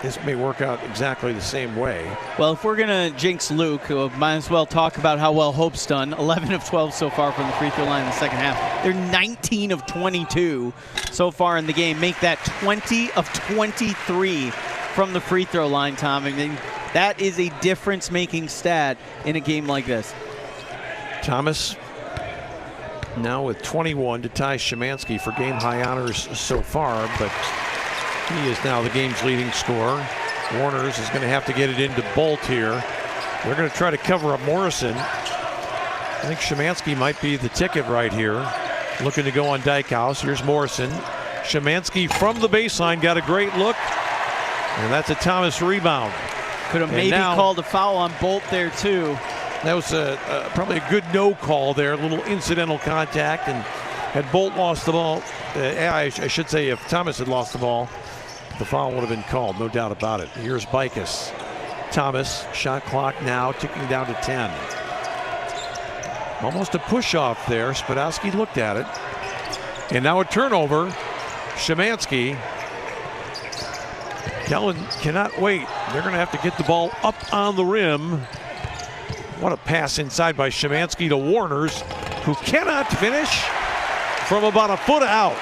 This may work out exactly the same way. Well, if we're going to jinx Luke, might as well talk about how well Hope's done. 11 of 12 so far from the free throw line in the second half. They're 19 of 22 so far in the game. Make that 20 of 23 from the free throw line, Tom. I mean, that is a difference-making stat in a game like this. Thomas now with 21 to tie Szymanski for game-high honors so far, but he is now the game's leading scorer. Warners is going to have to get it into Bolt here. They're going to try to cover up Morrison. I think Szymanski might be the ticket right here. Looking to go on Dykehouse. Here's Morrison. Szymanski from the baseline got a great look, and that's a Thomas rebound. Could have maybe called a foul on Bolt there too. That was probably a good no call there, a little incidental contact. And had Bolt lost the ball, I should say if Thomas had lost the ball, the foul would have been called, no doubt about it. Here's Bicus. Thomas, shot clock now ticking down to 10. Almost a push-off there. Spadowski looked at it. And now a turnover. Szymanski. Kellen cannot wait. They're going to have to get the ball up on the rim. What a pass inside by Szymanski to Warners, who cannot finish from about a foot out.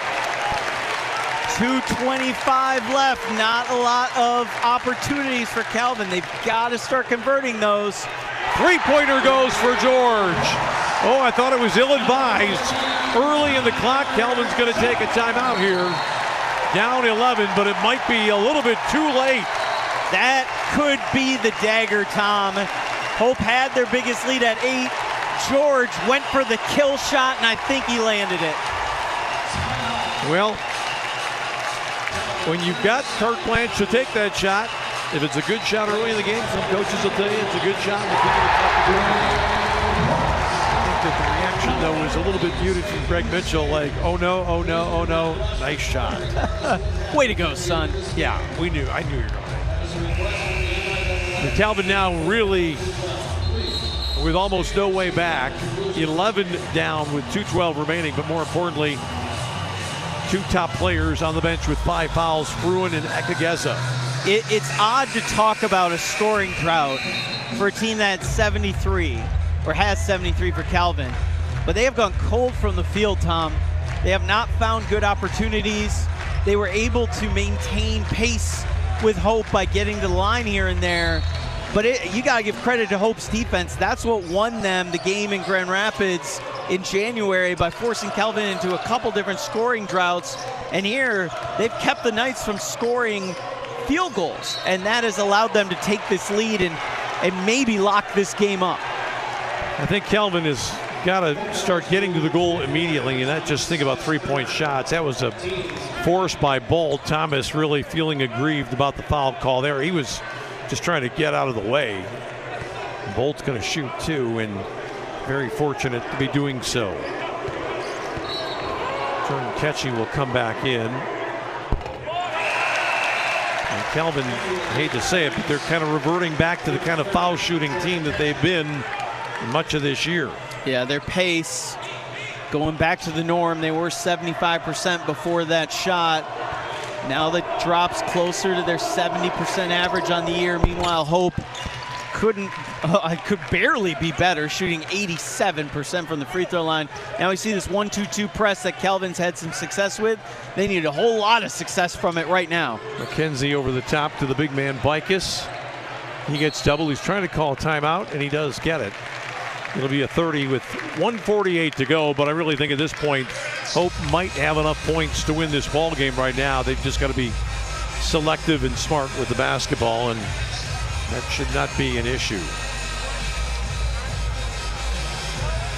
2:25 left. Not a lot of opportunities for Calvin. They've got to start converting those. Three-pointer goes for George. Oh, I thought it was ill-advised. Early in the clock, Calvin's going to take a timeout here. Down 11, but it might be a little bit too late. That could be the dagger, Tom. Hope had their biggest lead at 8. George went for the kill shot, and I think he landed it. Well, when you've got carte blanche to take that shot, if it's a good shot early in the game, some coaches will tell you it's a good shot. I think that the reaction, though, was a little bit muted from Greg Mitchell, like, oh no, oh no, oh no, nice shot. Way to go, son. Yeah, I knew you were going. Calvin now really with almost no way back. 11 down with 2:12 remaining, but more importantly, 2 top players on the bench with 5 fouls, Fruin and Ekageza. It's odd to talk about a scoring drought for a team that's 73, or has 73 for Calvin, but they have gone cold from the field, Tom. They have not found good opportunities. They were able to maintain pace with Hope by getting to the line here and there. But you got to give credit to Hope's defense. That's what won them the game in Grand Rapids in January by forcing Calvin into a couple different scoring droughts. And here, they've kept the Knights from scoring field goals. And that has allowed them to take this lead and maybe lock this game up. I think Calvin has got to start getting to the goal immediately and not just think about three-point shots. That was a force by Bolt. Thomas really feeling aggrieved about the foul call there. He was just trying to get out of the way. Bolt's going to shoot too, and very fortunate to be doing so. Jordan Ketchy will come back in. And Calvin, I hate to say it, but they're kind of reverting back to the kind of foul shooting team that they've been much of this year. Yeah, their pace going back to the norm. They were 75% before that shot. Now that drops closer to their 70% average on the year. Meanwhile, Hope could barely be better, shooting 87% from the free throw line. Now we see this 1-2-2 press that Calvin's had some success with. They need a whole lot of success from it right now. McKenzie over the top to the big man Bicus. He gets double. He's trying to call a timeout, and he does get it. It'll be a 30 with 1:48 to go, but I really think at this point, Hope might have enough points to win this ball game right now. They've just got to be selective and smart with the basketball, and that should not be an issue.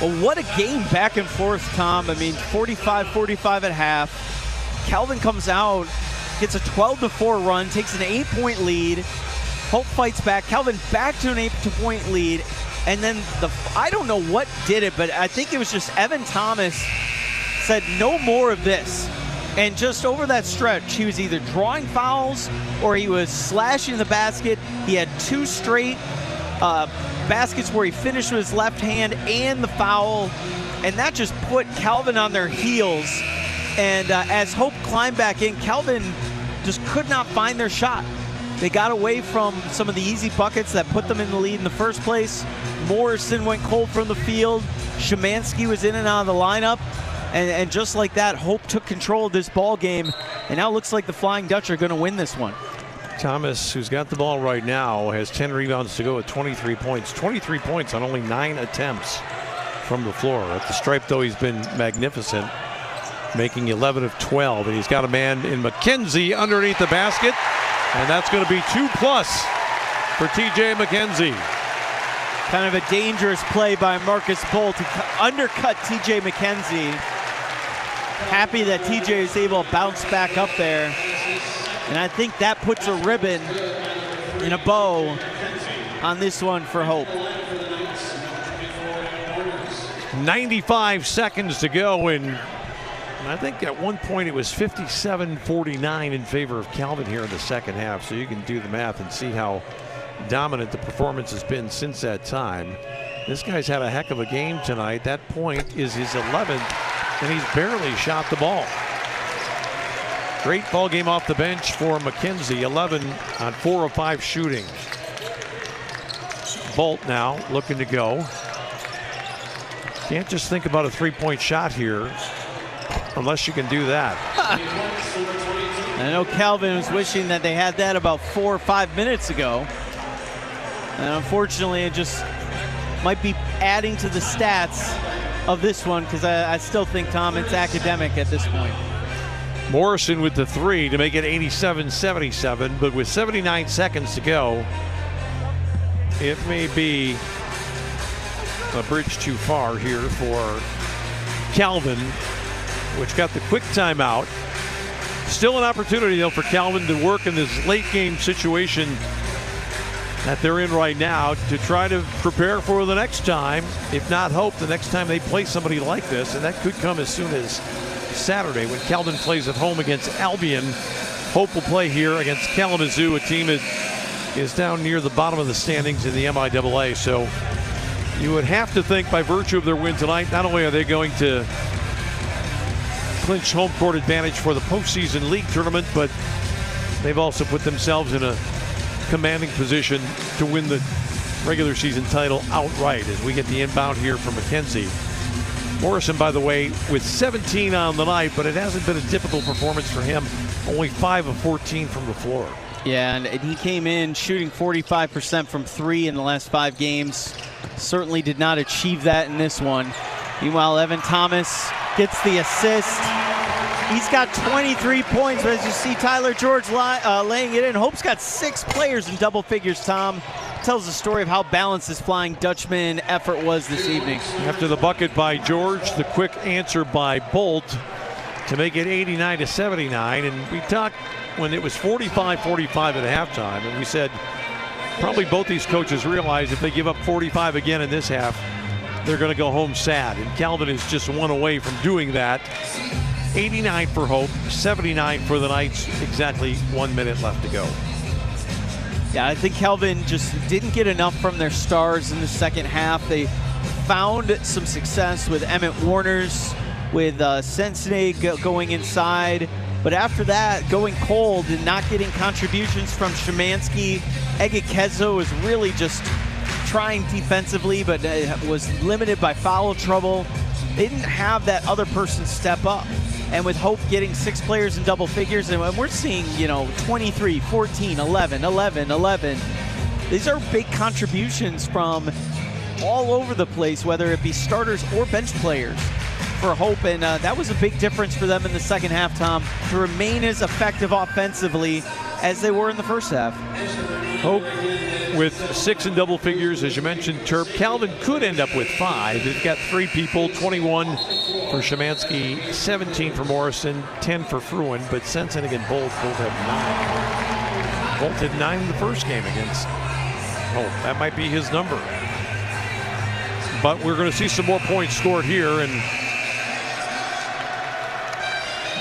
Well, what a game back and forth, Tom. I mean, 45-45 at half. Calvin comes out, gets a 12-4 run, takes an 8-point lead. Hope fights back. Calvin back to an 8-point lead. And then I don't know what did it, but I think it was just Evan Thomas said no more of this. And just over that stretch, he was either drawing fouls or he was slashing the basket. He had 2 straight baskets where he finished with his left hand and the foul. And that just put Calvin on their heels. And as Hope climbed back in, Calvin just could not find their shot. They got away from some of the easy buckets that put them in the lead in the first place. Morrison went cold from the field. Szymanski was in and out of the lineup. And just like that, Hope took control of this ball game. And now it looks like the Flying Dutch are going to win this one. Thomas, who's got the ball right now, has 10 rebounds to go at 23 points. 23 points on only 9 attempts from the floor. At the stripe, though, he's been magnificent, making 11 of 12. And he's got a man in McKenzie underneath the basket. And that's going to be 2+ for TJ McKenzie. Kind of a dangerous play by Marcus Bolt to undercut TJ McKenzie. Happy that TJ is able to bounce back up there. And I think that puts a ribbon in a bow on this one for Hope. 95 seconds to go, and I think at one point it was 57-49 in favor of Calvin here in the second half. So you can do the math and see how dominant the performance has been since that time. This guy's had a heck of a game tonight. That point is his 11th, and he's barely shot the ball. Great ball game off the bench for McKenzie, 11 on 4 of 5 shooting. Bolt now looking to go. Can't just think about a three-point shot here unless you can do that. I know Calvin was wishing that they had that about 4 or 5 minutes ago. And unfortunately, it just might be adding to the stats of this one, because I still think, Tom, it's academic at this point. Morrison with the 3 to make it 87-77, but with 79 seconds to go, it may be a bridge too far here for Calvin, which got the quick timeout. Still an opportunity, though, for Calvin to work in this late game situation that they're in right now to try to prepare for the next time, if not hope, the next time they play somebody like this, and that could come as soon as Saturday when Calvin plays at home against Albion. Hope will play here against Kalamazoo, a team that is down near the bottom of the standings in the MIAA. So you would have to think, by virtue of their win tonight, not only are they going to clinch home court advantage for the postseason league tournament, but they've also put themselves in a commanding position to win the regular season title outright, as we get the inbound here from McKenzie. Morrison, by the way, with 17 on the night, but it hasn't been a typical performance for him. Only 5 of 14 from the floor. Yeah, and he came in shooting 45% from 3 in the last 5 games. Certainly did not achieve that in this one. Meanwhile, Evan Thomas gets the assist. He's got 23 points, but as you see Tyler George laying it in. Hope's got 6 players in double figures, Tom. Tells the story of how balanced this Flying Dutchman effort was this evening. After the bucket by George, the quick answer by Bolt to make it 89-79. And we talked when it was 45-45 at halftime, and we said probably both these coaches realize if they give up 45 again in this half, they're going to go home sad. And Calvin is just one away from doing that. 89 for Hope, 79 for the Knights. Exactly 1 minute left to go. Yeah, I think Calvin just didn't get enough from their stars in the second half. They found some success with Emmett Warners, with Sensei going inside. But after that, going cold and not getting contributions from Szymanski. Egekezo was really just trying defensively, but was limited by foul trouble. They didn't have that other person step up. And with Hope getting 6 players in double figures, and we're seeing, 23, 14, 11, 11, 11. These are big contributions from all over the place, whether it be starters or bench players for Hope. And that was a big difference for them in the second half, Tom, to remain as effective offensively as they were in the first half. Hope with 6 in double figures, as you mentioned, Terp. Calvin could end up with 5. They've got 3 people, 21 for Szymanski, 17 for Morrison, 10 for Fruin, but Sensen and Bolt both have 9. Bolt had 9 in the first game against Hope. That might be his number. But we're going to see some more points scored here, and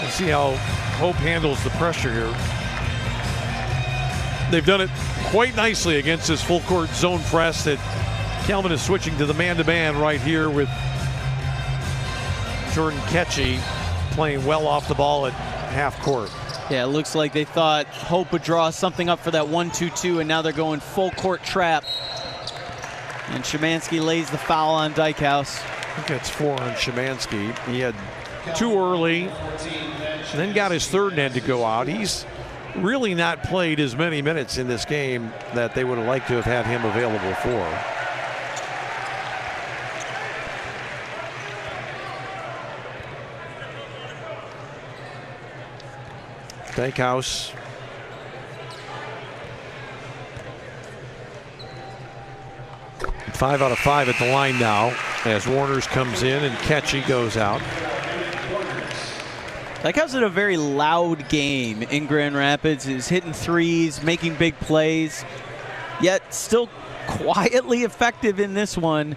we'll see how Hope handles the pressure here. They've done it quite nicely against this full court zone press that Calvin is switching to the man-to-man right here with Jordan Ketchy playing well off the ball at half court. Yeah, it looks like they thought Hope would draw something up for that 1-2-2, and now they're going full court trap. And Szymanski lays the foul on Dykhouse. I think that's 4 on Szymanski. He had 2 early, and then got his third net to go out. He's really not played as many minutes in this game that they would have liked to have had him available for. Dykhouse. Five out of 5 at the line now as Warners comes in and Ketchy goes out. Dykhouse had a very loud game in Grand Rapids. He's hitting threes, making big plays, yet still quietly effective in this one.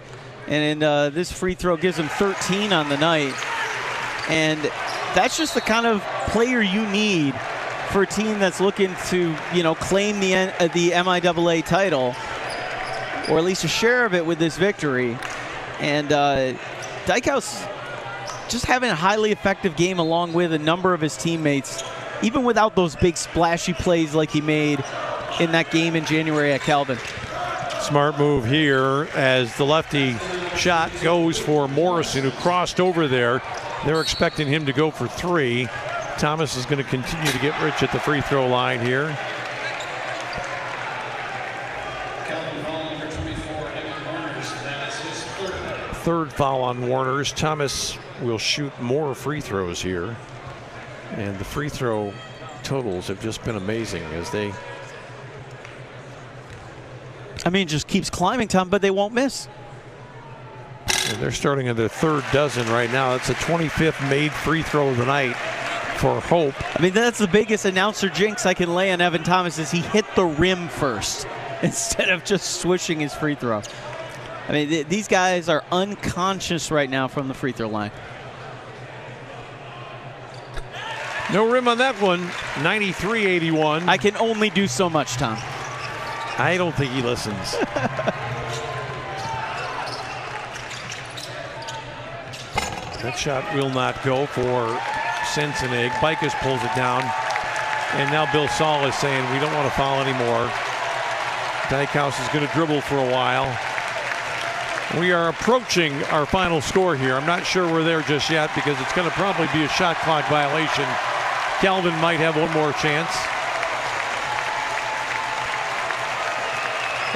And this free throw gives him 13 on the night. And that's just the kind of player you need for a team that's looking to, claim the MIAA title, or at least a share of it with this victory. And Dykhouse just having a highly effective game along with a number of his teammates, even without those big splashy plays like he made in that game in January at Calvin. Smart move here as the lefty shot goes for Morrison, who crossed over there. They're expecting him to go for 3. Thomas is going to continue to get rich at the free throw line here. Third foul on Warners. Thomas will shoot more free throws here. And the free throw totals have just been amazing as they... just keeps climbing, Tom, but they won't miss. And they're starting at their 3rd dozen right now. That's the 25th made free throw of the night for Hope. That's the biggest announcer jinx I can lay on Evan Thomas is he hit the rim first instead of just swishing his free throw. These guys are unconscious right now from the free throw line. No rim on that one. 93-81. I can only do so much, Tom. I don't think he listens. That shot will not go for Cincinnati. Bicus pulls it down. And now Bill Saul is saying we don't want to foul anymore. Dykhouse is going to dribble for a while. We are approaching our final score here. I'm not sure we're there just yet because it's going to probably be a shot clock violation. Calvin might have one more chance.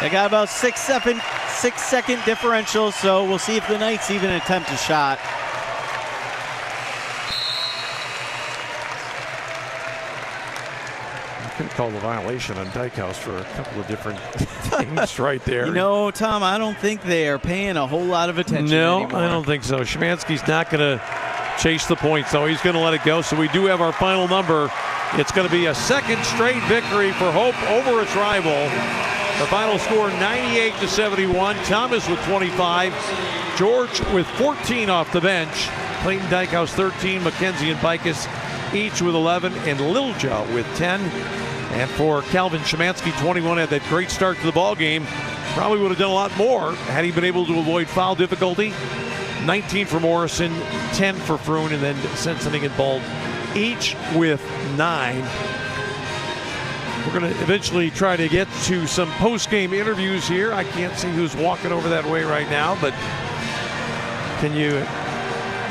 They got about 6 second differential, so we'll see if the Knights even attempt a shot. Could call the violation on Dykhouse for a couple of different things right there. Tom, I don't think they are paying a whole lot of attention anymore. I don't think so. Szymanski's not going to chase the points, though. He's going to let it go. So we do have our final number. It's going to be a 2nd straight victory for Hope over its rival. The final score 98-71. Thomas with 25. George with 14 off the bench. Clayton Dykhouse 13. McKenzie and Bicus each with 11. And Littlejohn with 10. And for Calvin Szymanski, 21, had that great start to the ball game. Probably would have done a lot more had he been able to avoid foul difficulty. 19 for Morrison, 10 for Froon, and then Sensening and Bald, each with 9. We're going to eventually try to get to some post-game interviews here. I can't see who's walking over that way right now, but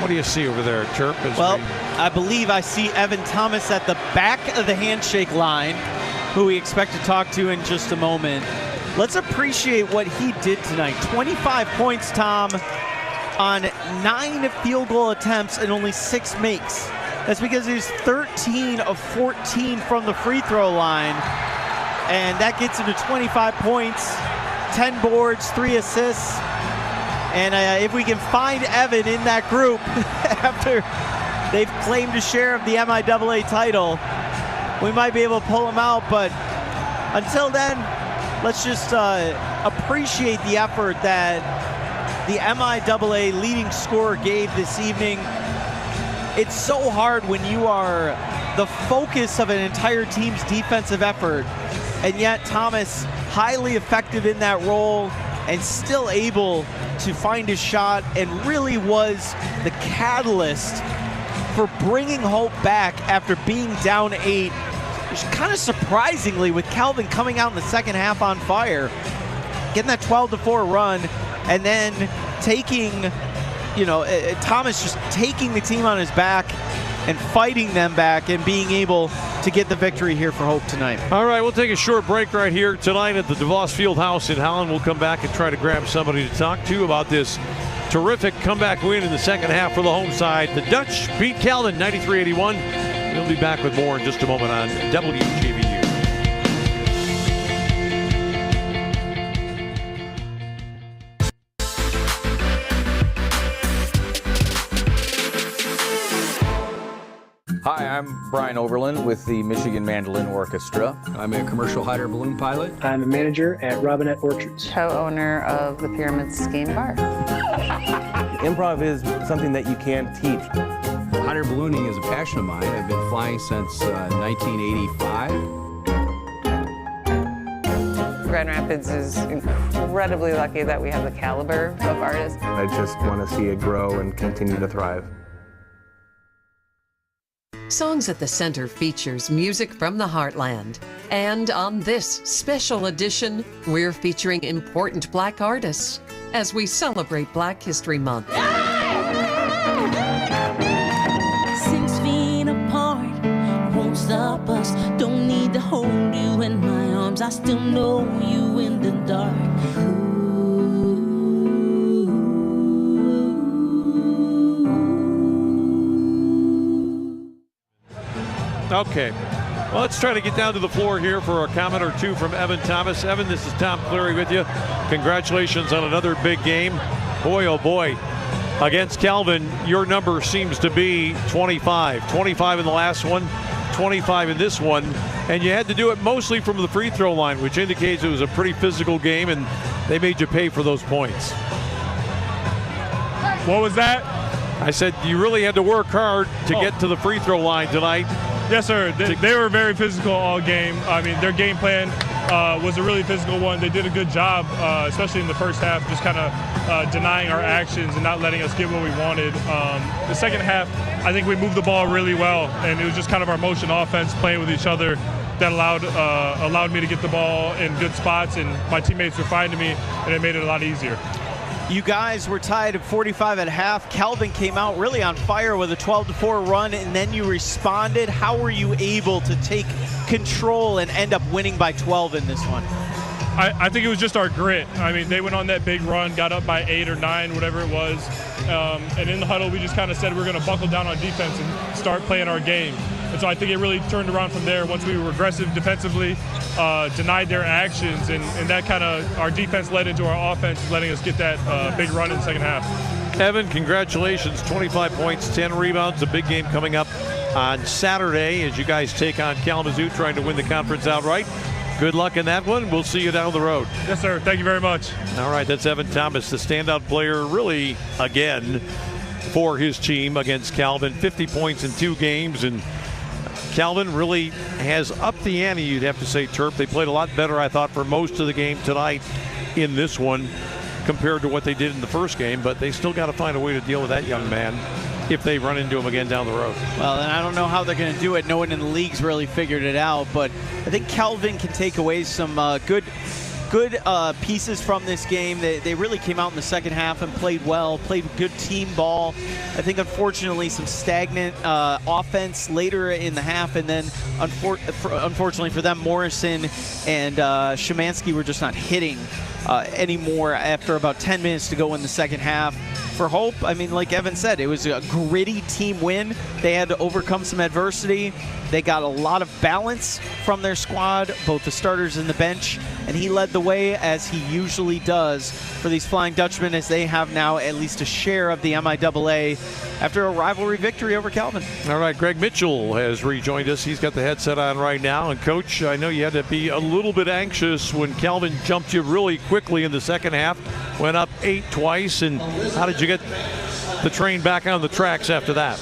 what do you see over there, Chirp? I believe I see Evan Thomas at the back of the handshake line, who we expect to talk to in just a moment. Let's appreciate what he did tonight. 25 points, Tom, on 9 field goal attempts and only 6 makes. That's because he's 13 of 14 from the free throw line. And that gets him to 25 points, 10 boards, 3 assists. And if we can find Evan in that group after they've claimed a share of the MIAA title, we might be able to pull him out. But until then, let's just appreciate the effort that the MIAA leading scorer gave this evening. It's so hard when you are the focus of an entire team's defensive effort, and yet Thomas highly effective in that role and still able to find his shot, and really was the catalyst for bringing Hope back after being down 8. Which kind of surprisingly, with Calvin coming out in the second half on fire, getting that 12-4 run, and then taking, Thomas just taking the team on his back and fighting them back and being able to get the victory here for Hope tonight. All right, we'll take a short break right here tonight at the DeVos Fieldhouse in Holland. We'll come back and try to grab somebody to talk to about this terrific comeback win in the second half for the home side. The Dutch beat Calvin 93-81. We'll be back with more in just a moment on WGVU. Hi, I'm Brian Overland with the Michigan Mandolin Orchestra. I'm a commercial hot air balloon pilot. I'm a manager at Robinette Orchards. Co-owner of the Pyramid Ski and Bar. Improv is something that you can't teach. Hot air ballooning is a passion of mine. I've been flying since 1985. Grand Rapids is incredibly lucky that we have the caliber of artists. I just want to see it grow and continue to thrive. Songs at the Center features music from the Heartland. And on this special edition, we're featuring important Black artists as we celebrate Black History Month. 6 feet apart, won't stop us. Don't need to hold you in my arms. I still know you in the dark. Okay, well, let's try to get down to the floor here for a comment or two from Evan Thomas. Evan, this is Tom Cleary with you. Congratulations on another big game. Boy, oh boy, against Calvin, your number seems to be 25. 25 in the last one, 25 in this one, and you had to do it mostly from the free throw line, which indicates it was a pretty physical game, and they made you pay for those points. What was that? I said you really had to work hard to get to the free throw line tonight. Yes, sir. They were very physical all game. I mean, their game plan was a really physical one. They did a good job, especially in the first half, just kind of denying our actions and not letting us get what we wanted. The second half, I think we moved the ball really well, and it was just kind of our motion offense playing with each other that allowed me to get the ball in good spots, and my teammates were finding me, and it made it a lot easier. You guys were tied at 45 at half. Calvin came out really on fire with a 12-4 run, and then you responded. How were you able to take control and end up winning by 12 in this one? I think it was just our grit. I mean, they went on that big run, got up by 8 or 9, whatever it was. And in the huddle, we just kind of said we're going to buckle down on defense and start playing our game. And so I think it really turned around from there once we were aggressive defensively, denied their actions, and that kind of, our defense led into our offense, letting us get that big run in the second half. Evan, congratulations, 25 points, 10 rebounds, a big game coming up on Saturday as you guys take on Kalamazoo, trying to win the conference outright. Good luck in that one. We'll see you down the road. Yes, sir. Thank you very much. All right, that's Evan Thomas, the standout player, really, again, for his team against Calvin. 50 points in 2 games, and Calvin really has upped the ante, you'd have to say, Terp. They played a lot better, I thought, for most of the game tonight in this one compared to what they did in the first game, but they still got to find a way to deal with that young man if they run into him again down the road. Well, and I don't know how they're going to do it. No one in the league's really figured it out, but I think Calvin can take away some good pieces from this game. They really came out in the second half and played well, played good team ball. I think, unfortunately, some stagnant offense later in the half, and then unfortunately for them, Morrison and Szymanski were just not hitting anymore after about 10 minutes to go in the second half. For Hope, I mean, like Evan said, it was a gritty team win. They had to overcome some adversity. They got a lot of balance from their squad, both the starters and the bench, and he led the way, as he usually does, for these Flying Dutchmen, as they have now at least a share of the MIAA after a rivalry victory over Calvin. All right, Greg Mitchell has rejoined us. He's got the headset on right now. And, Coach, I know you had to be a little bit anxious when Calvin jumped you really quickly in the second half, went up 8 twice, and how did you get the train back on the tracks after that?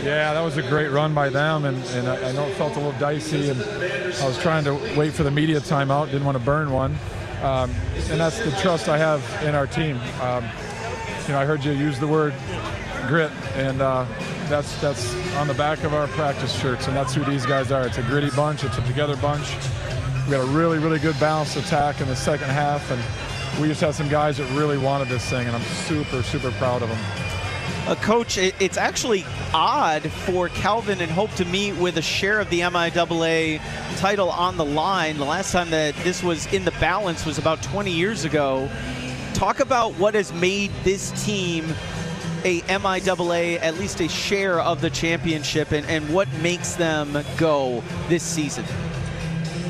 Yeah, that was a great run by them, and I know it felt a little dicey, and I was trying to wait for the media timeout, didn't want to burn one, and that's the trust I have in our team. I heard you use the word grit, and that's on the back of our practice shirts, and that's who these guys are. It's a gritty bunch, it's a together bunch. We got a really, really good balanced attack in the second half, and we just had some guys that really wanted this thing, and I'm super, super proud of them. Coach, it's actually odd for Calvin and Hope to meet with a share of the MIAA title on the line. The last time that this was in the balance was about 20 years ago. Talk about what has made this team a MIAA, at least a share of the championship, and what makes them go this season.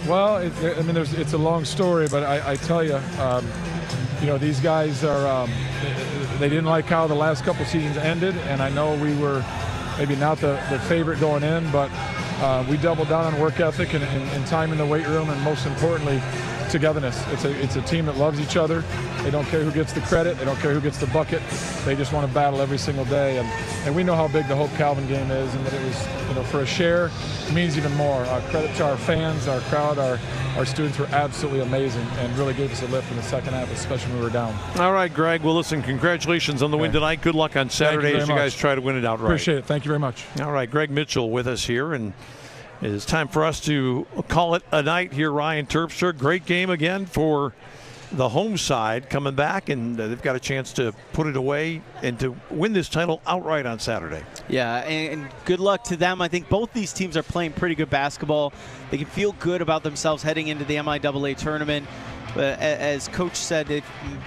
Well, it's a long story, but I tell you, these guys are, they didn't like how the last couple seasons ended, and I know we were maybe not the favorite going in, but we doubled down on work ethic and time in the weight room, and most importantly, togetherness. It's a team that loves each other. They don't care who gets the credit. They don't care who gets the bucket. They just want to battle every single day. And we know how big the Hope Calvin game is, and that it was, for a share, it means even more. Credit to our fans, our crowd, our students were absolutely amazing and really gave us a lift in the second half, especially when we were down. All right, Greg. Well, listen, congratulations on the win tonight. Good luck on Saturday as you guys try to win it outright. Appreciate it. Thank you very much. All right, Greg Mitchell with us here, and it is time for us to call it a night here. Ryan Terpstra, great game again for the home side coming back, and they've got a chance to put it away and to win this title outright on Saturday. Yeah, and good luck to them. I think both these teams are playing pretty good basketball. They can feel good about themselves heading into the MIAA tournament. But as Coach said, they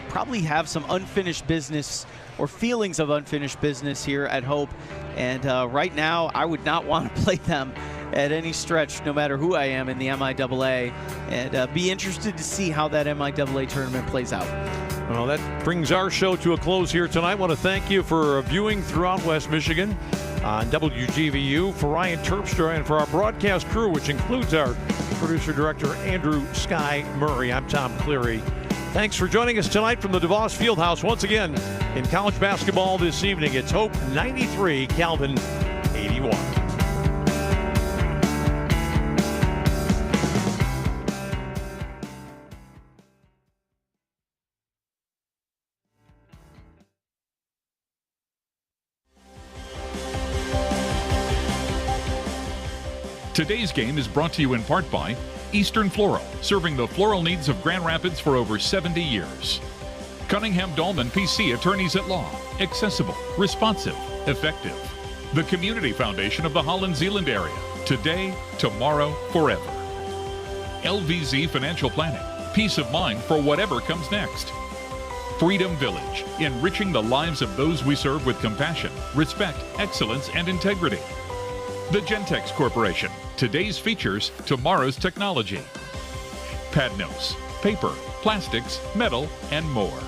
probably have some unfinished business or feelings of unfinished business here at Hope. And right now, I would not want to play them at any stretch, no matter who I am in the MIAA, and be interested to see how that MIAA tournament plays out. Well, that brings our show to a close here tonight. I want to thank you for viewing throughout West Michigan on WGVU. For Ryan Terpstra and for our broadcast crew, which includes our producer-director Andrew Sky Murray, I'm Tom Cleary. Thanks for joining us tonight from the DeVos Fieldhouse. Once again, in college basketball this evening, it's Hope 93, Calvin 81. Today's game is brought to you in part by Eastern Floral, serving the floral needs of Grand Rapids for over 70 years. Cunningham Dolman PC Attorneys at Law, accessible, responsive, effective. The Community Foundation of the Holland Zeeland area, today, tomorrow, forever. LVZ Financial Planning, peace of mind for whatever comes next. Freedom Village, enriching the lives of those we serve with compassion, respect, excellence, and integrity. The Gentex Corporation, today's features, tomorrow's technology. Padnos, paper, plastics, metal, and more.